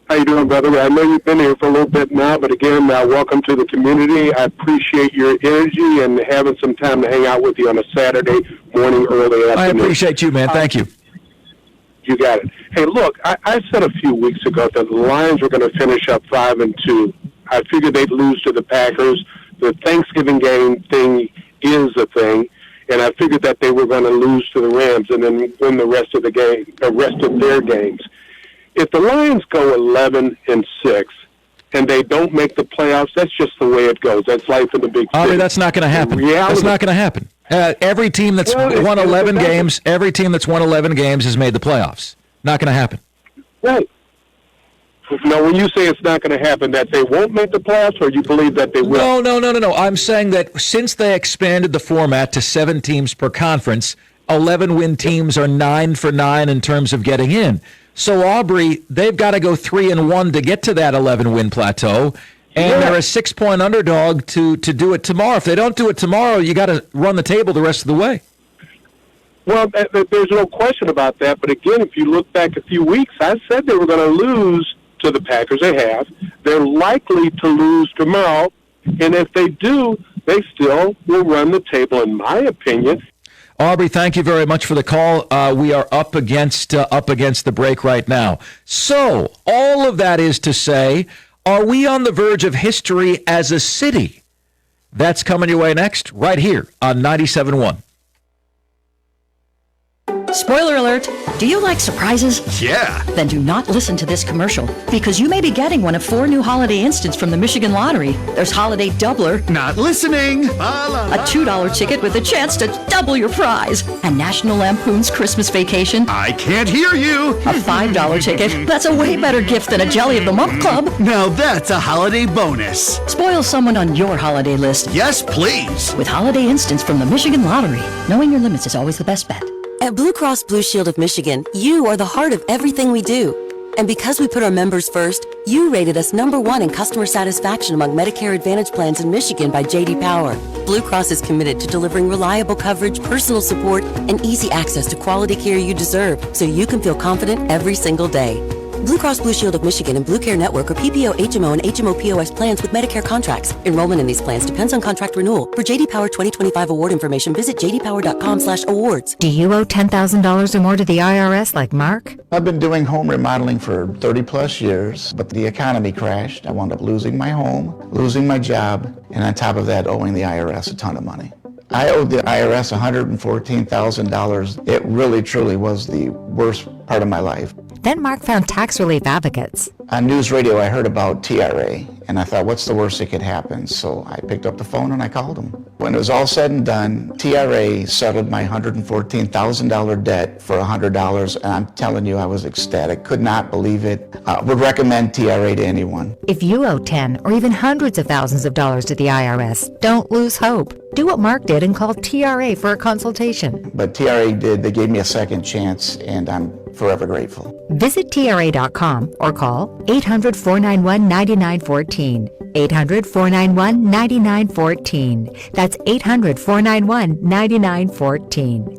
How you doing, brother? I know you've been here for a little bit now, but again, welcome to the community. I appreciate your energy and having some time to hang out with you on a Saturday morning, early afternoon. I appreciate you, man. Thank you. You got it. Hey, look, I said a few weeks ago that the Lions were going to finish up 5-2. I figured they'd lose to the Packers. The Thanksgiving game thing is a thing, and I figured that they were going to lose to the Rams and then win the rest of their games. If the Lions go 11-6 and they don't make the playoffs, that's just the way it goes. That's life in the big city. That's not going to happen. That's not going to happen. Every team that's won 11 games, has made the playoffs. Not going to happen. Right. Now, when you say it's not going to happen, that they won't make the playoffs, or you believe that they will? No. I'm saying that since they expanded the format to 7 teams per conference, 11-win teams are 9 for 9 in terms of getting in. So, Aubrey, they've got to go 3-1 to get to that 11-win plateau, and they're a 6-point underdog to do it tomorrow. If they don't do it tomorrow, you got to run the table the rest of the way. Well, there's no question about that. But again, if you look back a few weeks, I said they were going to lose to the Packers. They have. They're likely to lose tomorrow, and if they do, they still will run the table, in my opinion. Aubrey, thank you very much for the call. We are up against the break right now. So, all of that is to say, are we on the verge of history as a city? That's coming your way next, right here on 97.1. Spoiler alert! Do you like surprises? Yeah. Then do not listen to this commercial, because you may be getting one of 4 new holiday instants from the Michigan Lottery. There's Holiday Doubler. Not listening. A $2 ticket with a chance to double your prize. And National Lampoon's Christmas Vacation. I can't hear you. A $5 ticket. That's a way better gift than a Jelly of the Month Club. Now that's a holiday bonus. Spoil someone on your holiday list. Yes, please. With holiday instants from the Michigan Lottery. Knowing your limits is always the best bet. At Blue Cross Blue Shield of Michigan, you are the heart of everything we do. And because we put our members first, you rated us #1 in customer satisfaction among Medicare Advantage plans in Michigan by J.D. Power. Blue Cross is committed to delivering reliable coverage, personal support, and easy access to quality care you deserve, so you can feel confident every single day. Blue Cross Blue Shield of Michigan and Blue Care Network are PPO, HMO, and HMO POS plans with Medicare contracts. Enrollment in these plans depends on contract renewal. For J.D. Power 2025 award information, visit jdpower.com/awards. Do you owe $10,000 or more to the IRS like Mark? I've been doing home remodeling for 30 plus years, but the economy crashed. I wound up losing my home, losing my job, and on top of that, owing the IRS a ton of money. I owed the IRS $114,000. It really, truly was the worst part of my life. Then Mark found tax relief advocates. On news radio, I heard about TRA, and I thought, what's the worst that could happen? So I picked up the phone and I called them. When it was all said and done, TRA settled my $114,000 debt for $100, and I'm telling you, I was ecstatic. Could not believe it. Would recommend TRA to anyone. If you owe 10 or even hundreds of thousands of dollars to the IRS, don't lose hope. Do what Mark did and call TRA for a consultation. But TRA did. They gave me a second chance, and I'm forever grateful. Visit TRA.com or call 800-491-9914. 800-491-9914. That's 800-491-9914.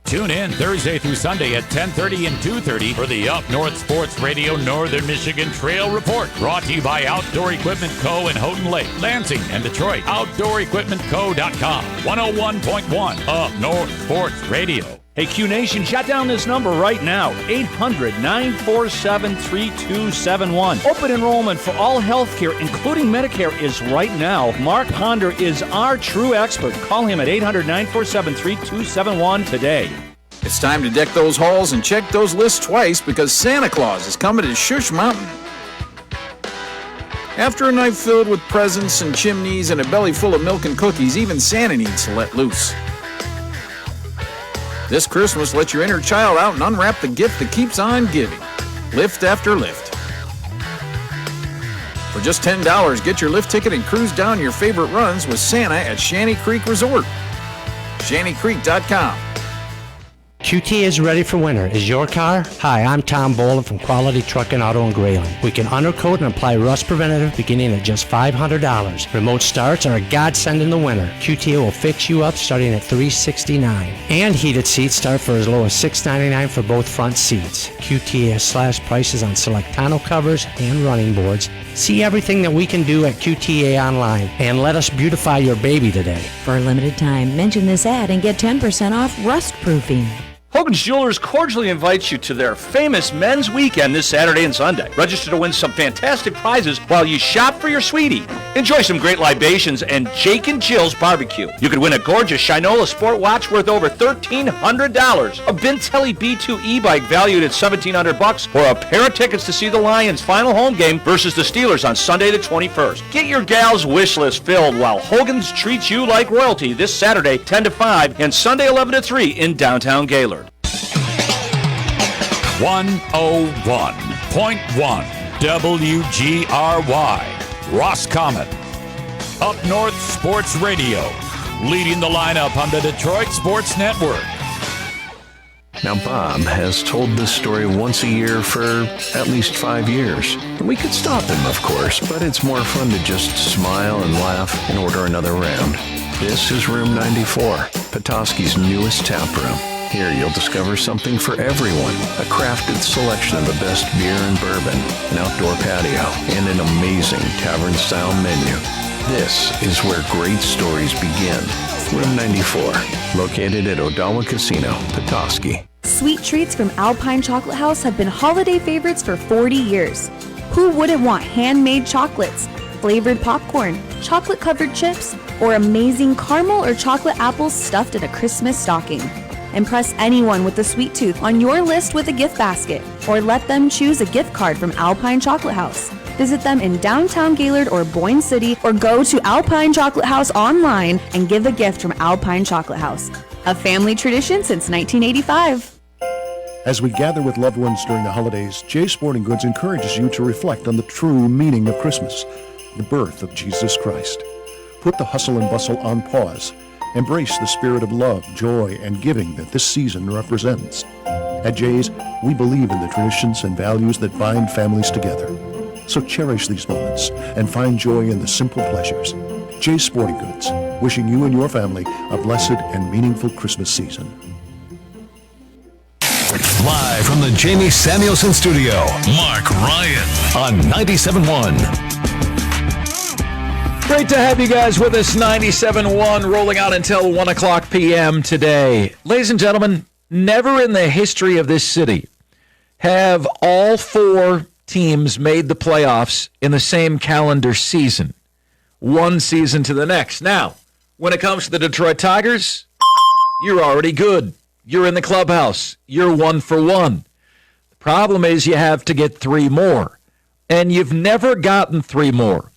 Tune in Thursday through Sunday at 10:30 and 2:30 for the Up North Sports Radio Northern Michigan Trail Report. Brought to you by Outdoor Equipment Co. in Houghton Lake, Lansing, and Detroit. OutdoorEquipmentCo.com. 101.1 Up North Sports Radio. Hey, Q Nation, jot down this number right now, 800-947-3271. Open enrollment for all healthcare, including Medicare, is right now. Mark Ponder is our true expert. Call him at 800-947-3271 today. It's time to deck those halls and check those lists twice because Santa Claus is coming to Shush Mountain. After a night filled with presents and chimneys and a belly full of milk and cookies, even Santa needs to let loose. This Christmas, let your inner child out and unwrap the gift that keeps on giving. Lift after lift. For just $10, get your lift ticket and cruise down your favorite runs with Santa at Shanty Creek Resort. ShantyCreek.com. QT is ready for winter. Is your car? Hi, I'm Tom Boland from Quality Truck and Auto in Grayling. We can undercoat and apply rust preventative beginning at just $500. Remote starts are a godsend in the winter. QT will fix you up starting at $369. And heated seats start for as low as $699 for both front seats. QT has slashed prices on select tonneau covers and running boards. See everything that we can do at QTA online and let us beautify your baby today. For a limited time, mention this ad and get 10% off rust proofing. Hogan's Jewelers cordially invites you to their famous men's weekend this Saturday and Sunday. Register to win some fantastic prizes while you shop for your sweetie. Enjoy some great libations and Jake and Jill's barbecue. You could win a gorgeous Shinola sport watch worth over $1,300, a Bintelli B2 e-bike valued at $1,700, or a pair of tickets to see the Lions' final home game versus the Steelers on Sunday the 21st. Get your gal's wish list filled while Hogan's treats you like royalty this Saturday 10 to 5 and Sunday 11 to 3 in downtown Gaylord. 101.1 WGRY, Roscommon. Up North Sports Radio, leading the lineup on the Detroit Sports Network. Now, Bob has told this story once a year for at least 5 years. We could stop him, of course, but it's more fun to just smile and laugh and order another round. This is Room 94, Petoskey's newest tap room. Here you'll discover something for everyone, a crafted selection of the best beer and bourbon, an outdoor patio, and an amazing tavern-style menu. This is where great stories begin. Room 94, located at Odawa Casino, Petoskey. Sweet treats from Alpine Chocolate House have been holiday favorites for 40 years. Who wouldn't want handmade chocolates, flavored popcorn, chocolate-covered chips, or amazing caramel or chocolate apples stuffed in a Christmas stocking? Impress anyone with a sweet tooth on your list with a gift basket, or let them choose a gift card from Alpine Chocolate House. Visit them in downtown Gaylord or Boyne City, or go to Alpine Chocolate House online and give a gift from Alpine Chocolate House. A family tradition since 1985. As we gather with loved ones during the holidays, Jay Sporting Goods encourages you to reflect on the true meaning of Christmas, the birth of Jesus Christ. Put the hustle and bustle on pause. Embrace the spirit of love, joy, and giving that this season represents. At Jay's, we believe in the traditions and values that bind families together. So cherish these moments and find joy in the simple pleasures. Jay's Sporting Goods, wishing you and your family a blessed and meaningful Christmas season. Live from the Jamie Samuelson Studio, Mark Ryan on 97.1. Great to have you guys with us. 97.1 rolling out until 1 o'clock p.m. today. Ladies and gentlemen, never in the history of this city have all four teams made the playoffs in the same calendar season, one season to the next. Now, when it comes to the Detroit Tigers, you're already good. You're in the clubhouse. You're 1 for 1. The problem is you have to get 3 more, and you've never gotten 3 more.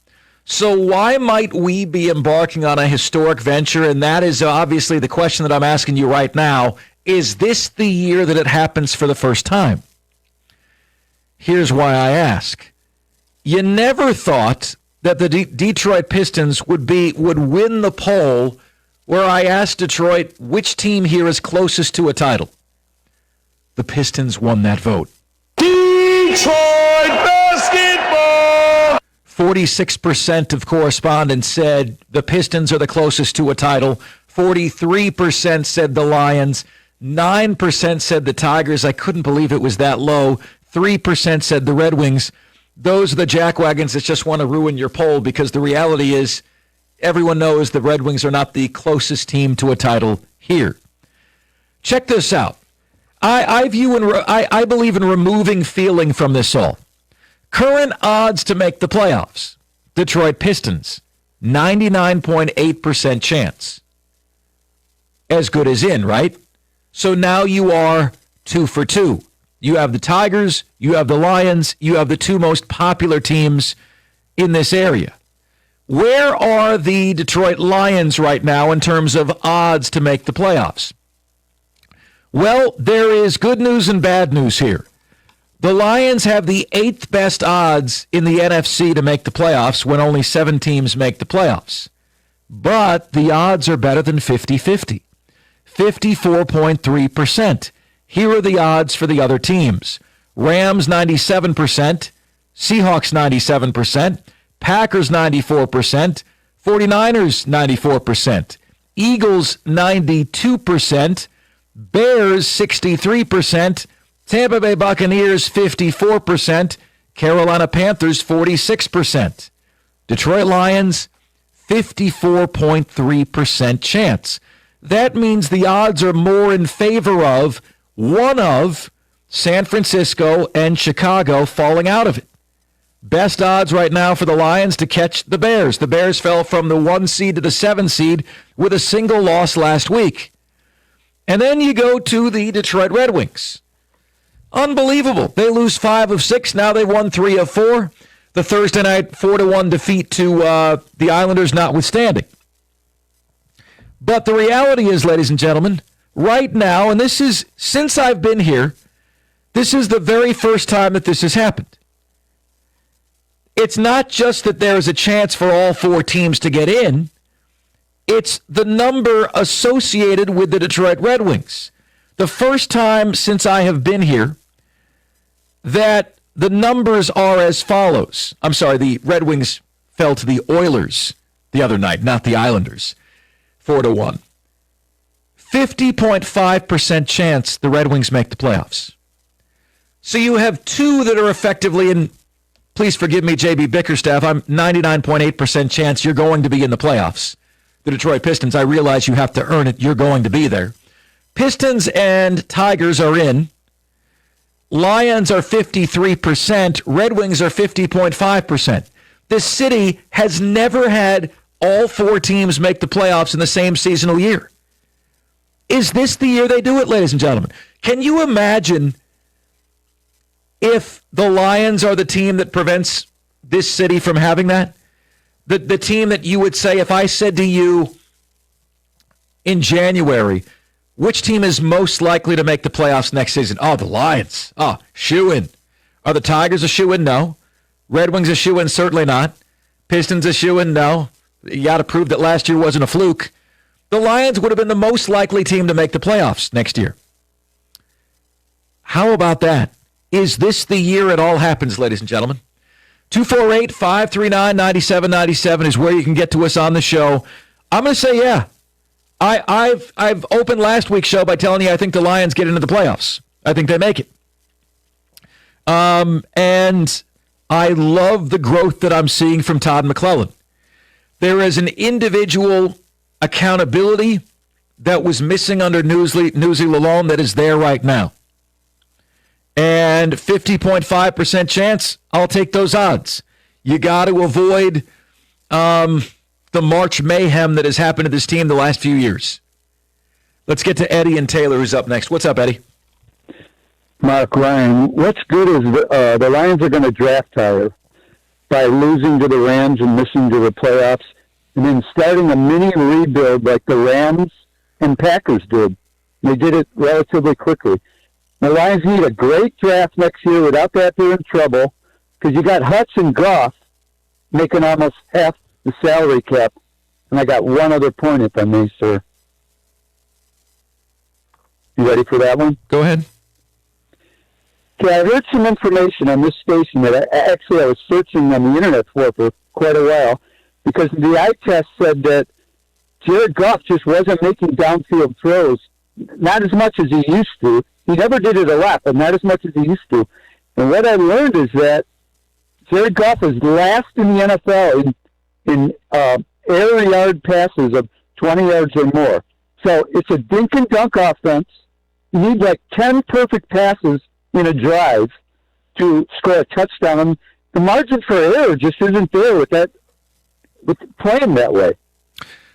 So why might we be embarking on a historic venture? And that is obviously the question that I'm asking you right now. Is this the year that it happens for the first time? Here's why I ask. You never thought that the Detroit Pistons would win the poll where I asked Detroit which team here is closest to a title. The Pistons won that vote. Detroit basketball! 46% of correspondents said the Pistons are the closest to a title. 43% said the Lions. 9% said the Tigers. I couldn't believe it was that low. 3% said the Red Wings. Those are the jackwagons that just want to ruin your poll, because the reality is everyone knows the Red Wings are not the closest team to a title here. Check this out. I believe in removing feeling from this all. Current odds to make the playoffs. Detroit Pistons, 99.8% chance. As good as in, right? So now you are 2 for 2. You have the Tigers, you have the Lions, you have the two most popular teams in this area. Where are the Detroit Lions right now in terms of odds to make the playoffs? Well, there is good news and bad news here. The Lions have the 8th best odds in the NFC to make the playoffs when only 7 teams make the playoffs. But the odds are better than 50-50. 54.3%. Here are the odds for the other teams. Rams 97%, Seahawks 97%, Packers 94%, 49ers 94%, Eagles 92%, Bears 63%, Tampa Bay Buccaneers 54%, Carolina Panthers 46%. Detroit Lions 54.3% chance. That means the odds are more in favor of one of San Francisco and Chicago falling out of it. Best odds right now for the Lions to catch the Bears. The Bears fell from the 1 seed to the 7 seed with a single loss last week. And then you go to the Detroit Red Wings. Unbelievable. They lose 5 of 6. Now they won 3 of 4. The Thursday night 4-1 defeat to the Islanders notwithstanding. But the reality is, ladies and gentlemen, right now, and this is since I've been here, this is the very first time that this has happened. It's not just that there is a chance for all 4 teams to get in. It's the number associated with the Detroit Red Wings. The first time since I have been here that the numbers are as follows. I'm sorry, the Red Wings fell to the Oilers the other night, not the Islanders, 4-1. 50.5% chance the Red Wings make the playoffs. So you have 2 that are effectively in, please forgive me, J.B. Bickerstaff, I'm 99.8% chance you're going to be in the playoffs. The Detroit Pistons, I realize you have to earn it. You're going to be there. Pistons and Tigers are in. Lions are 53%. Red Wings are 50.5%. This city has never had all 4 teams make the playoffs in the same seasonal year. Is this the year they do it, ladies and gentlemen? Can you imagine if the Lions are the team that prevents this city from having that? The team that you would say, if I said to you in January, which team is most likely to make the playoffs next season? Oh, the Lions. Oh, shoo-in. Are the Tigers a shoo-in? No. Red Wings a shoo-in? Certainly not. Pistons a shoo-in? No. You got to prove that last year wasn't a fluke. The Lions would have been the most likely team to make the playoffs next year. How about that? Is this the year it all happens, ladies and gentlemen? 248-539-9797 is where you can get to us on the show. I'm going to say, yeah. I've opened last week's show by telling you I think the Lions get into the playoffs. I think they make it. And I love the growth that I'm seeing from Todd McClellan. There is an individual accountability that was missing under Newsy Lalonde that is there right now. And 50.5% chance, I'll take those odds. You got to avoid the March mayhem that has happened to this team the last few years. Let's get to Eddie and Taylor, who's up next. What's up, Eddie? Mark Ryan, what's good is the Lions are going to draft higher by losing to the Rams and missing to the playoffs, and then starting a mini rebuild like the Rams and Packers did. They did it relatively quickly. The Lions need a great draft next year without that they're in trouble, because you got Hutch and Goff making almost half the salary cap. And I got one other point, if I may, sir. You ready for that one? Go ahead. Okay, I heard some information on this station that I was searching on the internet for quite a while, because the eye test said that Jared Goff just wasn't making downfield throws, not as much as he used to. He never did it a lot, but not as much as he used to. And what I learned is that Jared Goff is last in the NFL in air yard passes of 20 yards or more. So it's a dink and dunk offense. You need like 10 perfect passes in a drive to score a touchdown. The margin for error just isn't there with playing that way.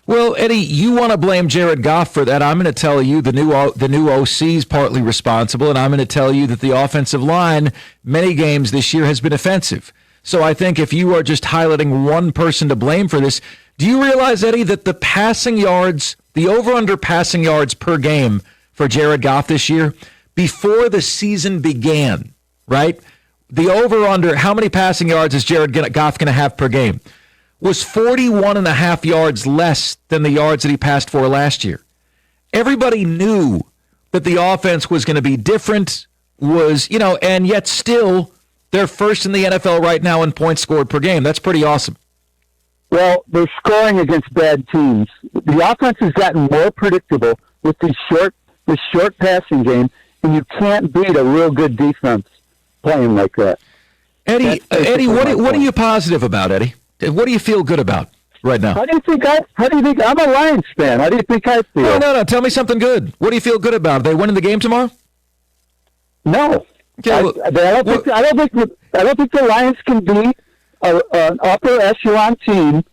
Well, Eddie, you want to blame Jared Goff for that. I'm going to tell you the new OC is partly responsible, and I'm going to tell you that the offensive line, many games this year, has been offensive. So I think if you are just highlighting one person to blame for this, do you realize, Eddie, that the passing yards, the over-under passing yards per game for Jared Goff this year, before the season began, right? The over-under, how many passing yards is Jared Goff going to have per game? Was 41.5 yards less than the yards that he passed for last year. Everybody knew that the offense was going to be different, and yet still they're first in the NFL right now in points scored per game. That's pretty awesome. Well, they're scoring against bad teams. The offense has gotten more predictable with this short passing game, and you can't beat a real good defense playing like that. Eddie, what are you positive about, Eddie? What do you feel good about right now? How do you think I'm a Lions fan? How do you think I feel? No. Tell me something good. What do you feel good about? Are they winning the game tomorrow? No. Okay, I don't think the Lions can be an upper echelon team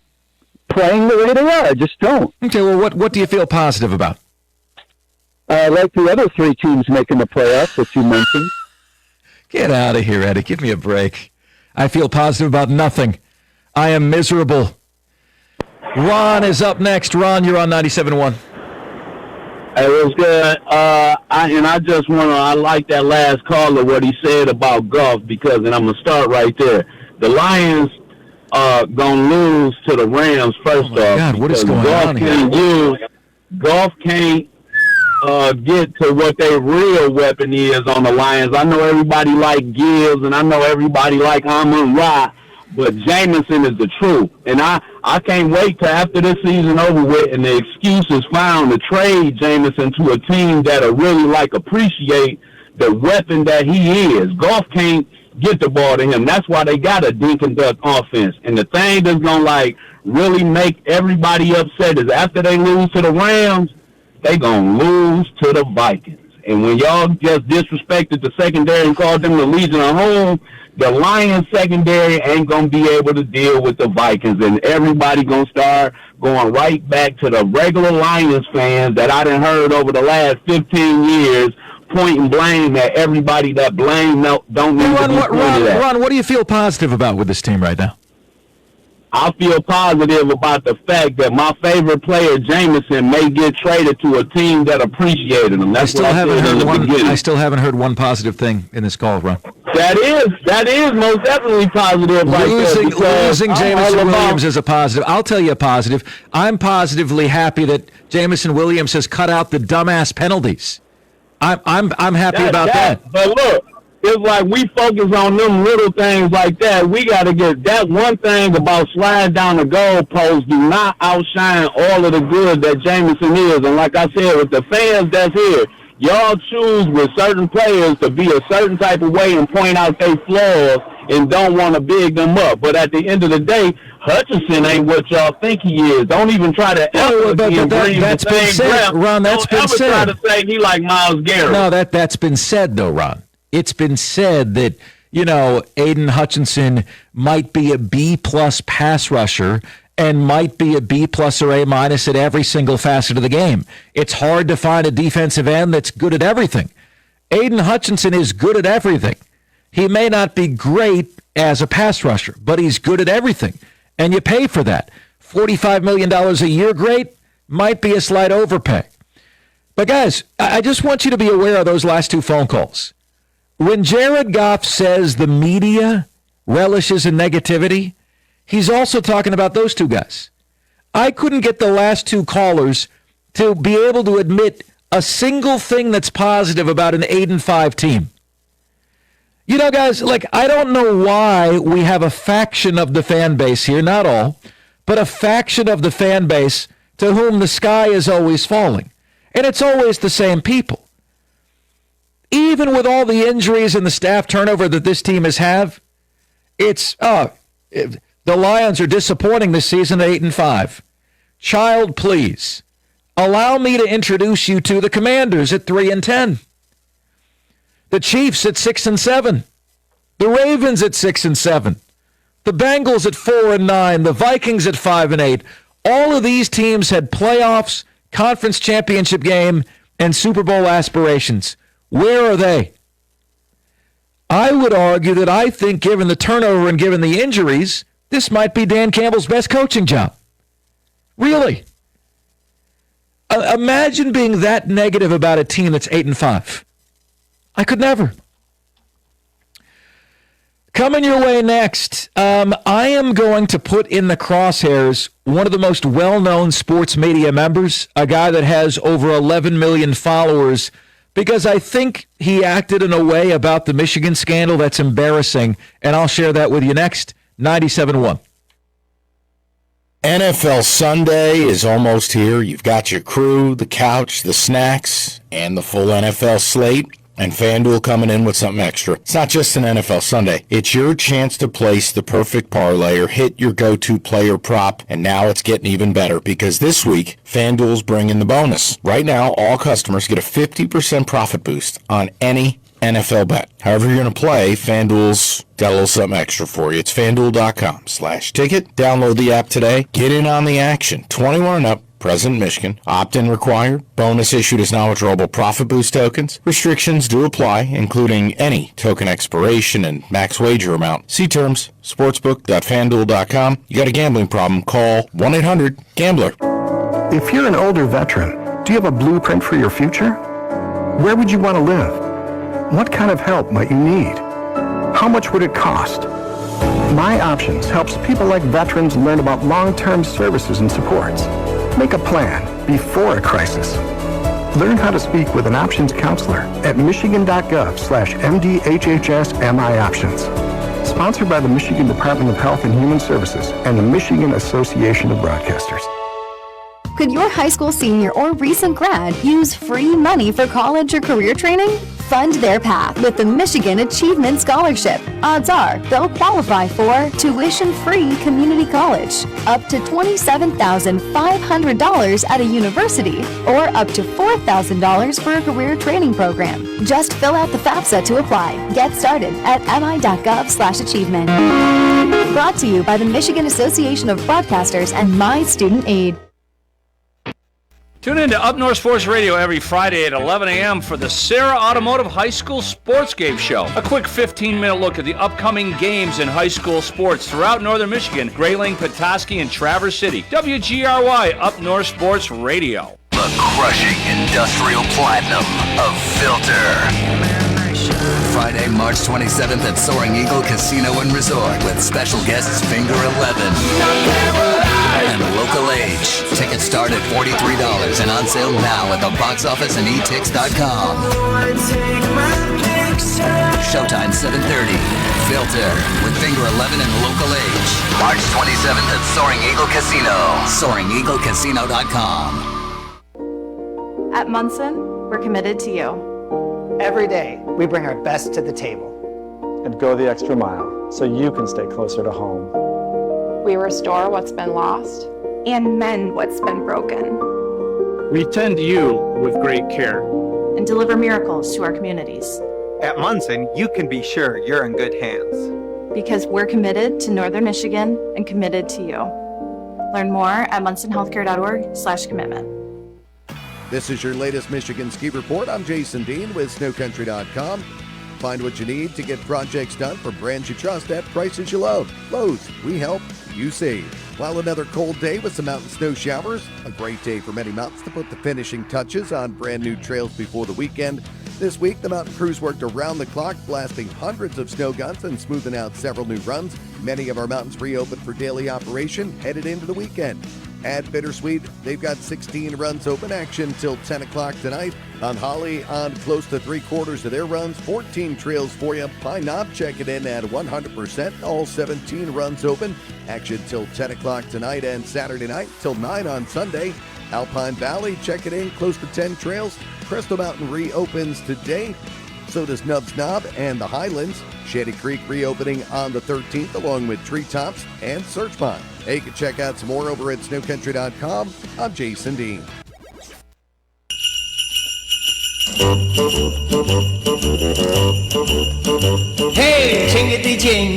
playing the way they are. I just don't. Okay. Well, what do you feel positive about? Like the other three teams making the playoffs that you mentioned. Get out of here, Eddie. Give me a break. I feel positive about nothing. I am miserable. Ron is up next. Ron, you're on 97.1. Hey, what's good? I just I like that last caller, what he said about Goff, because, and I'm going to start right there. The Lions are going to lose to the Rams first off. God, what is going on here? Goff can't get to what their real weapon is on the Lions. I know everybody like Gibbs, and I know everybody like Amon-Ra, but Jameson is the truth. And I can't wait till after this season over with and the excuse is found to trade Jameson to a team that'll really appreciate the weapon that he is. Goff can't get the ball to him. That's why they got a dink and duck offense. And the thing that's gonna really make everybody upset is after they lose to the Rams, they gonna lose to the Vikings. And when y'all just disrespected the secondary and called them the Legion of Home, the Lions secondary ain't going to be able to deal with the Vikings. And everybody going to start going right back to the regular Lions fans that I done heard over the last 15 years pointing blame at everybody that blame don't need to be pointed at. Ron, what do you feel positive about with this team right now? I feel positive about the fact that my favorite player, Jameson, may get traded to a team that appreciated him. That's what I said in the beginning. I still haven't heard one positive thing in this call, Ron. That is most definitely positive. Losing Jameson Williams is a positive. I'll tell you a positive. I'm positively happy that Jameson Williams has cut out the dumbass penalties. I'm happy about that. But look, it's like we focus on them little things like that. We got to get that one thing about sliding down the goalpost do not outshine all of the good that Jameson is. And like I said, with the fans that's here, y'all choose with certain players to be a certain type of way and point out their flaws and don't want to big them up. But at the end of the day, Hutchinson ain't what y'all think he is. Don't even try to that's been said, Ron. That's been said. Don't ever try to say he like Myles Garrett. No, that's been said though, Ron. It's been said that, Aiden Hutchinson might be a B-plus pass rusher and might be a B-plus or A-minus at every single facet of the game. It's hard to find a defensive end that's good at everything. Aiden Hutchinson is good at everything. He may not be great as a pass rusher, but he's good at everything. And you pay for that. $45 million a year, great, might be a slight overpay. But guys, I just want you to be aware of those last two phone calls. When Jared Goff says the media relishes in negativity, he's also talking about those two guys. I couldn't get the last two callers to be able to admit a single thing that's positive about an 8-5 team. Guys, I don't know why we have a faction of the fan base here, not all, but a faction of the fan base to whom the sky is always falling. And it's always the same people. Even with all the injuries and the staff turnover that this team has the Lions are disappointing this season at 8-5. Child, please allow me to introduce you to the Commanders at 3-10. The Chiefs at 6-7. The Ravens at 6-7. The Bengals at 4-9. The Vikings at 5-8. All of these teams had playoffs, conference championship game, and Super Bowl aspirations. Where are they? I would argue that I think, given the turnover and given the injuries, this might be Dan Campbell's best coaching job. Really. Imagine being that negative about a team that's 8-5. I could never. Coming your way next, I am going to put in the crosshairs one of the most well-known sports media members, a guy that has over 11 million followers, because I think he acted in a way about the Michigan scandal that's embarrassing, and I'll share that with you next. 97.1. NFL Sunday is almost here. You've got your crew, the couch, the snacks, and the full NFL slate. And FanDuel coming in with something extra. It's not just an NFL Sunday. It's your chance to place the perfect parlay or hit your go-to player prop. And now it's getting even better because this week, FanDuel's bringing the bonus. Right now, all customers get a 50% profit boost on any NFL bet. However you're going to play, FanDuel's got a little something extra for you. It's FanDuel.com/ticket. Download the app today. Get in on the action. 21 and up. Present Michigan. Opt-in required. Bonus issued as non-withdrawable profit boost tokens. Restrictions do apply, including any token expiration and max wager amount. See terms. Sportsbook.fanduel.com. You got a gambling problem? Call 1-800-GAMBLER. If you're an older veteran, do you have a blueprint for your future? Where would you want to live? What kind of help might you need? How much would it cost? My Options helps people like veterans learn about long-term services and supports. Make a plan before a crisis. Learn how to speak with an options counselor at michigan.gov/MDHHS-MI-Options. Sponsored by the Michigan Department of Health and Human Services and the Michigan Association of Broadcasters. Could your high school senior or recent grad use free money for college or career training? Fund their path with the Michigan Achievement Scholarship. Odds are they'll qualify for tuition-free community college, up to $27,500 at a university, or up to $4,000 for a career training program. Just fill out the FAFSA to apply. Get started at mi.gov/achievement. Brought to you by the Michigan Association of Broadcasters and My Student Aid. Tune in to Up North Sports Radio every Friday at 11 a.m. for the Sarah Automotive High School Sports Game Show. A quick 15-minute look at the upcoming games in high school sports throughout northern Michigan, Grayling, Petoskey, and Traverse City. WGRY Up North Sports Radio. The crushing industrial platinum of Filter. Friday, March 27th at Soaring Eagle Casino and Resort with special guests Finger 11 and Local Age. Tickets start at $43 and on sale now at the box office and etix.com. Showtime 7:30. Filter with Finger 11 and Local Age. March 27th at Soaring Eagle Casino. SoaringEagleCasino.com. At Munson, we're committed to you. Every day, we bring our best to the table. And go the extra mile so you can stay closer to home. We restore what's been lost and mend what's been broken. We tend you with great care. And deliver miracles to our communities. At Munson, you can be sure you're in good hands. Because we're committed to Northern Michigan and committed to you. Learn more at munsonhealthcare.org/commitment. This is your latest Michigan Ski Report. I'm Jason Dean with snowcountry.com. Find what you need to get projects done for brands you trust at prices you love. Lowe's, we help, you save. While another cold day with some mountain snow showers, a great day for many mountains to put the finishing touches on brand new trails before the weekend. This week, the mountain crews worked around the clock, blasting hundreds of snow guns and smoothing out several new runs. Many of our mountains reopened for daily operation headed into the weekend. At Bittersweet, they've got 16 runs open, action till 10 o'clock tonight. On Holly, on close to 3/4 of their runs, 14 trails for you. Pine Knob checking in at 100%, all 17 runs open. Action till 10 o'clock tonight and Saturday night till 9 on Sunday. Alpine Valley checking in close to 10 trails. Crystal Mountain reopens today. So does Nubs Knob and the Highlands. Shady Creek reopening on the 13th along with Treetops and Searchmont. Hey, you can check out some more over at snowcountry.com. I'm Jason Dean. Hey, jingity jing,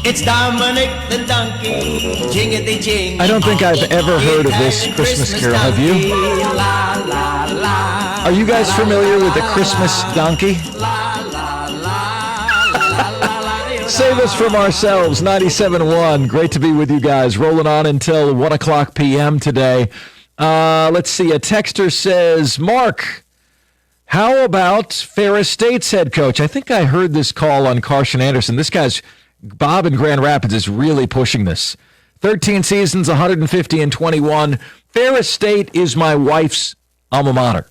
it's Dominic the donkey, jingity jing. I don't think I've ever heard of this Christmas carol, have you? Are you guys familiar with the Christmas donkey? Save us from ourselves, 97.1. Great to be with you guys. Rolling on until 1 o'clock p.m. today. Let's see. A texter says, Mark, how about Ferris State's head coach? I think I heard this call on Carson Anderson. This guy's, Bob in Grand Rapids, is really pushing this. 13 seasons, 150-21. Ferris State is my wife's alma mater.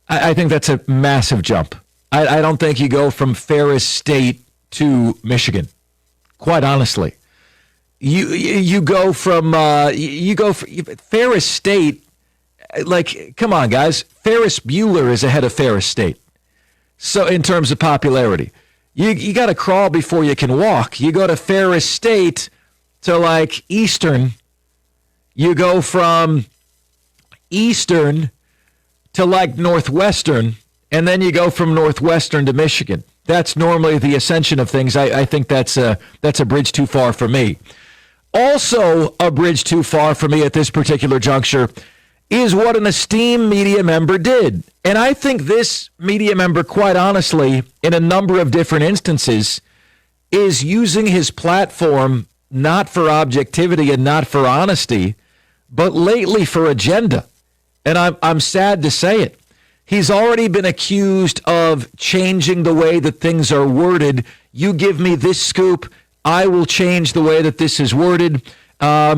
I think that's a massive jump. I don't think you go from Ferris State to Michigan. Quite honestly, you go from Ferris State. Like, come on, guys. Ferris Bueller is ahead of Ferris State. So in terms of popularity, you got to crawl before you can walk. You go to Ferris State to like Eastern. You go from Eastern to like Northwestern, and then you go from Northwestern to Michigan. That's normally the ascension of things. I think that's a bridge too far for me. Also a bridge too far for me at this particular juncture is what an esteemed media member did. And I think this media member, quite honestly, in a number of different instances, is using his platform not for objectivity and not for honesty, but lately for agenda. And I'm sad to say it. He's already been accused of changing the way that things are worded. You give me this scoop, I will change the way that this is worded. I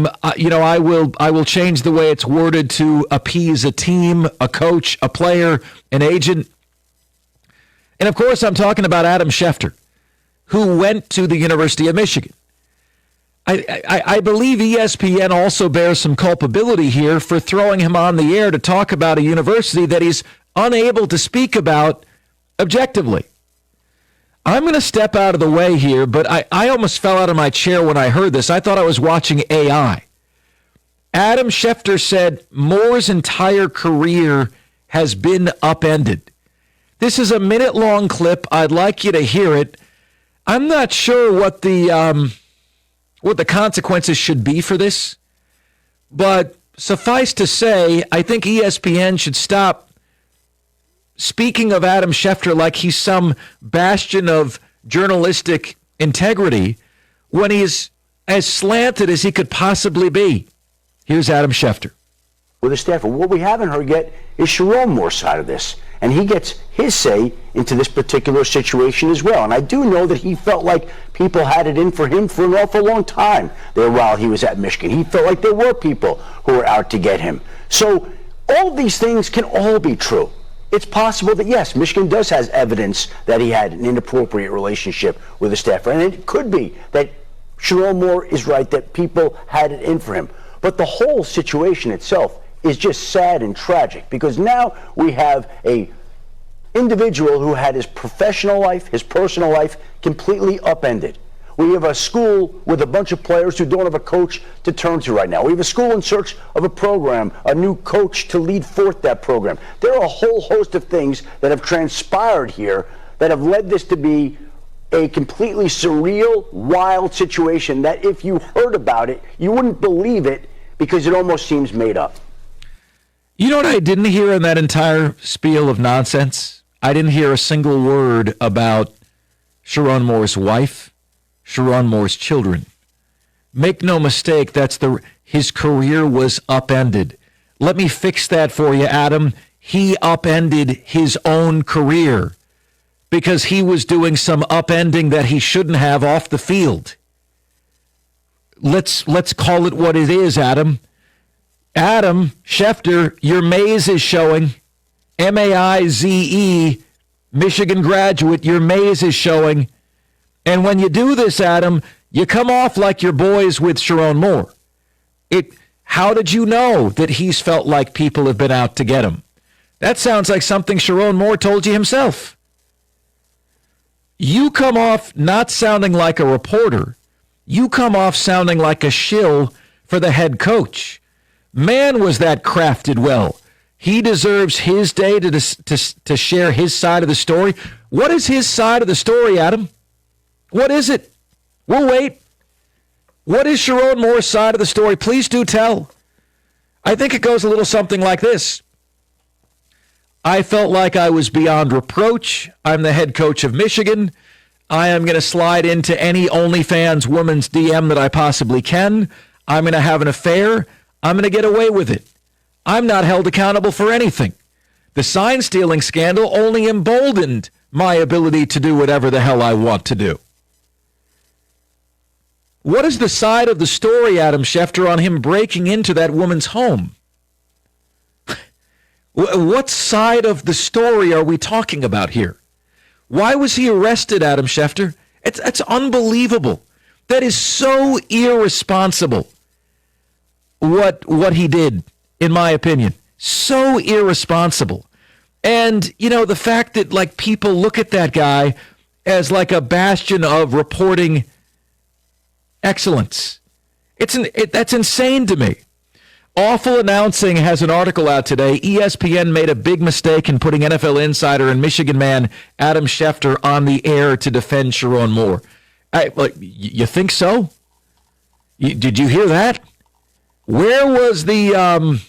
will change the way it's worded to appease a team, a coach, a player, an agent. And of course, I'm talking about Adam Schefter, who went to the University of Michigan. I believe ESPN also bears some culpability here for throwing him on the air to talk about a university that he's unable to speak about objectively. I'm going to step out of the way here, but I almost fell out of my chair when I heard this. I thought I was watching AI. Adam Schefter said Moore's entire career has been upended. This is a minute-long clip. I'd like you to hear it. I'm not sure what the consequences should be for this, but suffice to say, I think ESPN should stop speaking of Adam Schefter like he's some bastion of journalistic integrity when he's as slanted as he could possibly be. Here's Adam Schefter. With the staff, what we haven't heard yet is Sharon Moore's side of this. And he gets his say into this particular situation as well. And I do know that he felt like people had it in for him for an awful long time there while he was at Michigan. He felt like there were people who were out to get him. So all these things can all be true. It's possible that, yes, Michigan does have evidence that he had an inappropriate relationship with a staffer. And it could be that Sharon Moore is right, that people had it in for him. But the whole situation itself is just sad and tragic, because now we have a individual who had his professional life, his personal life completely upended. We have a school with a bunch of players who don't have a coach to turn to right now. We have a school in search of a program, a new coach to lead forth that program. There are a whole host of things that have transpired here that have led this to be a completely surreal, wild situation that if you heard about it, you wouldn't believe it because it almost seems made up. You know what I didn't hear in that entire spiel of nonsense? I didn't hear a single word about Sharon Moore's wife, Sharon Moore's children. Make no mistake, his career was upended. Let me fix that for you, Adam. He upended his own career because he was doing some upending that he shouldn't have off the field. Let's call it what it is, Adam. Adam Schefter, your maze is showing. M-A-I-Z-E, Michigan graduate, your maze is showing. And when you do this, Adam, you come off like your boys with Sharon Moore. How did you know that he's felt like people have been out to get him? That sounds like something Sharon Moore told you himself. You come off not sounding like a reporter. You come off sounding like a shill for the head coach. Man, was that crafted well. He deserves his day to share his side of the story. What is his side of the story, Adam? What is it? We'll wait. What is Sharon Moore's side of the story? Please do tell. I think it goes a little something like this. I felt like I was beyond reproach. I'm the head coach of Michigan. I am going to slide into any OnlyFans woman's DM that I possibly can. I'm going to have an affair. I'm going to get away with it. I'm not held accountable for anything. The sign stealing scandal only emboldened my ability to do whatever the hell I want to do. What is the side of the story, Adam Schefter, on him breaking into that woman's home? What side of the story are we talking about here? Why was he arrested, Adam Schefter? It's unbelievable. That is so irresponsible, what he did, in my opinion. So irresponsible. And, you know, the fact that, like, people look at that guy as like a bastion of reporting excellence. That's insane to me. Awful Announcing has an article out today. ESPN made a big mistake in putting NFL insider and Michigan man Adam Schefter on the air to defend Sharon Moore. You think so? Did you hear that? Where was the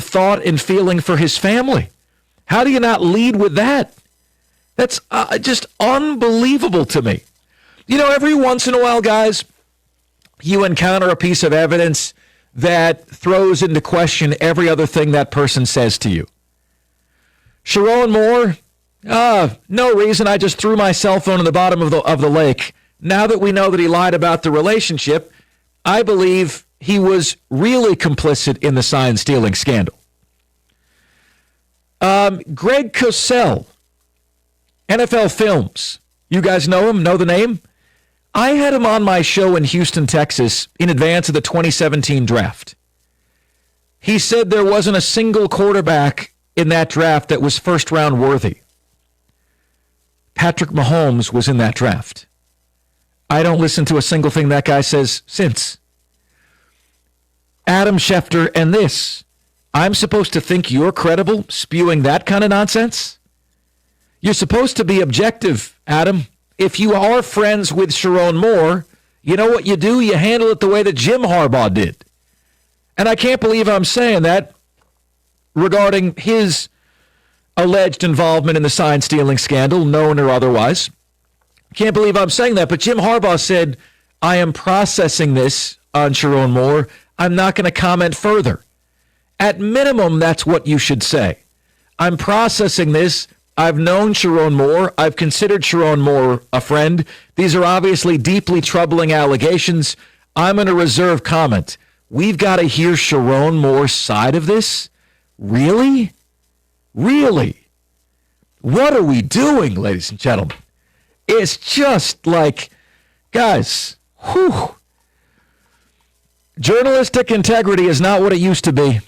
thought and feeling for his family? How do you not lead with that? That's just unbelievable to me. You know, every once in a while, guys, you encounter a piece of evidence that throws into question every other thing that person says to you. Sharon Moore, no reason. I just threw my cell phone in the bottom of the lake. Now that we know that he lied about the relationship, I believe he was really complicit in the sign stealing scandal. Greg Cosell, NFL Films. You guys know him? Know the name? I had him on my show in Houston, Texas, in advance of the 2017 draft. He said there wasn't a single quarterback in that draft that was first-round worthy. Patrick Mahomes was in that draft. I don't listen to a single thing that guy says since. Adam Schefter and this. I'm supposed to think you're credible spewing that kind of nonsense? You're supposed to be objective, Adam. If you are friends with Sharon Moore, you know what you do? You handle it the way that Jim Harbaugh did. And I can't believe I'm saying that regarding his alleged involvement in the sign-stealing scandal, known or otherwise. Can't believe I'm saying that, but Jim Harbaugh said, I am processing this on Sharon Moore. I'm not going to comment further. At minimum, that's what you should say. I'm processing this. I've known Sharon Moore. I've considered Sharon Moore a friend. These are obviously deeply troubling allegations. I'm going to reserve comment. We've got to hear Sharon Moore's side of this? Really? Really? What are we doing, ladies and gentlemen? It's just like, guys, whew. Journalistic integrity is not what it used to be.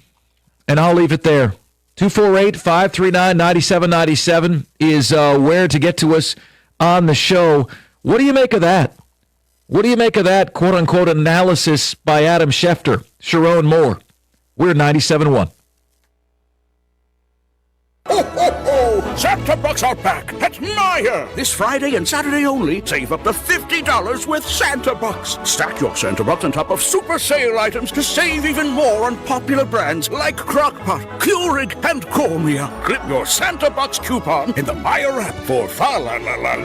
And I'll leave it there. 248-539-9797 is where to get to us on the show. What do you make of that? What do you make of that quote-unquote analysis by Adam Schefter, Sharon Moore? We're 97.1. Ho, ho, ho! Santa Bucks are back at Meijer. This Friday and Saturday only, save up to $50 with Santa Bucks. Stack your Santa Bucks on top of super sale items to save even more on popular brands like Crock-Pot, Keurig, and Cormia. Clip your Santa Bucks coupon in the Meijer app for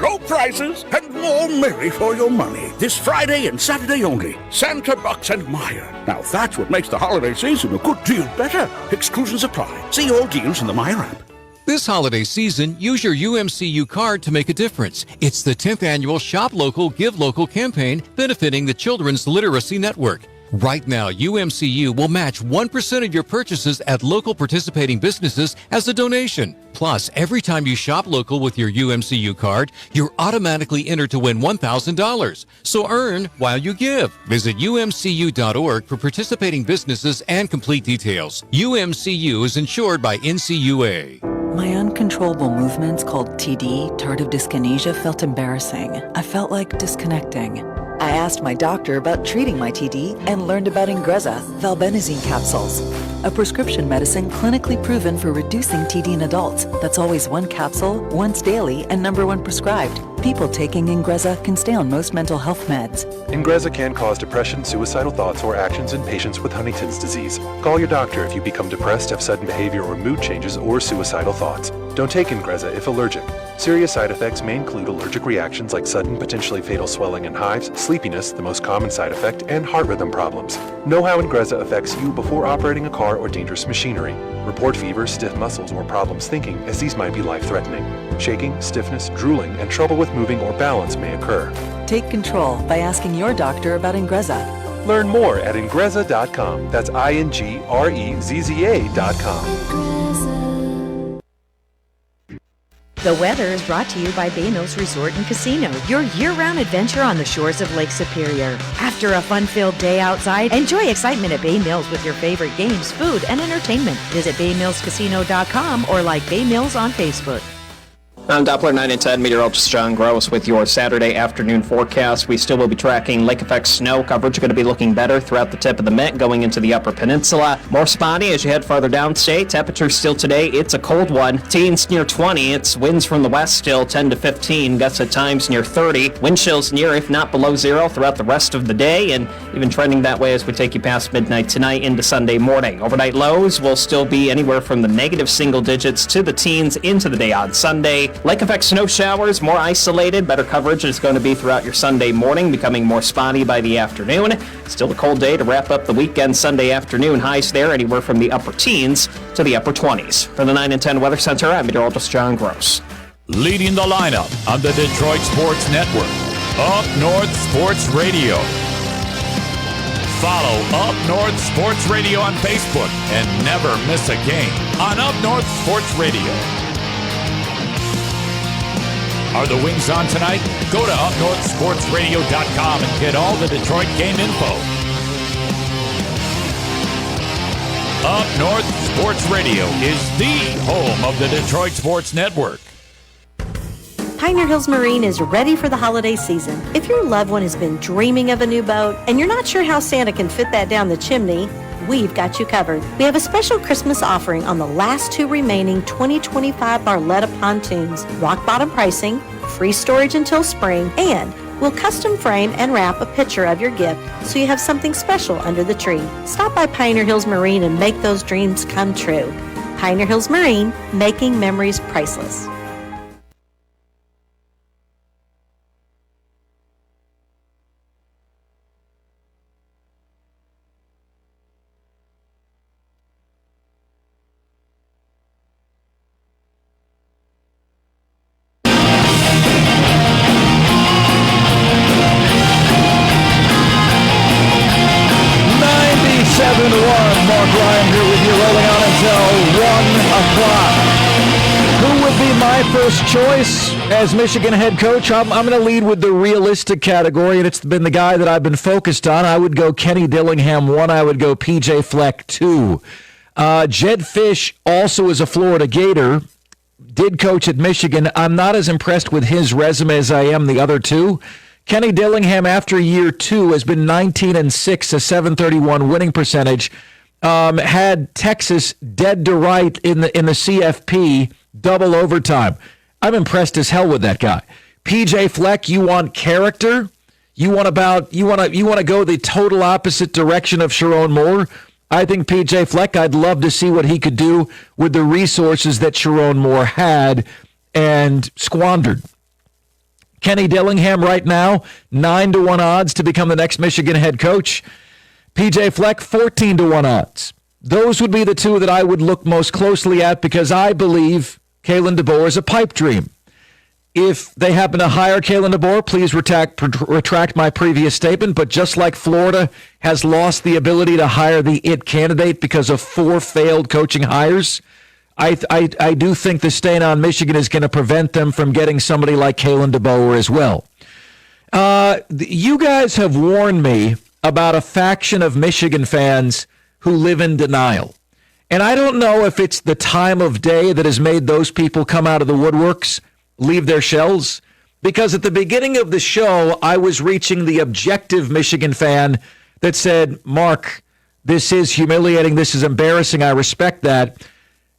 low prices and more merry for your money. This Friday and Saturday only, Santa Bucks and Meijer. Now that's what makes the holiday season a good deal better. Exclusions apply. See all deals in the Meijer app. This holiday season, use your UMCU card to make a difference. It's the 10th annual Shop Local, Give Local campaign benefiting the Children's Literacy Network. Right now, UMCU will match 1% of your purchases at local participating businesses as a donation. Plus, every time you shop local with your UMCU card, you're automatically entered to win $1,000. So earn while you give. Visit umcu.org for participating businesses and complete details. UMCU is insured by NCUA. My uncontrollable movements, called TD, tardive dyskinesia, felt embarrassing. I felt like disconnecting. I asked my doctor about treating my TD and learned about Ingrezza, valbenazine capsules, a prescription medicine clinically proven for reducing TD in adults. That's always one capsule, once daily, and number 1 prescribed. People taking Ingrezza can stay on most mental health meds. Ingrezza can cause depression, suicidal thoughts, or actions in patients with Huntington's disease. Call your doctor if you become depressed, have sudden behavior or mood changes, or suicidal thoughts. Don't take Ingrezza if allergic. Serious side effects may include allergic reactions like sudden, potentially fatal swelling and hives, sleepiness, the most common side effect, and heart rhythm problems. Know how Ingrezza affects you before operating a car or dangerous machinery. Report fever, stiff muscles, or problems thinking, as these might be life-threatening. Shaking, stiffness, drooling, and trouble with moving or balance may occur. Take control by asking your doctor about Ingrezza. Learn more at Ingrezza.com. That's INGREZZA.com. The weather is brought to you by Bay Mills Resort and Casino, your year-round adventure on the shores of Lake Superior. After a fun-filled day outside, enjoy excitement at Bay Mills with your favorite games, food, and entertainment. Visit baymillscasino.com or like Bay Mills on Facebook. I'm Doppler 9 and 10 meteorologist John Gross with your Saturday afternoon forecast. We still will be tracking lake effect snow coverage. Going to be looking better throughout the tip of the Met going into the upper peninsula. More spotty as you head farther downstate. Temperature still today, it's a cold one. Teens near 20. It's winds from the west still 10 to 15. Gusts at times near 30. Wind chills near, if not below zero, throughout the rest of the day, and even trending that way as we take you past midnight tonight into Sunday morning. Overnight lows will still be anywhere from the negative single digits to the teens into the day on Sunday. Lake effect snow showers, more isolated. Better coverage is going to be throughout your Sunday morning, becoming more spotty by the afternoon. Still a cold day to wrap up the weekend Sunday afternoon. Highs there anywhere from the upper teens to the upper 20s. For the 9 and 10 Weather Center, I'm meteorologist John Gross. Leading the lineup on the Detroit Sports Network, Up North Sports Radio. Follow Up North Sports Radio on Facebook and never miss a game on Up North Sports Radio. Are the Wings on tonight? Go to upnorthsportsradio.com and get all the Detroit game info. Up North Sports Radio is the home of the Detroit Sports Network. Pioneer Hills Marine is ready for the holiday season. If your loved one has been dreaming of a new boat and you're not sure how Santa can fit that down the chimney, we've got you covered. We have a special Christmas offering on the last 2 remaining 2025 Barletta pontoons. Rock bottom pricing, free storage until spring, and we'll custom frame and wrap a picture of your gift so you have something special under the tree. Stop by Pioneer Hills Marine and make those dreams come true. Pioneer Hills Marine, making memories priceless. Mark Ryan here with you, rolling on until 1 o'clock. Who would be my first choice as Michigan head coach? I'm going to lead with the realistic category, and it's been the guy that I've been focused on. I would go Kenny Dillingham 1. I would go P.J. Fleck 2. Jed Fish also is a Florida Gator. Did coach at Michigan. I'm not as impressed with his resume as I am the other two. Kenny Dillingham, after year 2, has been 19-6, a .731 winning percentage. Had Texas dead to right in the CFP, double overtime. I'm impressed as hell with that guy. PJ Fleck, you want character? You want to go the total opposite direction of Sharon Moore? I think PJ Fleck, I'd love to see what he could do with the resources that Sharon Moore had and squandered. Kenny Dillingham right now, 9-1 odds to become the next Michigan head coach. PJ Fleck, 14-1 odds. Those would be the two that I would look most closely at because I believe Kalen DeBoer is a pipe dream. If they happen to hire Kalen DeBoer, please retract my previous statement. But just like Florida has lost the ability to hire the it candidate because of 4 failed coaching hires, I do think the stain on Michigan is going to prevent them from getting somebody like Kalen DeBoer as well. You guys have warned me about a faction of Michigan fans who live in denial. And I don't know if it's the time of day that has made those people come out of the woodworks, leave their shells. Because at the beginning of the show, I was reaching the objective Michigan fan that said, Mark, this is humiliating. This is embarrassing. I respect that.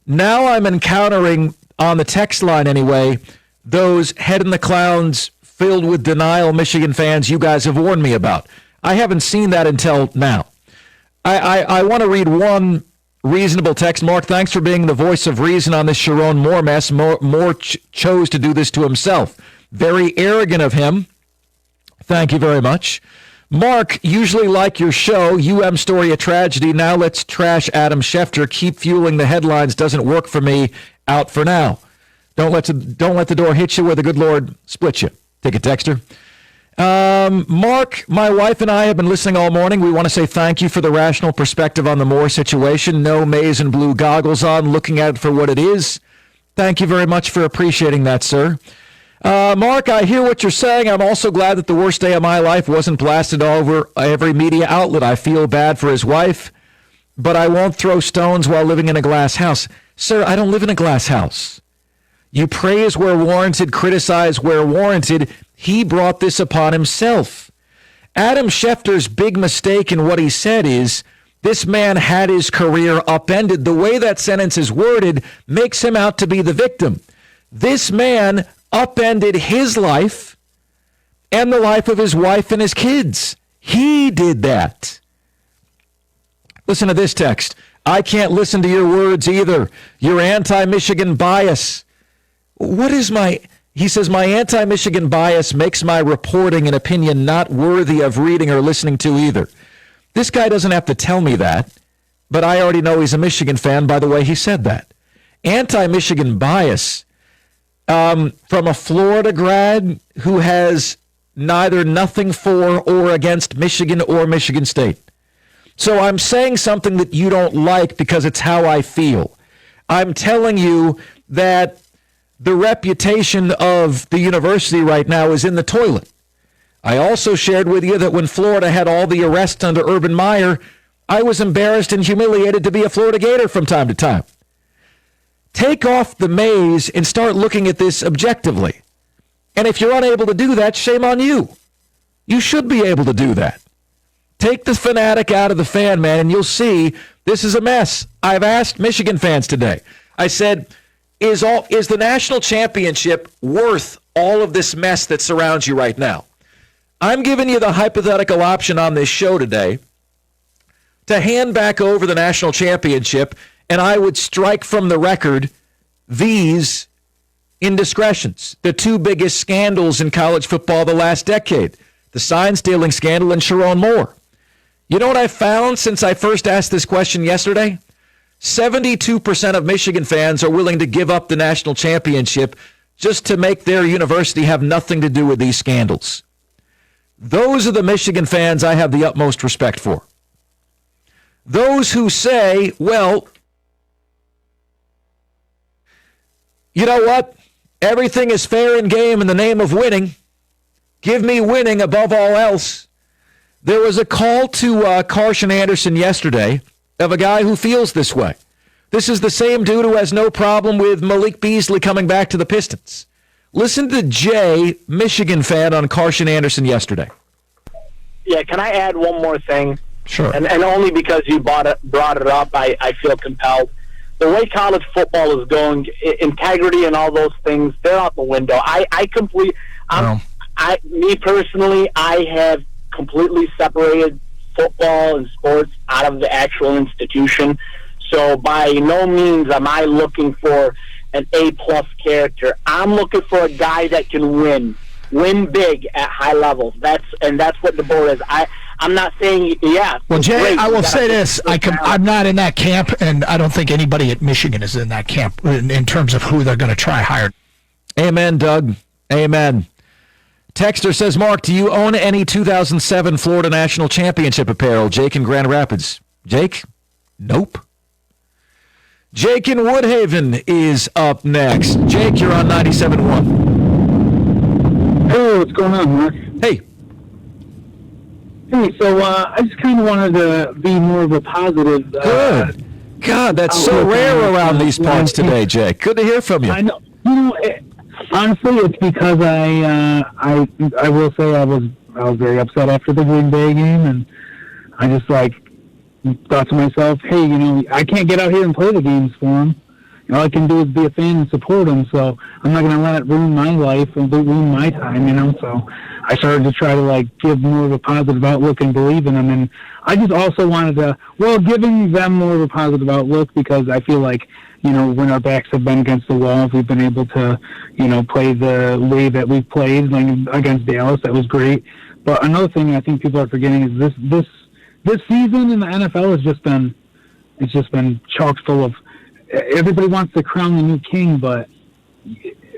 Now I'm encountering, on the text line anyway, those head in the clowns filled with denial Michigan fans you guys have warned me about. I haven't seen that until now. I want to read one reasonable text. Mark, thanks for being the voice of reason on this Sharon Moore mess. Moore chose to do this to himself. Very arrogant of him. Thank you very much. Mark, usually like your show, UM story a tragedy. Now let's trash Adam Schefter. Keep fueling the headlines. Doesn't work for me. Out for now. Don't let the door hit you where the good Lord splits you. Take a texter. Mark, my wife and I have been listening all morning. We want to say thank you for the rational perspective on the Moore situation. No maize and blue goggles on, looking at it for what it is. Thank you very much for appreciating that, sir. Mark, I hear what you're saying. I'm also glad that the worst day of my life wasn't blasted all over every media outlet. I feel bad for his wife, but I won't throw stones while living in a glass house. Sir, I don't live in a glass house. You praise where warranted, criticize where warranted. He brought this upon himself. Adam Schefter's big mistake in what he said is this man had his career upended. The way that sentence is worded makes him out to be the victim. This man upended his life and the life of his wife and his kids. He did that. Listen to this text. I can't listen to your words either. Your anti-Michigan bias. What is he says, my anti-Michigan bias makes my reporting and opinion not worthy of reading or listening to either. This guy doesn't have to tell me that, but I already know he's a Michigan fan by the way he said that. Anti-Michigan bias from a Florida grad who has neither nothing for or against Michigan or Michigan State. So I'm saying something that you don't like because it's how I feel. I'm telling you that the reputation of the university right now is in the toilet. I also shared with you that when Florida had all the arrests under Urban Meyer, I was embarrassed and humiliated to be a Florida Gator from time to time. Take off the maze and start looking at this objectively. And if you're unable to do that, shame on you. You should be able to do that. Take the fanatic out of the fan, man, and you'll see this is a mess. I've asked Michigan fans today. I said, is the national championship worth all of this mess that surrounds you right now? I'm giving you the hypothetical option on this show today to hand back over the national championship, and I would strike from the record these indiscretions, the two biggest scandals in college football the last decade, the sign stealing scandal and Sharon Moore. You know what I found since I first asked this question yesterday? 72% of Michigan fans are willing to give up the national championship just to make their university have nothing to do with these scandals. Those are the Michigan fans I have the utmost respect for. Those who say, well, you know what? Everything is fair in game in the name of winning. Give me winning above all else. There was a call to Carson Anderson yesterday of a guy who feels this way. This is the same dude who has no problem with Malik Beasley coming back to the Pistons. Listen to Jay, Michigan fan, on Carson Anderson yesterday. Yeah, can I add one more thing? Sure. And only because you brought it up, I feel compelled. The way college football is going, integrity and all those things, they're out the window. Me personally, I have completely separated football and sports out of the actual institution. So by no means am I looking for an A-plus character. I'm looking for a guy that can win big at high levels. That's what the board is. I'm not saying, yeah. Well, Jay, great. I will say this. I'm not in that camp, and I don't think anybody at Michigan is in that camp in terms of who they're going to try hire. Amen, Doug. Amen. Texter says, Mark, do you own any 2007 Florida National Championship apparel? Jake in Grand Rapids. Jake? Nope. Jake in Woodhaven is up next. Jake, you're on 97.1. Hey, what's going on, Mark? Hey. Hey, so I just kind of wanted to be more of a positive. Good. God, that's so rare around these parts today, Jake. Good to hear from you. I know. You know, Honestly, it's because I will say I was very upset after the Green Bay game, and I just thought to myself, hey, I can't get out here and play the games for them. All I can do is be a fan and support them, so I'm not going to let it ruin my life and ruin my time, So I started to try to give more of a positive outlook and believe in them, and I just also wanted to, giving them more of a positive outlook, because I feel like, when our backs have been against the wall, we've been able to, play the way that we've played against Dallas. That was great. But another thing I think people are forgetting is this season in the NFL has just been chock full of, everybody wants to crown the new king, but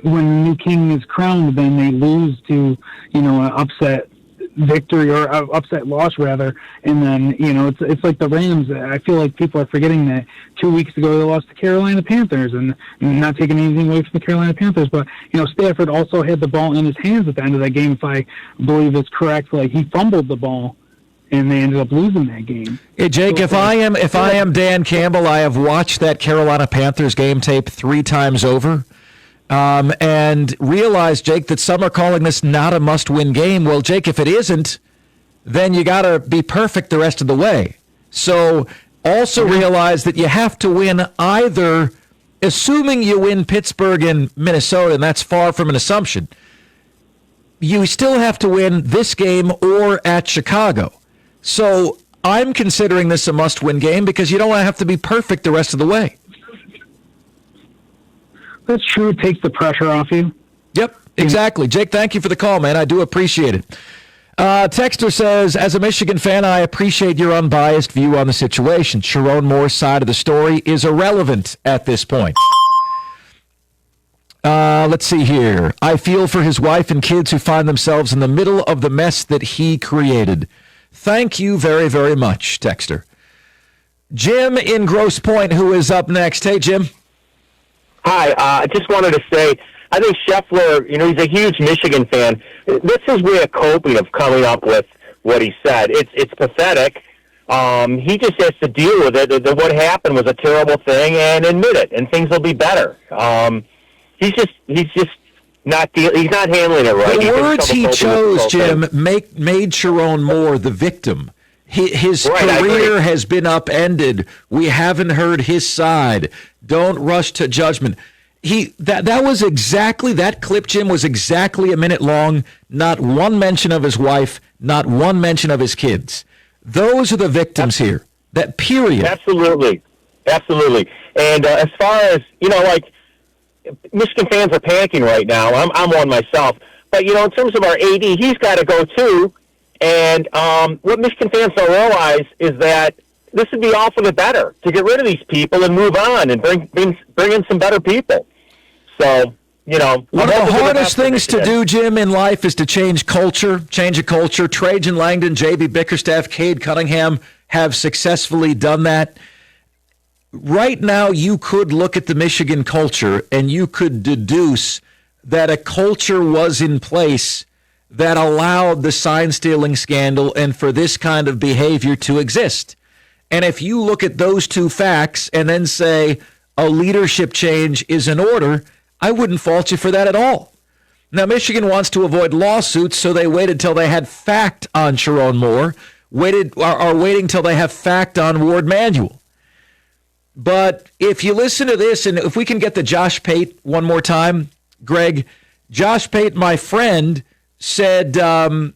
when the new king is crowned, then they lose to, an upset victory or upset loss rather. And then, it's like the Rams. I feel like people are forgetting that 2 weeks ago they lost to Carolina Panthers, and not taking anything away from the Carolina Panthers, but, Stafford also had the ball in his hands at the end of that game, if I believe it's correct. He fumbled the ball, and they ended up losing that game. Hey, Jake, if I am Dan Campbell, I have watched that Carolina Panthers game tape 3 times over, and realized, Jake, that some are calling this not a must-win game. Well, Jake, if it isn't, then you got to be perfect the rest of the way. So also realize that you have to win either, assuming you win Pittsburgh and Minnesota, and that's far from an assumption, you still have to win this game or at Chicago. So I'm considering this a must-win game because you don't want to have to be perfect the rest of the way. That's true. It takes the pressure off you. Yep, exactly. Jake, thank you for the call, man. I do appreciate it. Texter says, as a Michigan fan, I appreciate your unbiased view on the situation. Sharon Moore's side of the story is irrelevant at this point. Let's see here. I feel for his wife and kids who find themselves in the middle of the mess that he created. Thank you very, very much, Texter. Jim in Grosse Pointe, who is up next. Hey, Jim. Hi. I just wanted to say, I think Scheffler, he's a huge Michigan fan. This is way of coping, of coming up with what he said. It's pathetic. He just has to deal with it, that what happened was a terrible thing, and admit it, and things will be better. He's just not he's not handling it right. The words he chose, Jim, made Sharon Moore the victim. His career has been upended. We haven't heard his side. Don't rush to judgment. That clip, Jim, was exactly a minute long. Not one mention of his wife, not one mention of his kids. Those are the victims here. That period. Absolutely. And as far as, Michigan fans are panicking right now. I'm one myself. But, in terms of our AD, he's got to go too. And what Michigan fans don't realize is that this would be all for the better, to get rid of these people and move on and bring in some better people. So, one of the hardest things to do, Jim, in life is to change a culture. Trajan Langdon, J.B. Bickerstaff, Cade Cunningham have successfully done that. Right now, you could look at the Michigan culture and you could deduce that a culture was in place that allowed the sign-stealing scandal and for this kind of behavior to exist. And if you look at those two facts and then say a leadership change is in order, I wouldn't fault you for that at all. Now, Michigan wants to avoid lawsuits, so they waited till they had fact on Sharon Moore, are waiting till they have fact on Ward Manuel. But if you listen to this, and if we can get the Josh Pate one more time, Greg, Josh Pate, my friend, said, known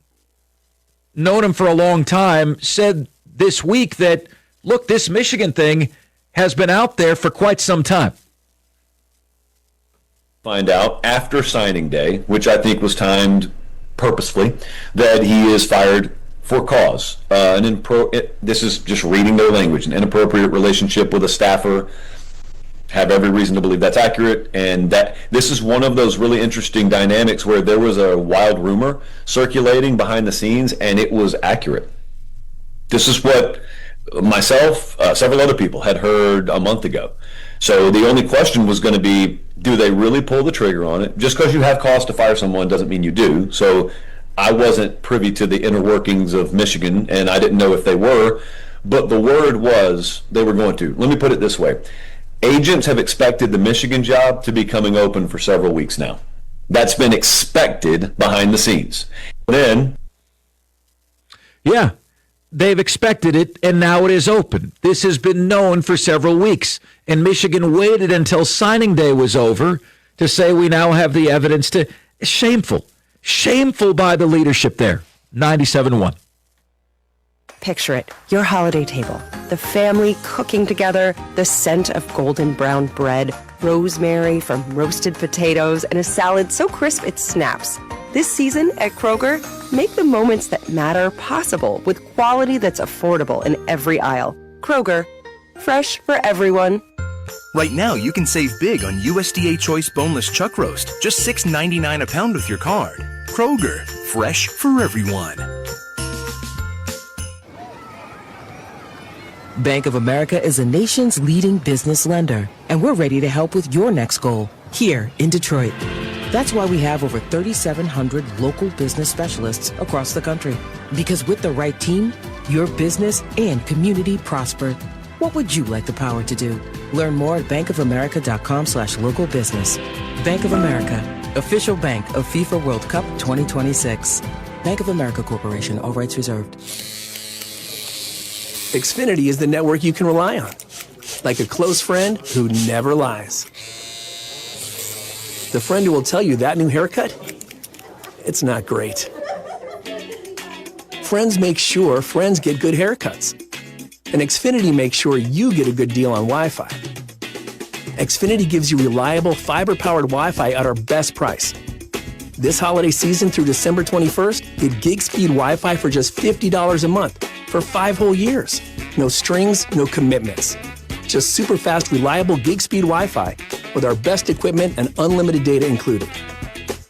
him for a long time, said this week that, look, this Michigan thing has been out there for quite some time. Find out after signing day, which I think was timed purposefully, that he is fired for cause. This is just reading their language. An inappropriate relationship with a staffer. Have every reason to believe that's accurate, and that this is one of those really interesting dynamics where there was a wild rumor circulating behind the scenes, and it was accurate. This is what myself, several other people had heard a month ago. So the only question was going to be, do they really pull the trigger on it? Just because you have cause to fire someone doesn't mean you do. So I wasn't privy to the inner workings of Michigan, and I didn't know if they were, but the word was they were going to. Let me put it this way. Agents have expected the Michigan job to be coming open for several weeks now. That's been expected behind the scenes. Then, yeah, they've expected it, and now it is open. This has been known for several weeks, and Michigan waited until signing day was over to say we now have the evidence to... Shameful by the leadership there. 97.1. Picture it, your holiday table, the family cooking together, the scent of golden brown bread, rosemary from roasted potatoes, and a salad so crisp it snaps. This season at Kroger, make the moments that matter possible with quality that's affordable in every aisle. Kroger, fresh for everyone. Right now, you can save big on USDA Choice Boneless Chuck Roast, just $6.99 a pound with your card. Kroger, fresh for everyone. Bank of America is the nation's leading business lender, and we're ready to help with your next goal here in Detroit. That's why we have over 3,700 local business specialists across the country. Because with the right team, your business and community prosper. What would you like the power to do? Learn more at bankofamerica.com/local business. Bank of America, official bank of FIFA World Cup 2026. Bank of America Corporation, all rights reserved. Xfinity is the network you can rely on. Like a close friend who never lies. The friend who will tell you that new haircut, it's not great. Friends make sure friends get good haircuts. And Xfinity makes sure you get a good deal on Wi-Fi. Xfinity gives you reliable fiber-powered Wi-Fi at our best price. This holiday season through December 21st, get gig speed Wi-Fi for just $50 a month for 5 whole years. No strings, no commitments. Just super fast, reliable gig speed Wi-Fi with our best equipment and unlimited data included.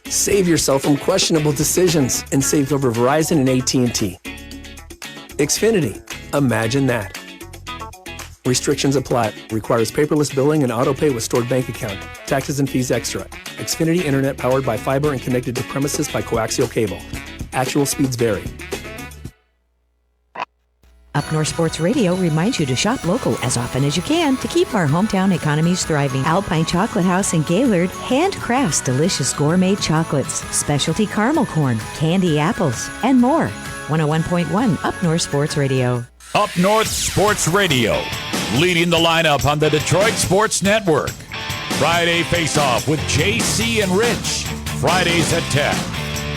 Save yourself from questionable decisions and save over Verizon and AT&T. Xfinity. Imagine that. Restrictions apply. Requires paperless billing and autopay with stored bank account. Taxes and fees extra. Xfinity Internet powered by fiber and connected to premises by coaxial cable. Actual speeds vary. Up North Sports Radio reminds you to shop local as often as you can to keep our hometown economies thriving. Alpine Chocolate House in Gaylord handcrafts delicious gourmet chocolates, specialty caramel corn, candy apples, and more. 101.1 Up North Sports Radio. Up North Sports Radio, leading the lineup on the Detroit Sports Network. Friday Face-Off with JC and Rich. Fridays at 10.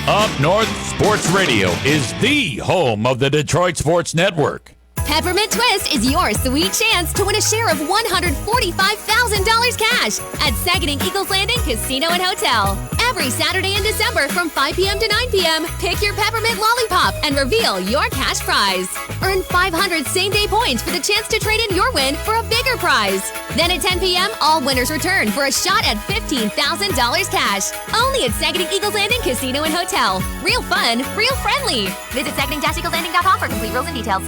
Up North Sports Radio is the home of the Detroit Sports Network. Peppermint Twist is your sweet chance to win a share of $145,000 cash at Saganing Eagles Landing Casino and Hotel. Every Saturday in December from 5 p.m. to 9 p.m., pick your peppermint lollipop and reveal your cash prize. Earn 500 same-day points for the chance to trade in your win for a bigger prize. Then at 10 p.m., all winners return for a shot at $15,000 cash. Only at Saganing Eagles Landing Casino and Hotel. Real fun, real friendly. Visit SaganingEaglesLanding.com for complete rules and details.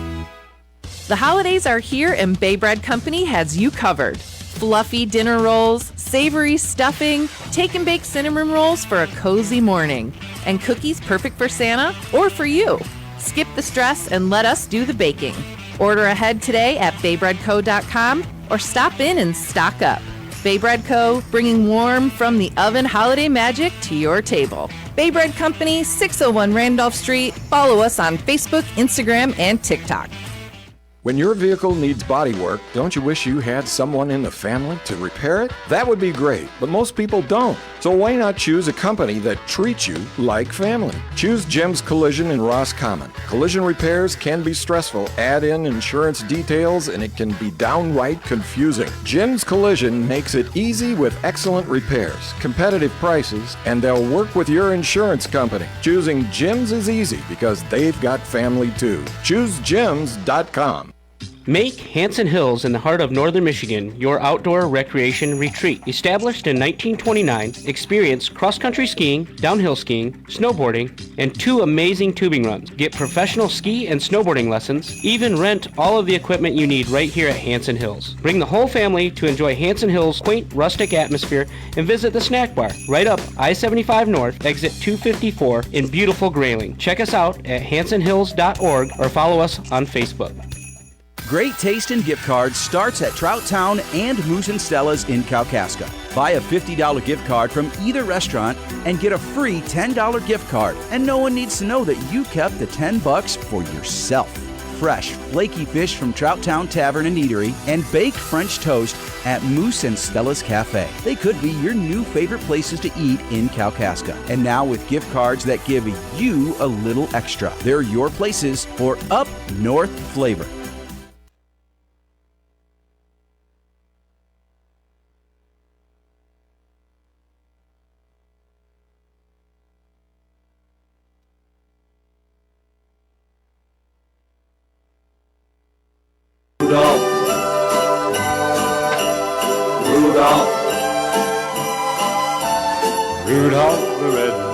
The holidays are here and Bay Bread Company has you covered. Fluffy dinner rolls, savory stuffing, take and bake cinnamon rolls for a cozy morning, and cookies perfect for Santa or for you. Skip the stress and let us do the baking. Order ahead today at baybreadco.com or stop in and stock up. Bay Bread Co., bringing warm from the oven holiday magic to your table. Bay Bread Company, 601 Randolph Street. Follow us on Facebook, Instagram, and TikTok. When your vehicle needs body work, don't you wish you had someone in the family to repair it? That would be great, but most people don't. So why not choose a company that treats you like family? Choose Jim's Collision in Roscommon. Collision repairs can be stressful. Add in insurance details and it can be downright confusing. Jim's Collision makes it easy with excellent repairs, competitive prices, and they'll work with your insurance company. Choosing Jim's is easy because they've got family too. ChooseJims.com. Make Hanson Hills in the heart of northern Michigan your outdoor recreation retreat. Established in 1929, experience cross-country skiing, downhill skiing, snowboarding, and 2 amazing tubing runs. Get professional ski and snowboarding lessons, even rent all of the equipment you need right here at Hanson Hills. Bring the whole family to enjoy Hanson Hills' quaint rustic atmosphere and visit the snack bar right up I-75 North, exit 254 in beautiful Grayling. Check us out at hansonhills.org or follow us on Facebook. great taste in gift cards starts at Trout Town and Moose and Stella's in Kalkaska. Buy a $50 gift card from either restaurant and get a free $10 gift card. And no one needs to know that you kept the $10 for yourself. Fresh, flaky fish from Trout Town Tavern and Eatery and baked French toast at Moose and Stella's Cafe. They could be your new favorite places to eat in Kalkaska. And now with gift cards that give you a little extra. They're your places for up north flavor.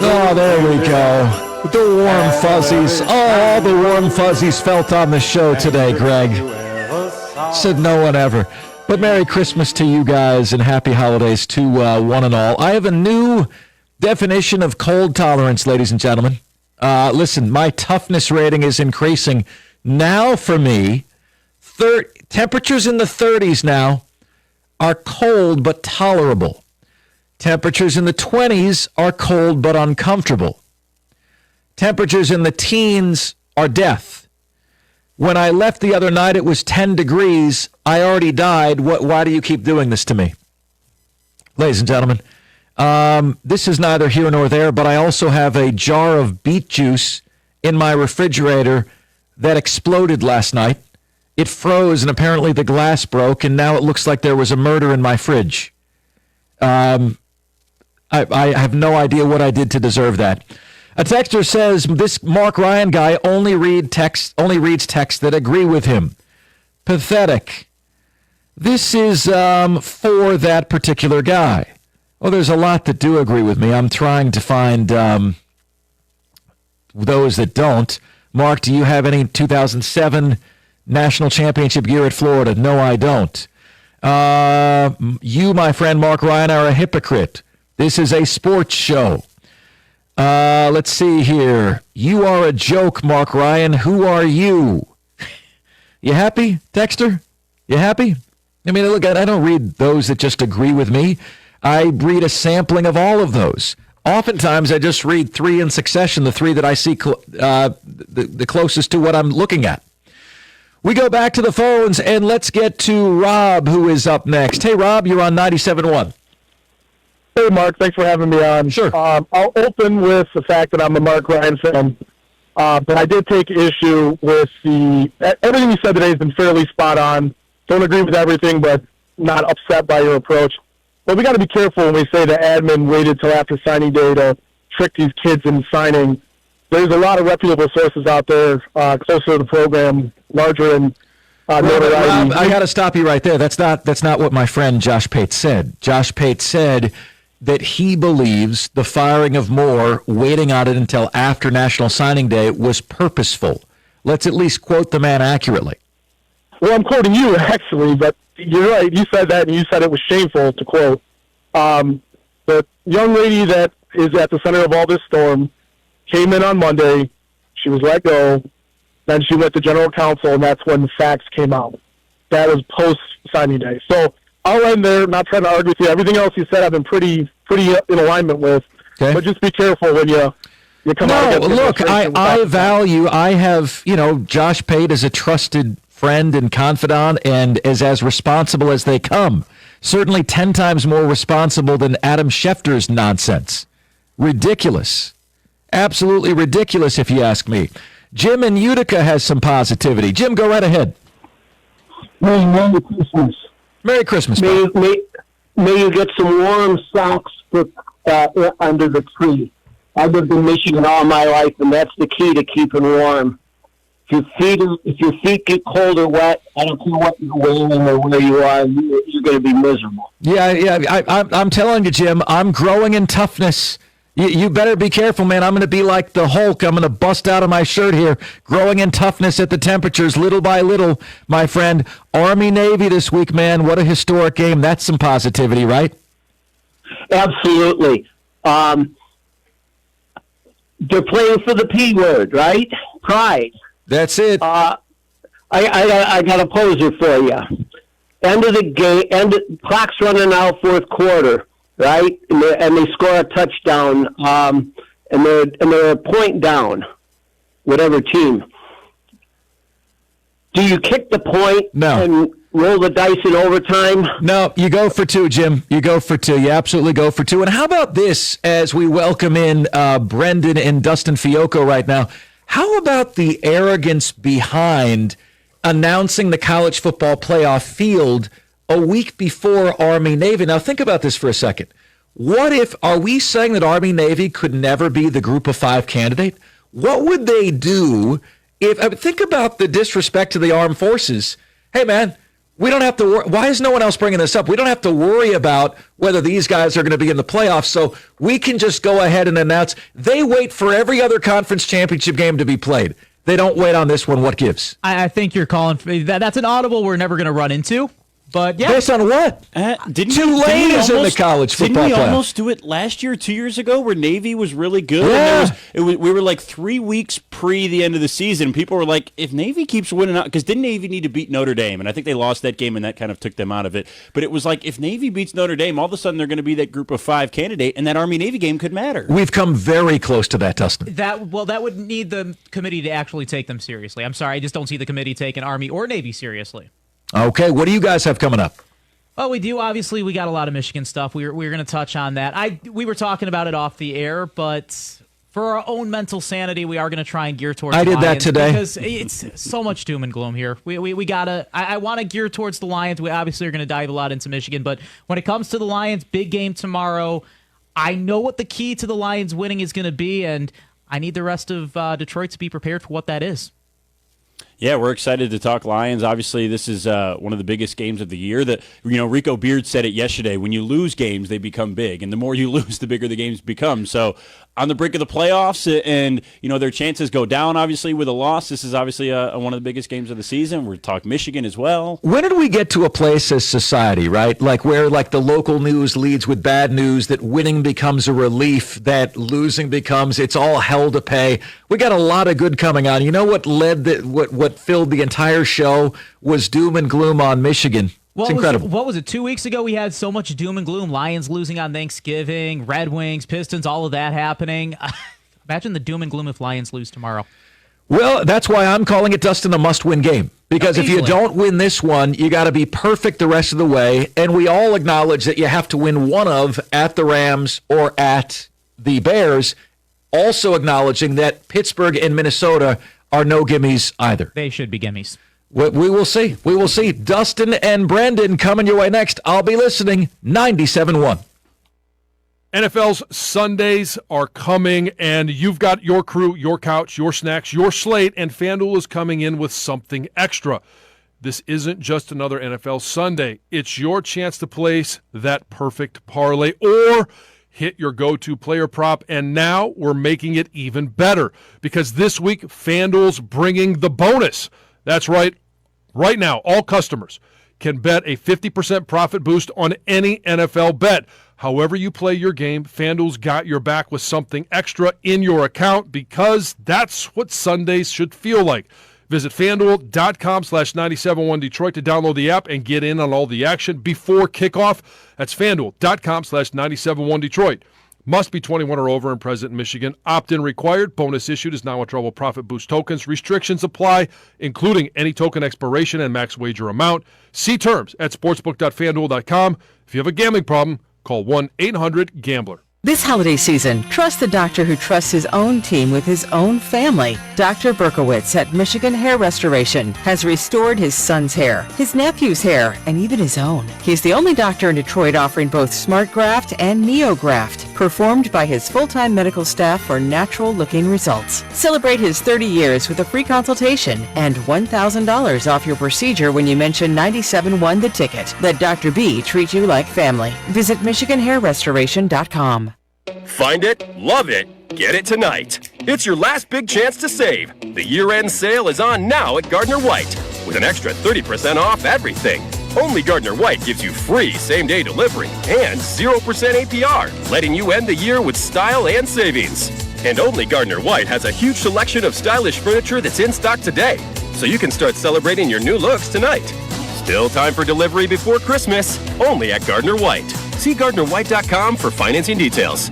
Oh, there we go. The warm fuzzies. Oh, the warm fuzzies felt on the show today, Greg. Said no one ever. But Merry Christmas to you guys and Happy Holidays to one and all. I have a new definition of cold tolerance, ladies and gentlemen. Listen, my toughness rating is increasing. Now for me, temperatures in the 30s now are cold but tolerable. Temperatures in the 20s are cold but uncomfortable. Temperatures in the teens are death. When I left the other night, it was 10 degrees. I already died. Why do you keep doing this to me? Ladies and gentlemen, this is neither here nor there, but I also have a jar of beet juice in my refrigerator that exploded last night. It froze, and apparently the glass broke, and now it looks like there was a murder in my fridge. I have no idea what I did to deserve that. A texter says this Mark Ryan guy only reads texts that agree with him. Pathetic. This is for that particular guy. Well, there's a lot that do agree with me. I'm trying to find those that don't. Mark, do you have any 2007 national championship year at Florida? No, I don't. You, my friend Mark Ryan, are a hypocrite. This is a sports show. Let's see here. You are a joke, Mark Ryan. Who are you? You happy, texter? You happy? I mean, look, I don't read those that just agree with me. I read a sampling of all of those. Oftentimes, I just read three in succession, the three that I see the closest to what I'm looking at. We go back to the phones, and let's get to Rob, who is up next. Hey, Rob, you're on 97.1. Hey, Mark. Thanks for having me on. Sure. I'll open with the fact that I'm a Mark Ryan fan, but I did take issue with everything you said today has been fairly spot on. Don't agree with everything, but not upset by your approach. But we got to be careful when we say the admin waited till after signing day to trick these kids into signing. There's a lot of reputable sources out there closer to the program, larger in notoriety. Rob, I got to stop you right there. That's not what my friend Josh Pate said. Josh Pate said that he believes the firing of Moore, waiting on it until after National Signing Day, was purposeful. Let's at least quote the man accurately. Well, I'm quoting you, actually, but you're right. You said that, and you said it was shameful to quote. The young lady that is at the center of all this storm came in on Monday. She was let go. Then she went to general counsel, and that's when the facts came out. That was post-signing day. So I'll end there. Not trying to argue with you. Everything else you said I've been pretty in alignment with. Okay. But just be careful when you come out. No, look, I value, I have, Josh Pate as a trusted friend and confidant and is as responsible as they come. Certainly 10 times more responsible than Adam Schefter's nonsense. Ridiculous. Absolutely ridiculous, if you ask me. Jim in Utica has some positivity. Jim, go right ahead. Merry Christmas. Merry Christmas. May you get some warm socks under the tree. I've lived in Michigan all my life, and that's the key to keeping warm. If your feet get cold or wet, I don't care what you're wearing or where you are, you're going to be miserable. Yeah. I'm telling you, Jim, I'm growing in toughness. You better be careful, man. I'm going to be like the Hulk. I'm going to bust out of my shirt here, growing in toughness at the temperatures, little by little, my friend. Army-Navy this week, man. What a historic game. That's some positivity, right? Absolutely. They're playing for the P word, right? Pride. That's it. I got a poser for you. End of the game, clock's running out, fourth quarter, right? And they score a touchdown, and they're a point down, whatever team. Do you kick the point and roll the dice in overtime? No, you go for two, Jim. You go for two. You absolutely go for two. And how about this as we welcome in Brendan and Dustin Fiocco right now? How about the arrogance behind announcing the college football playoff field a week before Army-Navy? Now, think about this for a second. What if, are we saying that Army-Navy could never be the group of 5 candidate? What would they do if, think about the disrespect to the armed forces. Hey, man, we don't have to worry. Why is no one else bringing this up? We don't have to worry about whether these guys are going to be in the playoffs, so we can just go ahead and announce. They wait for every other conference championship game to be played. They don't wait on this one. What gives? I think you're calling for that. That's an audible we're never going to run into. But yeah, based on what? Tulane is in the college football playoff. Didn't we almost do it last year, 2 years ago, where Navy was really good? Yeah. And we were like 3 weeks pre the end of the season. People were like, if Navy keeps winning out, because didn't Navy need to beat Notre Dame? And I think they lost that game, and that kind of took them out of it. But it was like, if Navy beats Notre Dame, all of a sudden they're going to be that group of 5 candidate, and that Army-Navy game could matter. We've come very close to that, Dustin. That would need the committee to actually take them seriously. I'm sorry, I just don't see the committee taking Army or Navy seriously. Okay, what do you guys have coming up? Well, we do. Obviously, we got a lot of Michigan stuff. We're going to touch on that. We were talking about it off the air, but for our own mental sanity, we are going to try and gear towards the Lions. I did that today. Because it's so much doom and gloom here. We got to – I want to gear towards the Lions. We obviously are going to dive a lot into Michigan, but when it comes to the Lions, big game tomorrow, I know what the key to the Lions winning is going to be, and I need the rest of Detroit to be prepared for what that is. Yeah, we're excited to talk Lions. Obviously, this is one of the biggest games of the year. That Rico Beard said it yesterday. When you lose games, they become big, and the more you lose, the bigger the games become. So, on the brink of the playoffs, and their chances go down. Obviously, with a loss, this is obviously one of the biggest games of the season. We're talking Michigan as well. When did we get to a place as society, right? Like where the local news leads with bad news, that winning becomes a relief, that losing becomes it's all hell to pay. We got a lot of good coming on. You know what led what filled the entire show was doom and gloom on Michigan. It's incredible. What was it, 2 weeks ago? We had so much doom and gloom. Lions losing on Thanksgiving, Red Wings, Pistons, all of that happening. Imagine the doom and gloom if Lions lose tomorrow. Well, that's why I'm calling it, Dustin, a must-win game. Because if you don't win this one, you got to be perfect the rest of the way. And we all acknowledge that you have to win one of at the Rams or at the Bears. Also acknowledging that Pittsburgh and Minnesota are no gimmies either. They should be gimmies. We will see. We will see. Dustin and Brendan coming your way next. I'll be listening. 97.1. NFL's Sundays are coming, and you've got your crew, your couch, your snacks, your slate, and FanDuel is coming in with something extra. This isn't just another NFL Sunday. It's your chance to place that perfect parlay or hit your go-to player prop, and now we're making it even better because this week FanDuel's bringing the bonus. That's right. Right now, all customers can bet a 50% profit boost on any NFL bet. However you play your game, FanDuel's got your back with something extra in your account because that's what Sundays should feel like. Visit FanDuel.com/971 Detroit to download the app and get in on all the action before kickoff. That's FanDuel.com/971 Detroit. Must be 21 or over and present in Michigan. Opt-in required. Bonus issued is non-withdrawable profit boost tokens. Restrictions apply, including any token expiration and max wager amount. See terms at sportsbook.fanduel.com. If you have a gambling problem, call 1-800-GAMBLER. This holiday season, trust the doctor who trusts his own team with his own family. Dr. Berkowitz at Michigan Hair Restoration has restored his son's hair, his nephew's hair, and even his own. He's the only doctor in Detroit offering both Smart Graft and NeoGraft, performed by his full-time medical staff for natural-looking results. Celebrate his 30 years with a free consultation and $1,000 off your procedure when you mention 97.1 The Ticket. Let Dr. B treat you like family. Visit MichiganHairRestoration.com. Find it, love it, get it tonight. It's your last big chance to save. The year-end sale is on now at Gardner White with an extra 30% off everything. Only Gardner White gives you free same-day delivery and 0% APR, letting you end the year with style and savings. And only Gardner White has a huge selection of stylish furniture that's in stock today. so you can start celebrating your new looks tonight. Still time for delivery before Christmas, only at Gardner White. See GardnerWhite.com for financing details.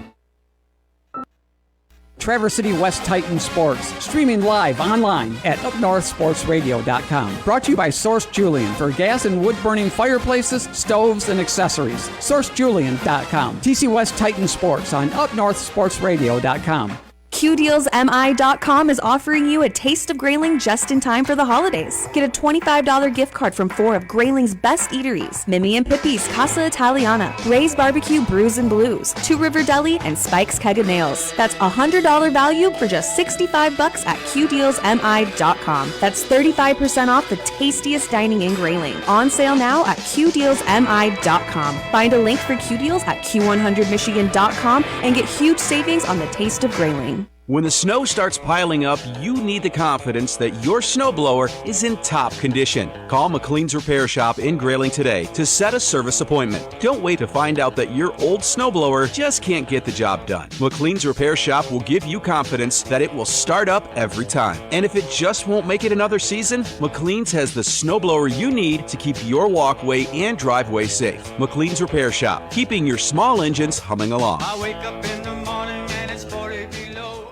Traverse City West Titan Sports, streaming live online at upnorthsportsradio.com. Brought to you by Source Julian for gas and wood-burning fireplaces, stoves, and accessories. SourceJulian.com. TC West Titan Sports on upnorthsportsradio.com. QDealsMI.com is offering you a taste of Grayling just in time for the holidays. Get a $25 gift card from 4 of Grayling's best eateries: Mimi and Pippi's Casa Italiana, Ray's Barbecue Brews and Blues, Two River Deli, and Spike's Keg of Nails. That's a $100 value for just $65 at QDealsMI.com. That's 35% off the tastiest dining in Grayling. On sale now at QDealsMI.com. Find a link for QDeals at Q100Michigan.com and get huge savings on the taste of Grayling. When the snow starts piling up, you need the confidence that your snowblower is in top condition. Call McLean's Repair Shop in Grayling today to set a service appointment. Don't wait to find out that your old snowblower just can't get the job done. McLean's Repair Shop will give you confidence that it will start up every time. And if it just won't make it another season, McLean's has the snowblower you need to keep your walkway and driveway safe. McLean's Repair Shop, keeping your small engines humming along. I wake up in the morning and it's 40 below.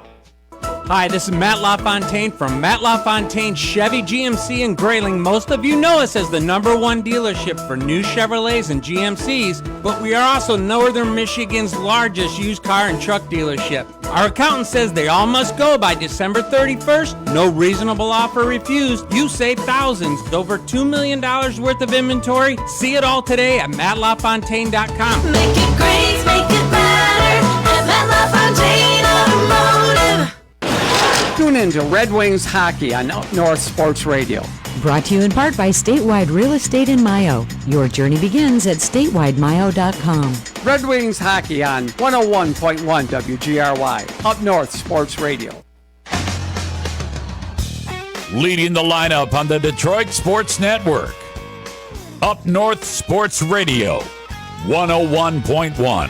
Hi, this is Matt LaFontaine from Matt LaFontaine Chevy GMC in Grayling. Most of you know us as the #1 dealership for new Chevrolets and GMCs, but we are also Northern Michigan's largest used car and truck dealership. Our accountant says they all must go by December 31st. No reasonable offer refused. You save thousands. Over $2 million worth of inventory. See it all today at MattLaFontaine.com. Make it great, make it better at Matt LaFontaine Automotive. Tune in to Red Wings Hockey on Up North Sports Radio. Brought to you in part by Statewide Real Estate in Mayo. Your journey begins at statewidemayo.com. Red Wings Hockey on 101.1 WGRY, Up North Sports Radio. Leading the lineup on the Detroit Sports Network, Up North Sports Radio, 101.1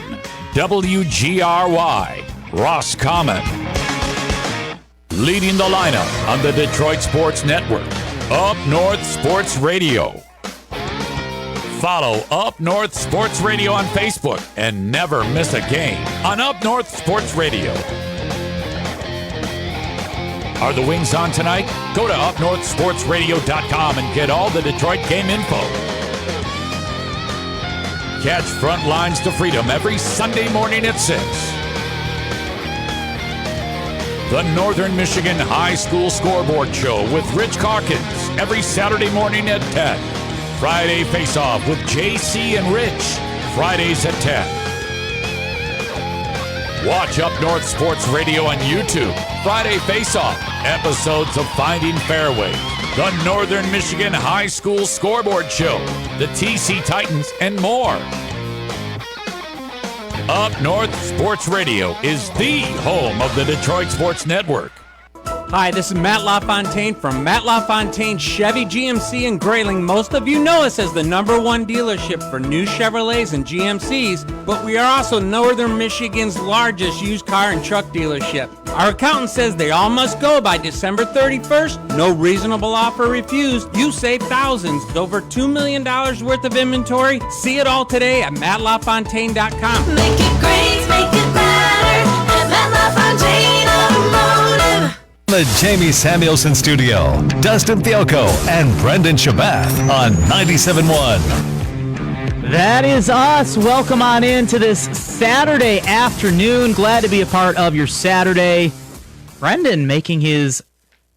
WGRY, Roscommon. Leading the lineup on the Detroit Sports Network, Up North Sports Radio. Follow Up North Sports Radio on Facebook and never miss a game on Up North Sports Radio. Are the Wings on tonight? Go to upnorthsportsradio.com and get all the Detroit game info. Catch Front Lines to Freedom every Sunday morning at 6. The Northern Michigan High School Scoreboard Show with Rich Calkins every Saturday morning at 10. Friday Face-Off with JC and Rich, Fridays at 10. Watch Up North Sports Radio on YouTube. Friday Face-Off, episodes of Finding Fairway, the Northern Michigan High School Scoreboard Show, the TC Titans, and more. Up North Sports Radio is the home of the Detroit Sports Network. Hi, this is Matt LaFontaine from Matt LaFontaine Chevy GMC in Grayling. Most of you know us as the #1 dealership for new Chevrolets and GMCs, but we are also Northern Michigan's largest used car and truck dealership. Our accountant says they all must go by December 31st. No reasonable offer refused. You save thousands. Over $2 million worth of inventory. See it all today at MattLaFontaine.com. Make it great, make it better at Matt LaFontaine Automotive. The Jamie Samuelson Studio, Dustin Thioko and Brendan Shabath on 97.1. That is us. Welcome on in to this Saturday afternoon. Glad to be a part of your Saturday. Brendan making his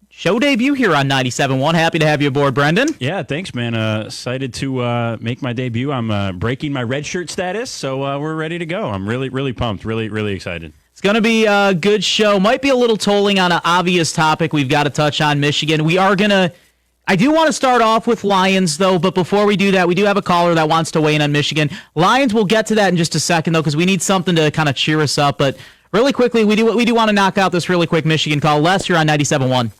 show debut here on 97.1. Happy to have you aboard, Brendan. Yeah, thanks, man. Excited to make my debut. I'm breaking my red shirt status, so we're ready to go. I'm really, really pumped. Really, really excited. It's going to be a good show. Might be a little tolling on an obvious topic we've got to touch on, Michigan. I do want to start off with Lions, though, but before we do that, we do have a caller that wants to weigh in on Michigan. Lions, we'll get to that in just a second, though, because we need something to kind of cheer us up. But really quickly, we do want to knock out this really quick Michigan call. Les, you're on 97.1.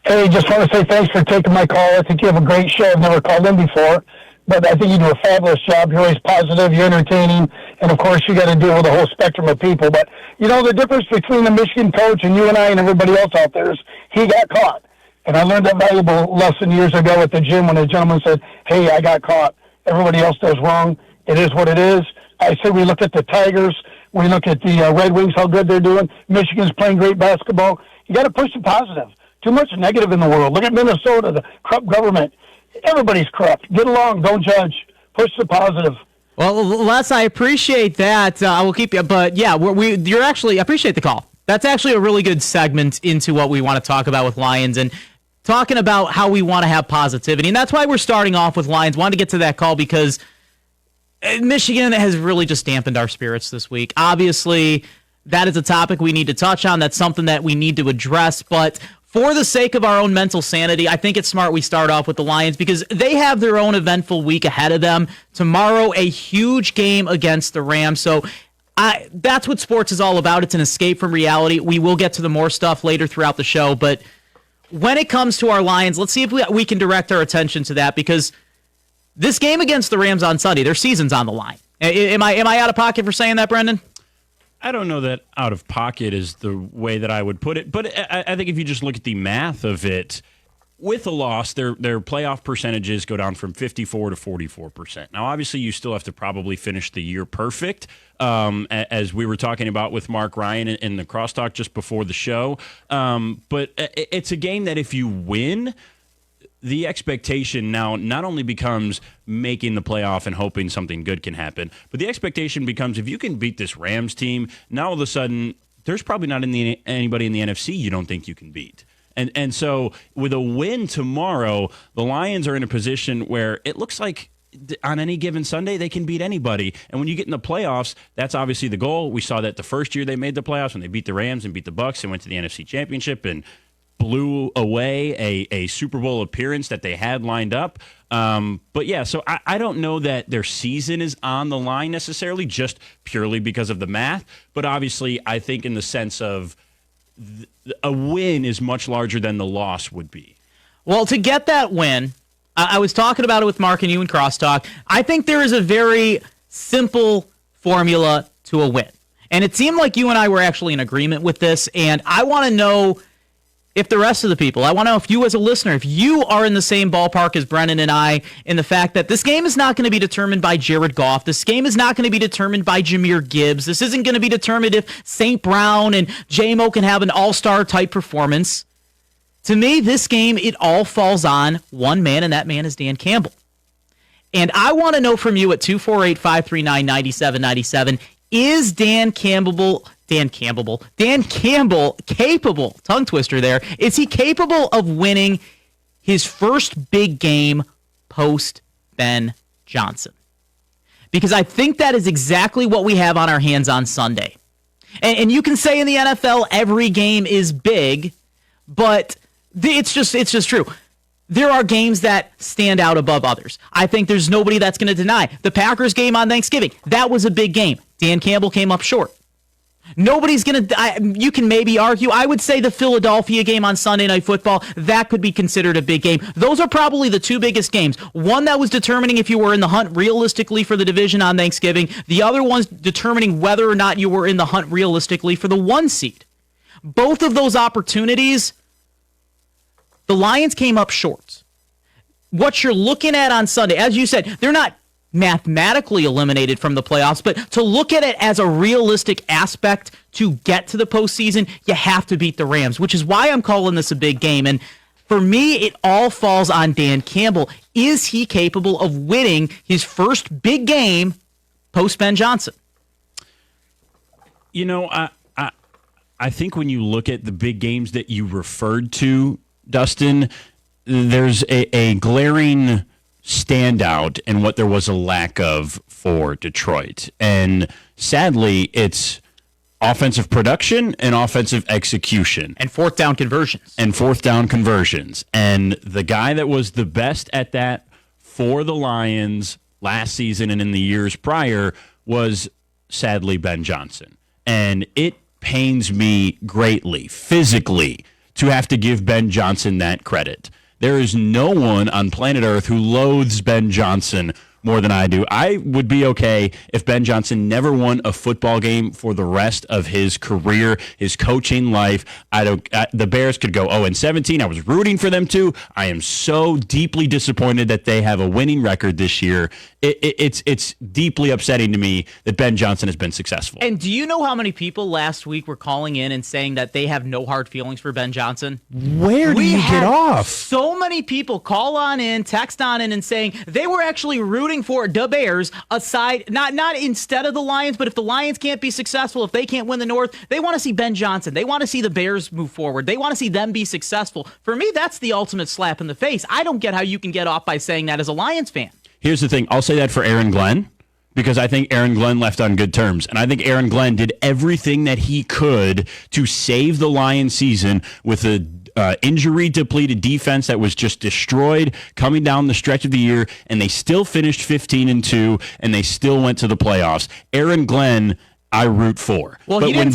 Hey, just want to say thanks for taking my call. I think you have a great show. I've never called in before, but I think you do a fabulous job. You're always positive, you're entertaining, and of course you got to deal with a whole spectrum of people. But, you know, the difference between the Michigan coach and you and I and everybody else out there is he got caught. And I learned that valuable lesson years ago at the gym when a gentleman said, hey, I got caught. Everybody else does wrong. It is what it is. I said we look at the Tigers. We look at the Red Wings, how good they're doing. Michigan's playing great basketball. You got to push the positive. Too much negative in the world. Look at Minnesota, the corrupt government. Everybody's corrupt. Get along. Don't judge. Push the positive. Well, Les, I appreciate that. I will keep you. But, yeah, you're actually – I appreciate the call. That's actually a really good segment into what we want to talk about with Lions and talking about how we want to have positivity. And that's why we're starting off with Lions. Wanted to get to that call because Michigan has really just dampened our spirits this week. Obviously, that is a topic we need to touch on. That's something that we need to address. But for the sake of our own mental sanity, I think it's smart we start off with the Lions because they have their own eventful week ahead of them. Tomorrow, a huge game against the Rams. So that's what sports is all about. It's an escape from reality. We will get to the more stuff later throughout the show. But when it comes to our Lions, let's see if we can direct our attention to that because this game against the Rams on Sunday, their season's on the line. Am I out of pocket for saying that, Brendan? I don't know that out of pocket is the way that I would put it, but I think if you just look at the math of it, with a loss, their playoff percentages go down from 54 to 44%. Now, obviously, you still have to probably finish the year perfect, as we were talking about with Mark Ryan in the crosstalk just before the show. But it's a game that if you win, the expectation now not only becomes making the playoff and hoping something good can happen, but the expectation becomes if you can beat this Rams team, now all of a sudden there's probably not anybody in the NFC you don't think you can beat. And so with a win tomorrow, the Lions are in a position where it looks like on any given Sunday they can beat anybody. And when you get in the playoffs, that's obviously the goal. We saw that the first year they made the playoffs when they beat the Rams and beat the Bucs and went to the NFC Championship and blew away a Super Bowl appearance that they had lined up. But yeah, so I don't know that their season is on the line necessarily just purely because of the math. But obviously, I think in the sense of a win is much larger than the loss would be. Well, to get that win, I was talking about it with Mark and you in Crosstalk. I think there is a very simple formula to a win. And it seemed like you and I were actually in agreement with this. And I want to know if the rest of the people, I want to know if you as a listener, if you are in the same ballpark as Brennan and I in the fact that this game is not going to be determined by Jared Goff. This game is not going to be determined by Jahmyr Gibbs. This isn't going to be determined if St. Brown and J-Mo can have an all-star type performance. To me, this game, it all falls on one man, and that man is Dan Campbell. And I want to know from you at 248-539-9797, is Dan Campbell capable, tongue twister there, is he capable of winning his first big game post Ben Johnson? Because I think that is exactly what we have on our hands on Sunday. And you can say in the NFL every game is big, but it's just true. There are games that stand out above others. I think there's nobody that's going to deny. The Packers game on Thanksgiving, that was a big game. Dan Campbell came up short. Nobody's going to, you can maybe argue, I would say the Philadelphia game on Sunday Night Football, that could be considered a big game. Those are probably the two biggest games. One that was determining if you were in the hunt realistically for the division on Thanksgiving. The other one's determining whether or not you were in the hunt realistically for the 1 seed. Both of those opportunities, the Lions came up short. What you're looking at on Sunday, as you said, they're not mathematically eliminated from the playoffs, but to look at it as a realistic aspect to get to the postseason, you have to beat the Rams, which is why I'm calling this a big game. And for me, it all falls on Dan Campbell. Is he capable of winning his first big game post Ben Johnson? You know, I think when you look at the big games that you referred to, Dustin, there's a glaring standout in what there was a lack of for Detroit. And sadly, it's offensive production and offensive execution. And fourth down conversions. And the guy that was the best at that for the Lions last season and in the years prior was sadly Ben Johnson. And it pains me greatly, physically, to have to give Ben Johnson that credit. There is no one on planet Earth who loathes Ben Johnson more than I do. I would be okay if Ben Johnson never won a football game for the rest of his career, his coaching life. The Bears could go 0-17. I was rooting for them to. I am so deeply disappointed that they have a winning record this year. It's deeply upsetting to me that Ben Johnson has been successful. And do you know how many people last week were calling in and saying that they have no hard feelings for Ben Johnson? Where do you get off? So many people call on in, text on in, and saying they were actually rooting for the Bears aside, not instead of the Lions, but if the Lions can't be successful, if they can't win the North, they want to see Ben Johnson. They want to see the Bears move forward. They want to see them be successful. For me, that's the ultimate slap in the face. I don't get how you can get off by saying that as a Lions fan. Here's the thing. I'll say that for Aaron Glenn, because I think Aaron Glenn left on good terms. And I think Aaron Glenn did everything that he could to save the Lions season with a injury-depleted defense that was just destroyed coming down the stretch of the year, and they still finished 15-2, and they still went to the playoffs. Aaron Glenn, I root for. Well, he didn't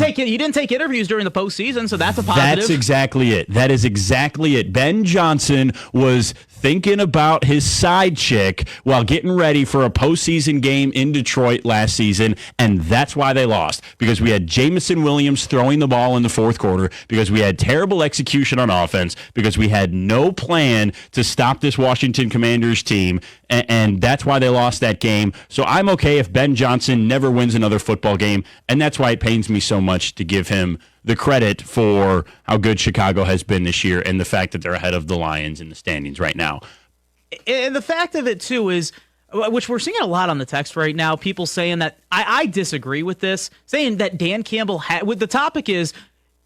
take interviews during the postseason, so that's a positive. That's exactly it. That is exactly it. Ben Johnson was thinking about his side chick while getting ready for a postseason game in Detroit last season, and that's why they lost. Because we had Jamison Williams throwing the ball in the fourth quarter, because we had terrible execution on offense, because we had no plan to stop this Washington Commanders team, and that's why they lost that game. So I'm okay if Ben Johnson never wins another football game, and that's why it pains me so much to give him the credit for how good Chicago has been this year and the fact that they're ahead of the Lions in the standings right now. And the fact of it, too, is, which we're seeing a lot on the text right now, people saying that, I disagree with this, saying that Dan Campbell, the topic is,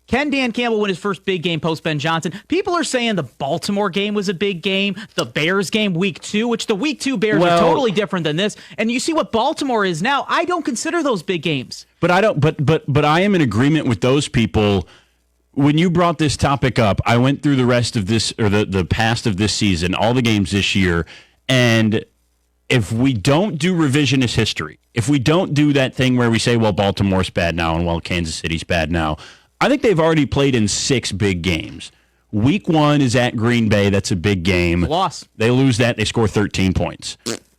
can Dan Campbell win his first big game post Ben Johnson? People are saying the Baltimore game was a big game, the Bears game week 2, which the week 2 Bears are totally different than this. And you see what Baltimore is now. I don't consider those big games. But I don't. But I am in agreement with those people. When you brought this topic up, I went through the rest of this, or the past of this season, all the games this year, and if we don't do revisionist history, if we don't do that thing where we say, well, Baltimore's bad now and well, Kansas City's bad now, I think they've already played in 6 big games. Week 1 is at Green Bay. That's a big game. Loss. They lose that. They score 13 points.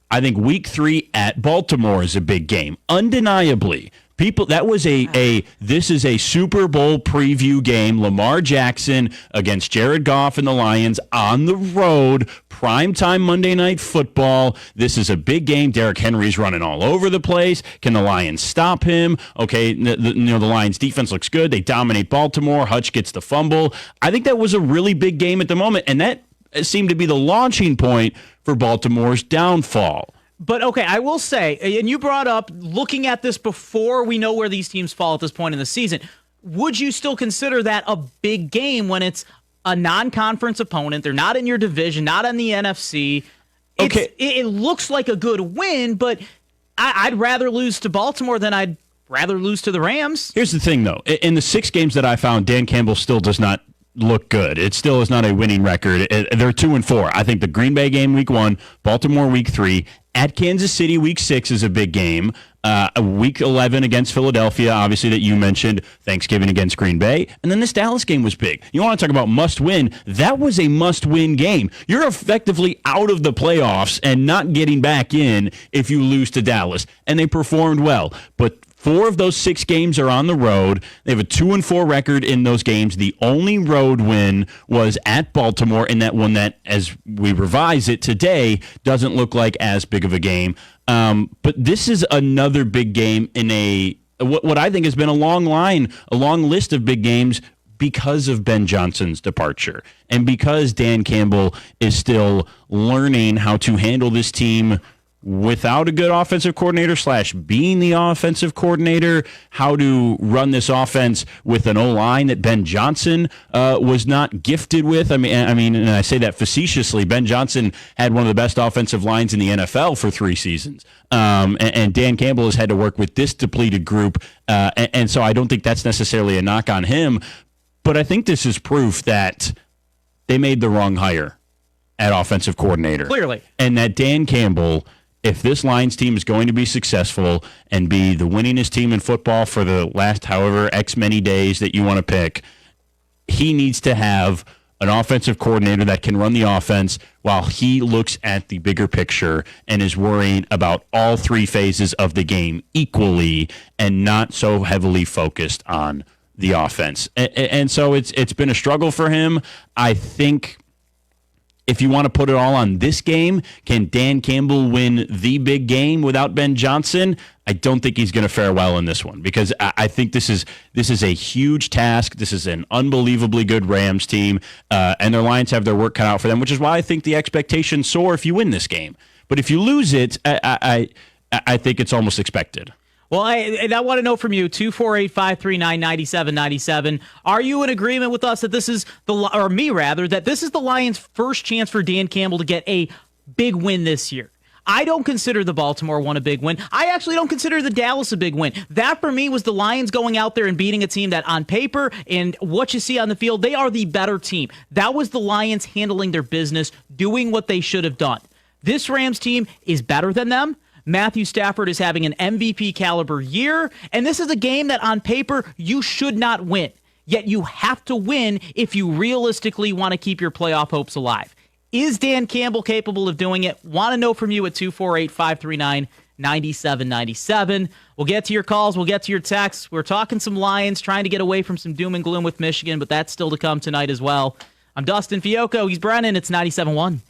I think week 3 at Baltimore is a big game. Undeniably. This is a Super Bowl preview game. Lamar Jackson against Jared Goff and the Lions on the road, primetime Monday Night Football. This is a big game. Derrick Henry's running all over the place. Can the Lions stop him? Okay, the Lions defense looks good. They dominate Baltimore. Hutch gets the fumble. I think that was a really big game at the moment, and that seemed to be the launching point for Baltimore's downfall. But, okay, I will say, and you brought up looking at this before we know where these teams fall at this point in the season, would you still consider that a big game when it's a non-conference opponent? They're not in your division, not in the NFC. It looks like a good win, but I'd rather lose to Baltimore than I'd rather lose to the Rams. Here's the thing, though. In the 6 games that I found, Dan Campbell still does not look good. It still is not a winning record. They're 2-4. I think the Green Bay game week 1, Baltimore week 3, at Kansas City week 6 is a big game. Week 11 against Philadelphia, obviously, that you mentioned. Thanksgiving against Green Bay. And then this Dallas game was big. You want to talk about must-win? That was a must-win game. You're effectively out of the playoffs and not getting back in if you lose to Dallas. And they performed well. But 4 of those 6 games are on the road. They have a 2-4 record in those games. The only road win was at Baltimore, and that one that, as we revise it today, doesn't look like as big of a game. But this is another big game in what I think has been a long list of big games because of Ben Johnson's departure and because Dan Campbell is still learning how to handle this team without a good offensive coordinator / being the offensive coordinator, how to run this offense with an O-line that Ben Johnson was not gifted with. I mean, and I say that facetiously. Ben Johnson had one of the best offensive lines in the NFL for 3 seasons. And Dan Campbell has had to work with this depleted group. And so I don't think that's necessarily a knock on him. But I think this is proof that they made the wrong hire at offensive coordinator. Clearly. And that Dan Campbell, if this Lions team is going to be successful and be the winningest team in football for the last however X many days that you want to pick, he needs to have an offensive coordinator that can run the offense while he looks at the bigger picture and is worrying about all three phases of the game equally and not so heavily focused on the offense. And so it's been a struggle for him. I think if you want to put it all on this game, can Dan Campbell win the big game without Ben Johnson? I don't think he's going to fare well in this one because I think this is a huge task. This is an unbelievably good Rams team, and their Lions have their work cut out for them, which is why I think the expectations soar if you win this game. But if you lose it, I think it's almost expected. Well, I want to know from you, 248-539-9797. Are you in agreement with us that this is that this is the Lions' first chance for Dan Campbell to get a big win this year? I don't consider the Baltimore one a big win. I actually don't consider the Dallas a big win. That, for me, was the Lions going out there and beating a team that on paper and what you see on the field, they are the better team. That was the Lions handling their business, doing what they should have done. This Rams team is better than them. Matthew Stafford is having an MVP caliber year, and this is a game that on paper you should not win. Yet you have to win if you realistically want to keep your playoff hopes alive. Is Dan Campbell capable of doing it? Want to know from you at 248-539-9797. We'll get to your calls. We'll get to your texts. We're talking some Lions, trying to get away from some doom and gloom with Michigan, but that's still to come tonight as well. I'm Dustin Fiocco. He's Brennan. It's 97.1.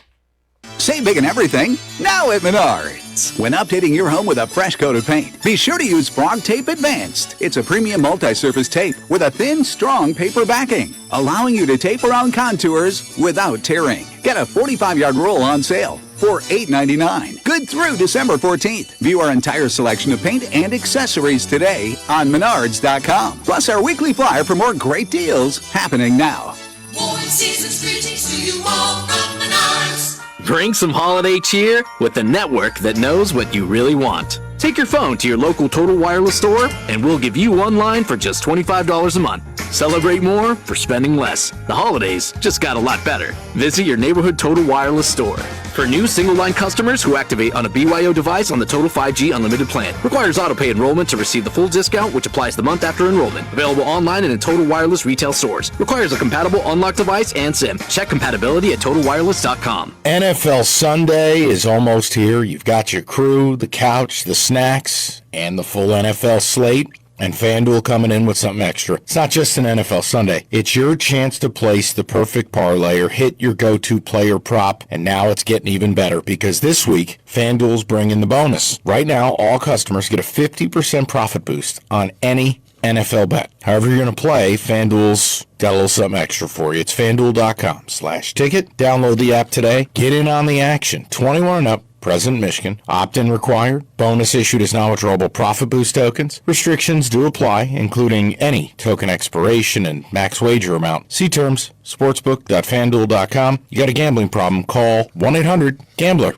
Save big on everything, now at Menards. When updating your home with a fresh coat of paint, be sure to use Frog Tape Advanced. It's a premium multi-surface tape with a thin, strong paper backing, allowing you to tape around contours without tearing. Get a 45-yard roll on sale for $8.99. Good through December 14th. View our entire selection of paint and accessories today on Menards.com. Plus our weekly flyer for more great deals happening now. Warm season's greetings to you all from Menards. Bring some holiday cheer with the network that knows what you really want. Take your phone to your local Total Wireless store, and we'll give you one line for just $25 a month. Celebrate more for spending less. The holidays just got a lot better. Visit your neighborhood Total Wireless store. For new single-line customers who activate on a BYO device on the Total 5G Unlimited plan. Requires auto-pay enrollment to receive the full discount, which applies the month after enrollment. Available online and in Total Wireless retail stores. Requires a compatible unlocked device and SIM. Check compatibility at TotalWireless.com. NFL Sunday is almost here. You've got your crew, the couch, the snacks, and the full NFL slate. And FanDuel coming in with something extra. It's not just an NFL Sunday. It's your chance to place the perfect parlay or hit your go-to player prop. And now it's getting even better because this week, FanDuel's bringing the bonus. Right now, all customers get a 50% profit boost on any NFL bet. However you're going to play, FanDuel's got a little something extra for you. It's FanDuel.com/ticket. Download the app today. Get in on the action. 21 and up. Present Michigan. Opt-in required. Bonus issued as non-withdrawable profit boost tokens. Restrictions do apply, including any token expiration and max wager amount. See terms. Sportsbook.fanduel.com. You got a gambling problem? Call 1-800-GAMBLER.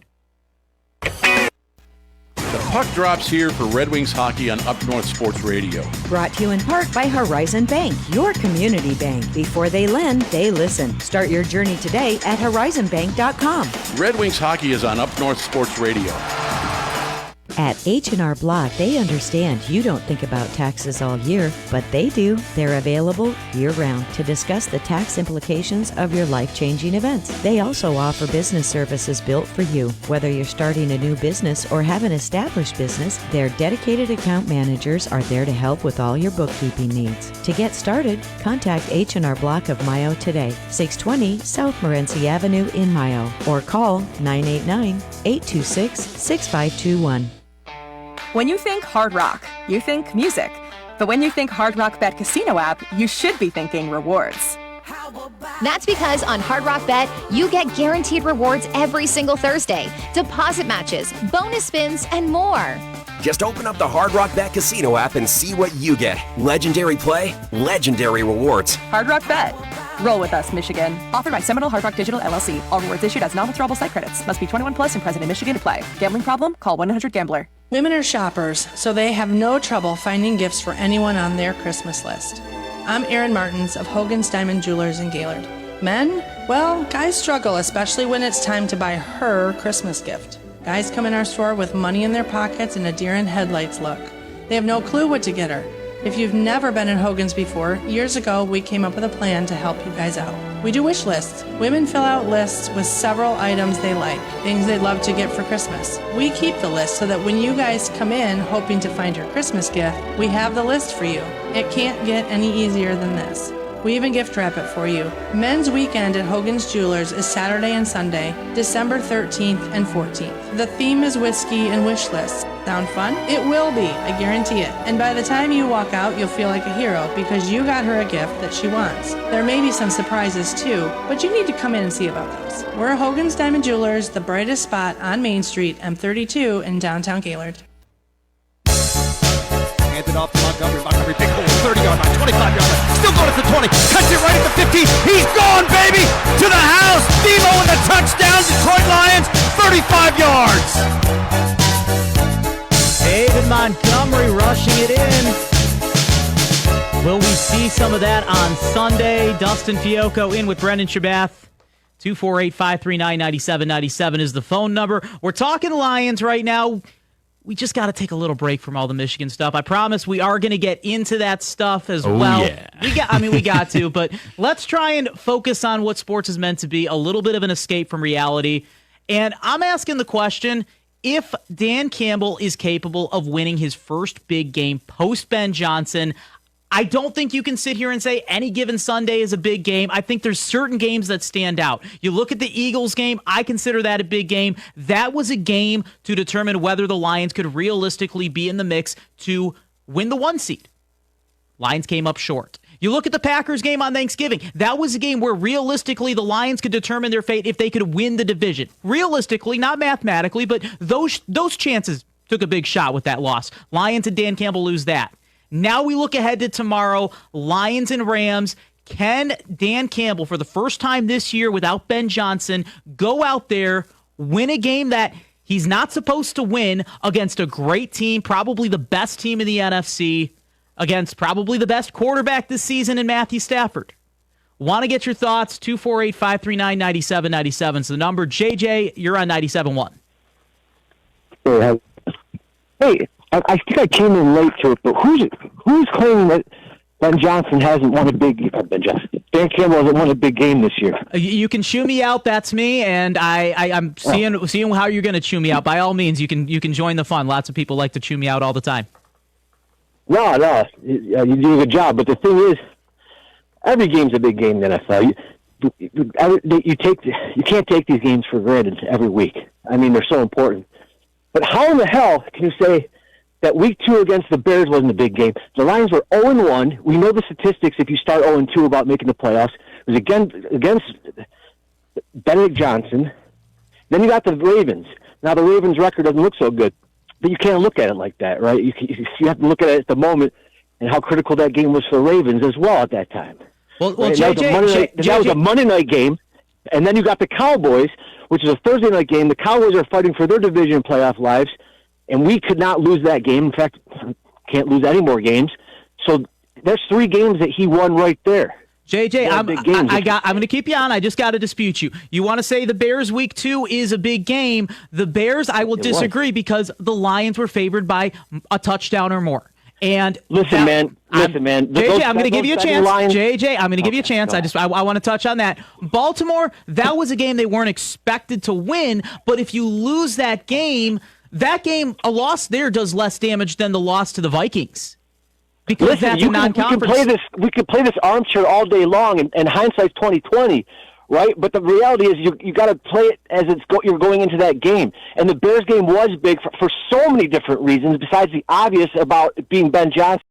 The puck drops here for Red Wings hockey on Up North Sports Radio. Brought to you in part by Horizon Bank, your community bank. Before they lend, they listen. Start your journey today at horizonbank.com. Red Wings hockey is on Up North Sports Radio. At H&R Block, they understand you don't think about taxes all year, but they do. They're available year-round to discuss the tax implications of your life-changing events. They also offer business services built for you. Whether you're starting a new business or have an established business, their dedicated account managers are there to help with all your bookkeeping needs. To get started, contact H&R Block of Mayo today, 620 South Morenci Avenue in Mayo, or call 989-826-6521. When you think Hard Rock, you think music. But when you think Hard Rock Bet Casino app, you should be thinking rewards. That's because on Hard Rock Bet, you get guaranteed rewards every single Thursday, deposit matches, bonus spins, and more. Just open up the Hard Rock Bet Casino app and see what you get. Legendary play, legendary rewards. Hard Rock Bet. Roll with us, Michigan. Authored by Seminole Hard Rock Digital LLC. All rewards issued as non-withdrawable site credits. Must be 21 plus and present in Michigan to play. Gambling problem? Call 1-800-GAMBLER. Women are shoppers, so they have no trouble finding gifts for anyone on their Christmas list. I'm Erin Martins of Hogan's Diamond Jewelers in Gaylord. Men? Well, guys struggle, especially when it's time to buy her Christmas gift. Guys come in our store with money in their pockets and a deer in headlights look. They have no clue what to get her. If you've never been in Hogan's before, years ago we came up with a plan to help you guys out. We do wish lists. Women fill out lists with several items they like, things they'd love to get for Christmas. We keep the list so that when you guys come in hoping to find your Christmas gift, we have the list for you. It can't get any easier than this. We even gift wrap it for you. Men's weekend at Hogan's Jewelers is Saturday and Sunday, December 13th and 14th. The theme is whiskey and wish lists. Sound fun? It will be, I guarantee it. And by the time you walk out, you'll feel like a hero because you got her a gift that she wants. There may be some surprises too, but you need to come in and see about those. We're Hogan's Diamond Jewelers, the brightest spot on Main Street, M32 in downtown Gaylord. Handed off to Montgomery. Montgomery, big hole, 30-yard line, 25-yard line. Still going at the 20. Cuts it right at the 15. He's gone, baby! To the house! Devo with a touchdown. Detroit Lions, 35 yards. David Montgomery rushing it in. Will we see some of that on Sunday? Dustin Fiocco in with Brendan Shabath. 248-539-9797 is the phone number. We're talking Lions right now. We just got to take a little break from all the Michigan stuff. I promise we are going to get into that stuff as well. Yeah. We got to, but let's try and focus on what sports is meant to be, a little bit of an escape from reality. And I'm asking the question, if Dan Campbell is capable of winning his first big game post Ben Johnson, I don't think you can sit here and say any given Sunday is a big game. I think there's certain games that stand out. You look at the Eagles game, I consider that a big game. That was a game to determine whether the Lions could realistically be in the mix to win the 1 seed. Lions came up short. You look at the Packers game on Thanksgiving. That was a game where realistically the Lions could determine their fate if they could win the division. Realistically, not mathematically, but those chances took a big shot with that loss. Lions and Dan Campbell lose that. Now we look ahead to tomorrow, Lions and Rams. Can Dan Campbell, for the first time this year without Ben Johnson, go out there, win a game that he's not supposed to win against a great team, probably the best team in the NFC, against probably the best quarterback this season in Matthew Stafford? Want to get your thoughts? 248-539-9797 is the number. JJ, you're on 97.1. Hey, I think I came in late to it, but who's claiming that Ben Johnson hasn't won a big Dan Campbell hasn't won a big game this year? You can chew me out. That's me, and I'm seeing how you're going to chew me out. By all means, you can join the fun. Lots of people like to chew me out all the time. No, you do a good job. But the thing is, every game's a big game in the NFL. You can't take these games for granted every week. I mean, they're so important. But how in the hell can you say that week 2 against the Bears wasn't a big game? The Lions were 0-1. We know the statistics if you start 0-2 about making the playoffs. It was against Benedict Johnson. Then you got the Ravens. Now the Ravens' record doesn't look so good, but you can't look at it like that, right? You have to look at it at the moment and how critical that game was for the Ravens as well at that time. Well, right? That was a Monday night game, and then you got the Cowboys, which is a Thursday night game. The Cowboys are fighting for their division playoff lives, and we could not lose that game. In fact, can't lose any more games. So there's 3 games that he won right there. JJ, I'm going to keep you on. I just got to dispute you. You want to say the Bears week 2 is a big game. The Bears, I will disagree because the Lions were favored by a touchdown or more. And listen, man. JJ, I'm going to give you a chance. JJ, I'm going to give you a chance. I want to touch on that. Baltimore, that was a game they weren't expected to win, but if you lose that game, a loss there does less damage than the loss to the Vikings. Because that's a non-conference. We could play this armchair all day long, and hindsight's 20/20, right? But the reality is you got to play it as you're going into that game. And the Bears game was big for so many different reasons, besides the obvious about being Ben Johnson.